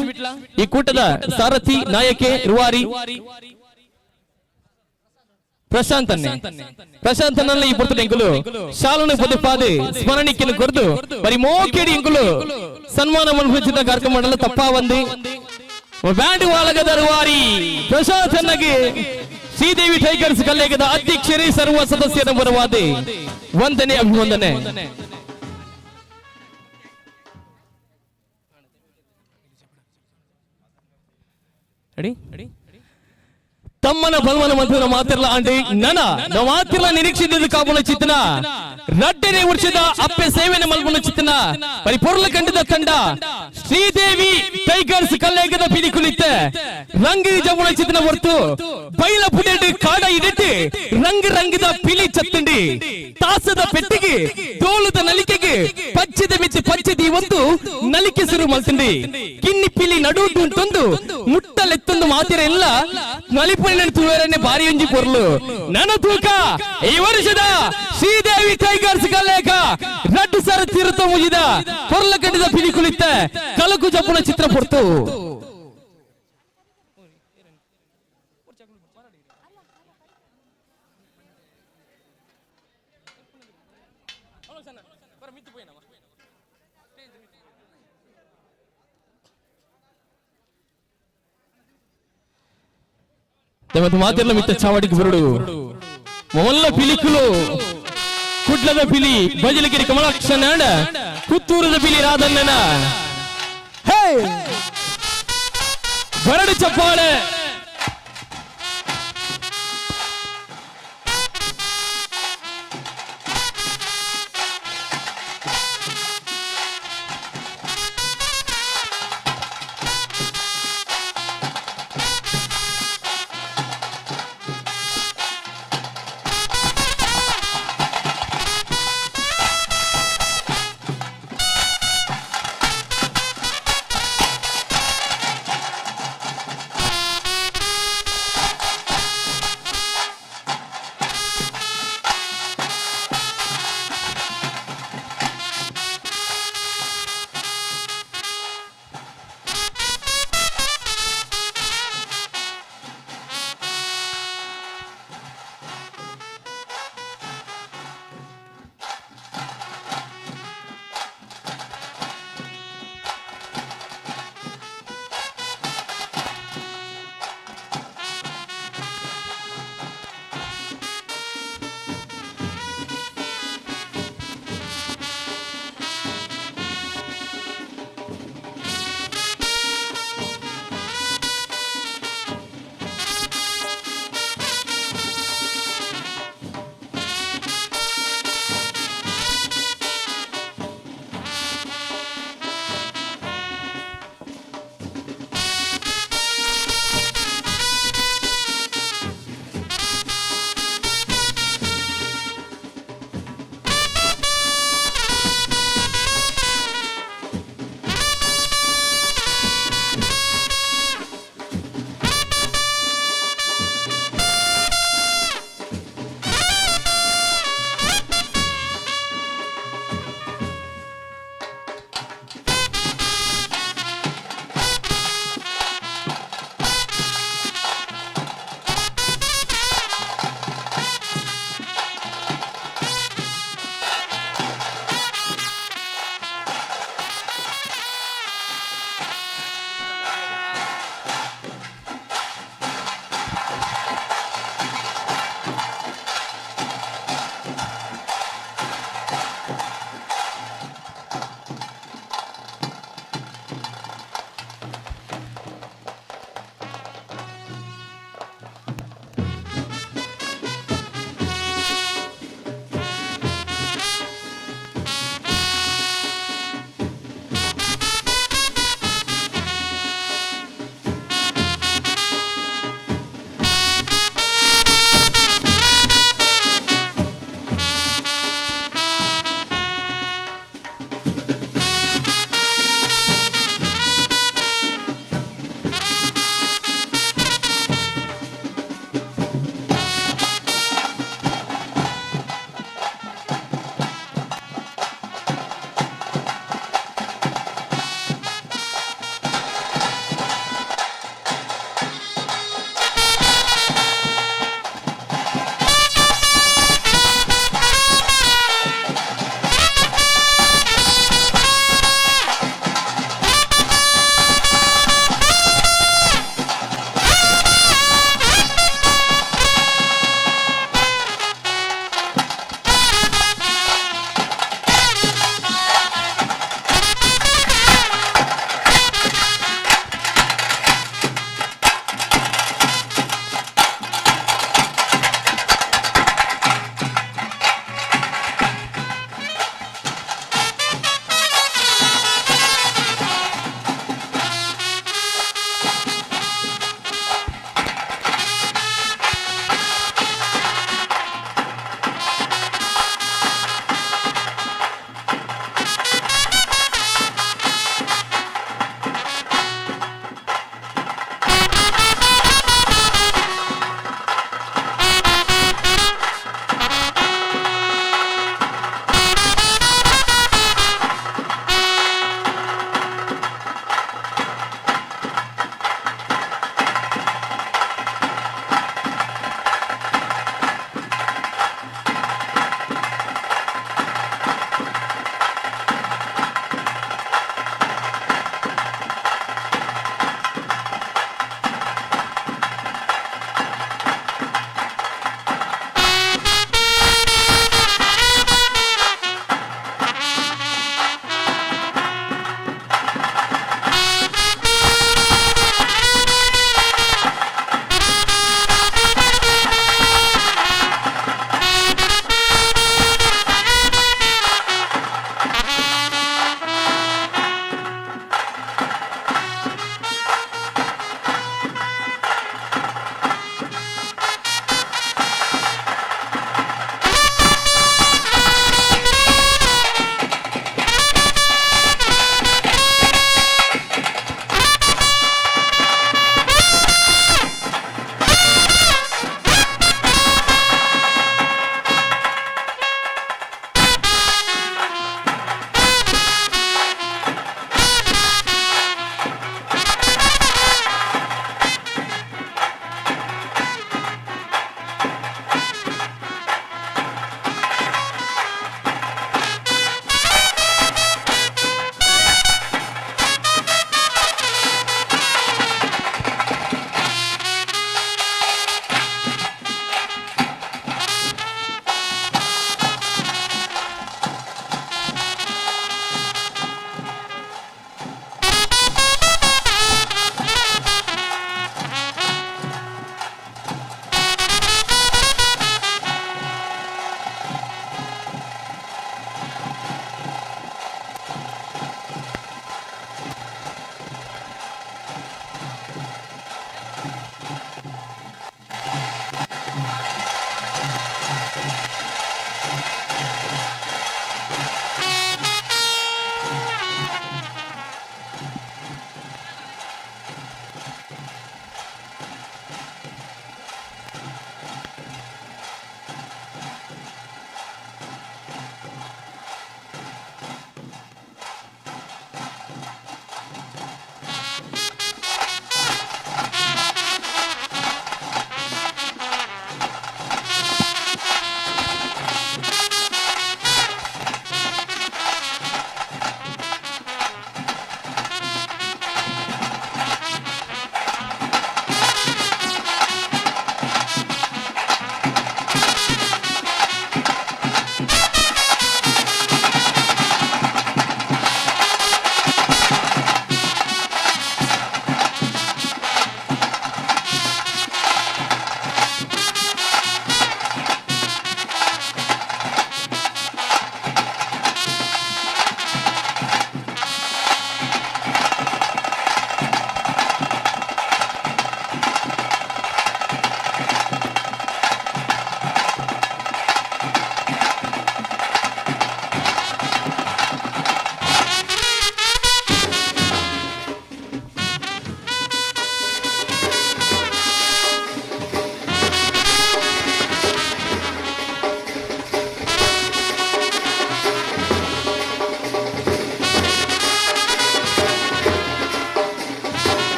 ಈ ಕೂಟದ ಸಾರಥಿ ನಾಯಕೆ ರುವಾರಿ ಪ್ರಶಾಂತನಲ್ಲ ಈ ಪುರ್ತ ಎಂಕುಲು ಶಾಲನೆ ಪದೇ ಪಾದೆ ಸ್ಮರಣಿಕೆಯನ್ನು ಕೊರದು ಬರೀ ಮೋಕೆಡಿ ಎಂಕುಲು ಸನ್ಮಾನ ಮನ್ಸಿದ ಕಾರ್ಯಕ್ರಮ ಮಾಡಲು ತಪ್ಪಾ ಒಂದಿ ಬ್ಯಾಂಡ್ ವಾಲಗದ ರುವಾರಿ ಪ್ರಶಾಂತನಿಗೆ ಶ್ರೀದೇವಿ ಟೈಗರ್ಸ್ ಕಲ್ಲೇಗದ ಅಧ್ಯಕ್ಷರೇ ಸರ್ವ ಸದಸ್ಯರ ಪರವಾದ ವಂದನೆ ಅಭಿವಂದನೆ. ತಮ್ಮನ ಬಲವನ ಮಂತ್ರ ಮಾತಿರಲ್ಲ ಅಂಡಿ ನನ ನಾವು ಮಾತಿರಲ್ಲ ನಿರೀಕ್ಷಿಸಿದ ಕಾಪುನ ಚಿತ್ತನ ರಡ್ಡನೆ ವರ್ಷದ ಅಪ್ಪೆ ಸೇವೆನ ಮಲ್ಪನ ಚಿತ್ತನ ಪರಿಪೂರ್ಣ ಕಂಡದ ತಂಡ ಶ್ರೀದೇವಿ ಟೈಗರ್ಸ್ ಕಲ್ಲೇಗದ ಪಿಲಿ ಕುಳಿತ ರಂಗಿ ಜಮುನ ಚಿತ್ತನ ಹೊರತು ಬೈಲ ಪುಡೆಡ್ ಕಾಡ ಇಡಟ್ಟಿ ರಂಗದ ಪಿಲಿ ಚತ್ತಂಡಿ ತಾಸದ ಪೆಟ್ಟಿಗೆ ತೋಳದ ನಲಿಕೆಗೆ ಪಚ್ಚದ ಮಿಚ್ಚಿ ಪಚ್ಚದಿ ಒಂದು ನಲಿಕೆ ಸುರು ಮಲ್ತಂಡಿ ಕಿನ್ನಿ ಪಿಲಿ ನಡುವುದು ತಂದು ಮುಟ್ಟಲೆತ್ತೊಂದು ಮಾತಿರ ಎಲ್ಲ ನಲಿಪುರಿನ ತೂವರನ್ನೇ ಬಾರಿ ಒಂಜಿ ಪೊರ್ಲು ನನ್ನ ತೂಕ ಈ ವರ್ಷದ ಶ್ರೀದೇವಿ ಟೈಗರ್ಸ್ ಕಲ್ಲೇಗ ರಡ್ಡು ಸರ ತಿರುತ ಮುಗಿದ ಪೊರ್ಲ ಕಂಡಿದ ಪಿಲಿ ಕುಳಿತ ಕಲಕು ಜಪ್ಪುನ ಚಿತ್ರ ಪೊರ್ತು మాత్రల మిత్త చావడికి బరుడు మొల్ల పిలికులు కుడ్లద పిలి బజలగిరి కమలాక్షనాడ పుత్తూరుద పిలి రాదన్నన హే బరడు చెప్పాలే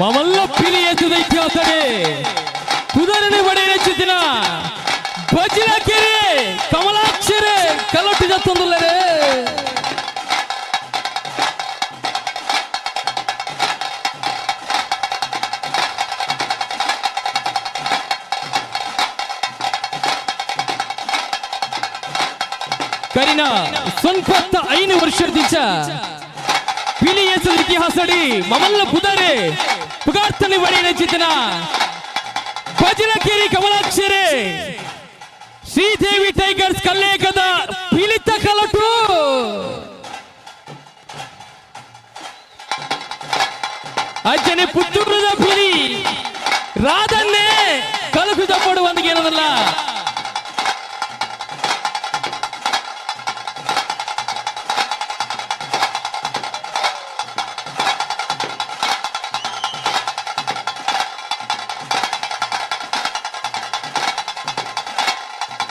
ಮಮಲ್ಲ ಪಿಲಿ ಎತ್ತದ ಇತಿಹಾಸವೇ ಕುದರನೆ ಬಡೆ ನೆಚ್ಚಿನ ಬಜಿಲಕೆರೆ ಕಮಲಾಕ್ಷರೆ ಕಲೊಟ್ಟಿದ ತೊಂದಲರೆ ಕರಿನಾ ಸ್ವಲ್ಪ 5 ವರ್ಷದಿಂದ ಪಿಲಿ ಎತ್ತದ ಇತಿಹಾಸಡಿ ಮಮಲ್ಲ ಕುದರೆ ಪುಗಾರ್ತನೆ ಬಡೆ ನೆಚ್ಚಿನ ಬಜಿಲಕೆರೆ ಕಮಲಾಕ್ಷರೆ ಶ್ರೀದೇವಿ ಟೈಗರ್ಸ್ ಕಲ್ಲೇಗದ ಪೀಳಿತ ಕಲಟು ಅಜ್ಜನೆ ಪುತ್ತೂರದ ಪಿಲಿ ರಾಧನ್ನೇ ಕಲಕು ತಪ್ಪಡುವಂದಿಗೆ ಏನದಲ್ಲ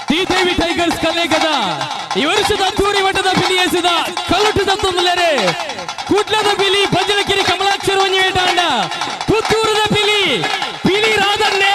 ಶ್ರೀದೇವಿ ಟೈಗರ್ಸ್ ಕಲ್ಲೇಗದ ಈ ವರ್ಷದ ಅದ್ದೂರಿ ಮಟ್ಟದ ಬಿಲಿ ಎಸೆದ ಕಲ್ಲುಟ್ಟದ ತೊಂದರೆ ಕುಟ್ಲದ ಬಿಲಿ ಬಜಲಕೆರೆ ಕಮಲಾಕ್ಷರ ವೇಟಾಂಡ ಪುತ್ತೂರದ ಬಿಲಿ ಬಿಲಿ ರಾಧನ್ನೇ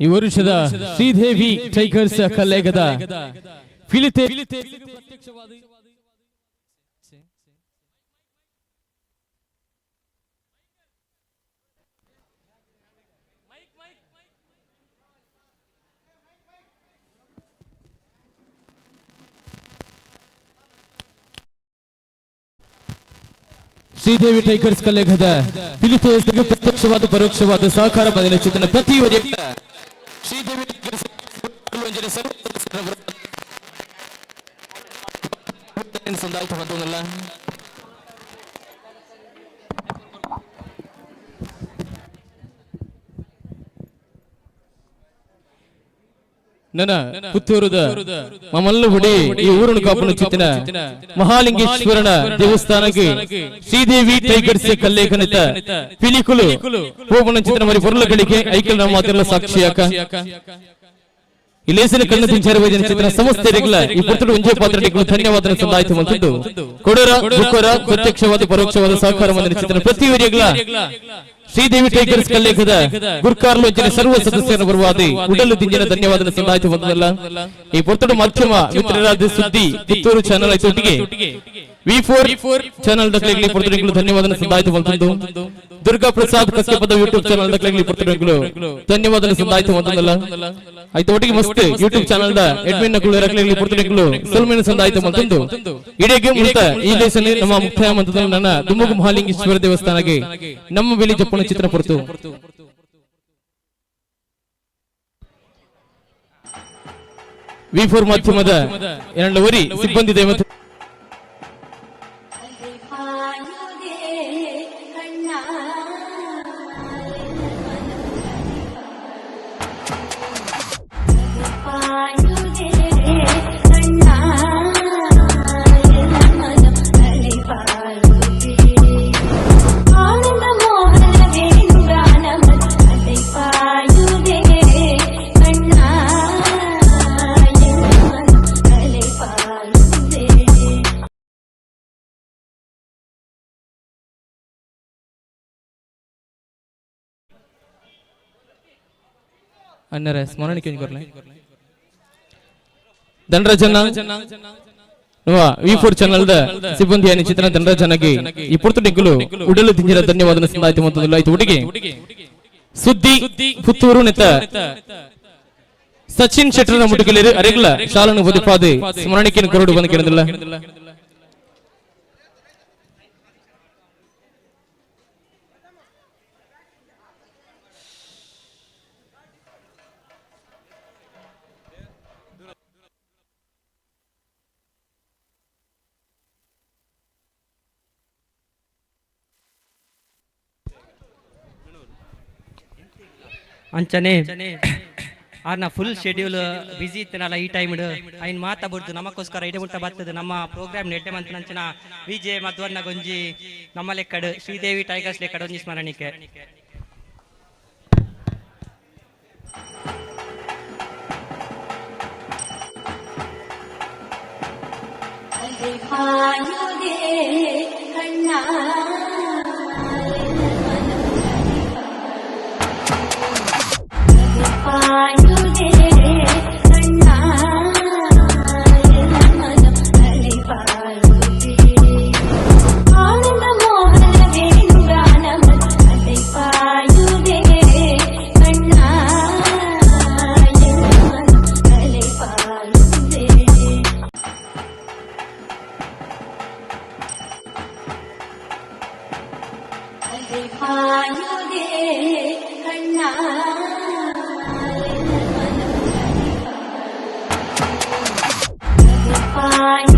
ಈ ವರ್ಷದ ಶ್ರೀದೇವಿ ಟೈಗರ್ಸ್ ಕಲ್ಲೇಗದ ಪ್ರತ್ಯಕ್ಷವಾದಿ ಶ್ರೀದೇವಿ ಟೈಗರ್ಸ್ ಕಲ್ಲೇಗದ ಪ್ರತ್ಯಕ್ಷವಾದ ಪರೋಕ್ಷವಾದ ಸಹಕಾರ ಬಂದಿನ ಚಿತ್ರಣ ಪ್ರತಿ ಶ್ರೀದೇವಿ ಟೈಗರ್ಸ್ ಸಂದಾಯಿತ ಬಂದಲ್ಲ ನನ್ನ ಪುತ್ತೂರದ ಮಮಲ್ಲ ಹುಡಿ ಈ ಊರನ್ನು ಕಾಪನ ಚಿತ್ತಿನ ಮಹಾಲಿಂಗೇಶ್ವರನ ದೇವಸ್ಥಾನಕ್ಕೆ ಶ್ರೀದೇವಿ ಟೈಗರ್ಸ್ ಕಲ್ಲೇಖನಿತ ಪಿಲಿಕುಲು ಹೋಗುವ ಚಿತ್ರ ಮರಿ ಪೊರ್ಲಗಳಿಗೆ ಐಕಲ್ ನಮ್ಮ ಮಾತೆಲ್ಲ ಸಾಕ್ಷಿಯಾಕ ಇಲೇಸಿನ ಕಣ್ಣು ತಿಂಚಾರ ಚಿತ್ರ ಸಂಸ್ಥೆಗಳ ಈ ಪುತ್ತೂರು ಒಂಜೆ ಪಾತ್ರಗಳು ಧನ್ಯವಾದ ಸಂದಾಯಿತ ಬಂದಿದ್ದು ಕೊಡರ ಬುಕ್ಕರ ಪ್ರತ್ಯಕ್ಷವಾದ ಪರೋಕ್ಷವಾದ ಸಹಕಾರ ಬಂದಿನ ಚಿತ್ರ ಪ್ರತಿ ಶ್ರೀದೇವಿ ಟೈಗರ್ಸ್ ಕಲ್ಲೇಖದ ಗುರ್ಕಾರ್ಲು ಸರ್ವ ಸದಸ್ಯರ ಬರುವಾದಿ ಉಡಲು ದಿಂಜಿನ ಧನ್ಯವಾದ ಸಂದಾಯಿತ ಬಂದಲ್ಲ ಈ ಪುತ್ತೂರು ಮಾಧ್ಯಮ ಮಿತ್ರರಾದ ಸುದ್ದಿ ಪುತ್ತೂರು ಚಾನೆಲ್ ಐತೊಟ್ಟಿಗೆ V4 ಚಾನೆಲ್ ದಕ್ಕಲಿಗೆ ಪುತ್ತೂರುಗಳು ಧನ್ಯವಾದ ಸಂದಾಯಿತ ಬಂದಿದ್ದು ದುರ್ಗಾ ಪ್ರಸಾದ್ ಕಸ್ಯಪದ ಯೂಟ್ಯೂಬ್ ಚಾನೆಲ್ ದಕ್ಕಲಿಗೆ ಪುತ್ತೂರುಗಳು ಧನ್ಯವಾದ ಸಂದಾಯಿತ ಬಂದಲ್ಲ ಐತ ಒಟ್ಟಿಗೆ ಮಸ್ತ್ ಯೂಟ್ಯೂಬ್ ಚಾನೆಲ್ ದ ಅಡ್ಮಿನ್ ನಗಳು ರಕ್ಲಿಗೆ ಪುತ್ತೂರುಗಳು ಸಲ್ಮೇನ ಸಂದಾಯಿತ ಬಂದಿದ್ದು ಇಡೆಗೆ ಮುಕ್ತ ಈ ದೇಶದಲ್ಲಿ ನಮ್ಮ ಮುಖ್ಯ ಮಂತ್ರದಲ್ಲಿ ನನ್ನ ದುಮ್ಮಗು ಮಹಾಲಿಂಗೇಶ್ವರ ದೇವಸ್ಥಾನಕ್ಕೆ ನಮ್ಮ ಬೆಲಿ ಜಪ್ಪಣ ಚಿತ್ರ ಪುರ್ತು V4 ಮಾಧ್ಯಮದ ಎರಡವರಿ ಸಿಬ್ಬಂದಿ ದೇವತೆ ಅನ್ನರ ಸ್ಮರಣಕ್ಕೆ ದಂಡರಾಜನ V4 ಚಾನೆಲ್ ದ ಸಿಬ್ಬಂದಿ ಚಿತ್ರ ದಂಡರಾಜನಗೆ ಈ ಪುರ್ತುಡಿಗಳು ಉಡಲು ದಿಂಜಿನ ಧನ್ಯವಾದ ಸಂದಾಯಿತ ಮೊತ್ತದಲ್ಲಿ ಆಯ್ತು ಒಟ್ಟಿಗೆ ಸುದ್ದಿ ಪುತ್ತೂರು ನೆತ್ತ ಸಚಿನ್ ಶೆಟ್ಟರ್ನ ಮುಟುಕಲೇರು ಅರೆಗ್ಲ ಶಾಲನು ಬದುಪಾದೆ ಸ್ಮರಣಕ್ಕೆ ಕೊರಡು ಬಂದ ಕೇಳಿದಿಲ್ಲ ಅಂಚನೆ ಆರ್ನ ಫುಲ್ ಶೆಡ್ಯೂಲ್ ಬಿಸಿ ಇತ್ತನಲ್ಲ ಈ ಟೈಮ್ ಐನ್ ಮಾತಾಡ್ದು ನಮಗೋಸ್ಕರ ಇಡೆ ಮುಟ್ಟ ಬರ್ತದೆ ನಮ್ಮ ಪ್ರೋಗ್ರಾಮ್ ನೆಡ್ಡೆ ಮಂತ್ ನಂಚಿನ ವಿಜಯ ಮಧ್ವರ್ನ ಗೊಂಜಿ ನಮ್ಮ ಲೆಕ್ಕಡು ಶ್ರೀದೇವಿ ಟೈಗರ್ಸ್ ಲೆಕ್ಕಡು ಒಂಜಿ ಸ್ಮರಣಿಕೆ Bye.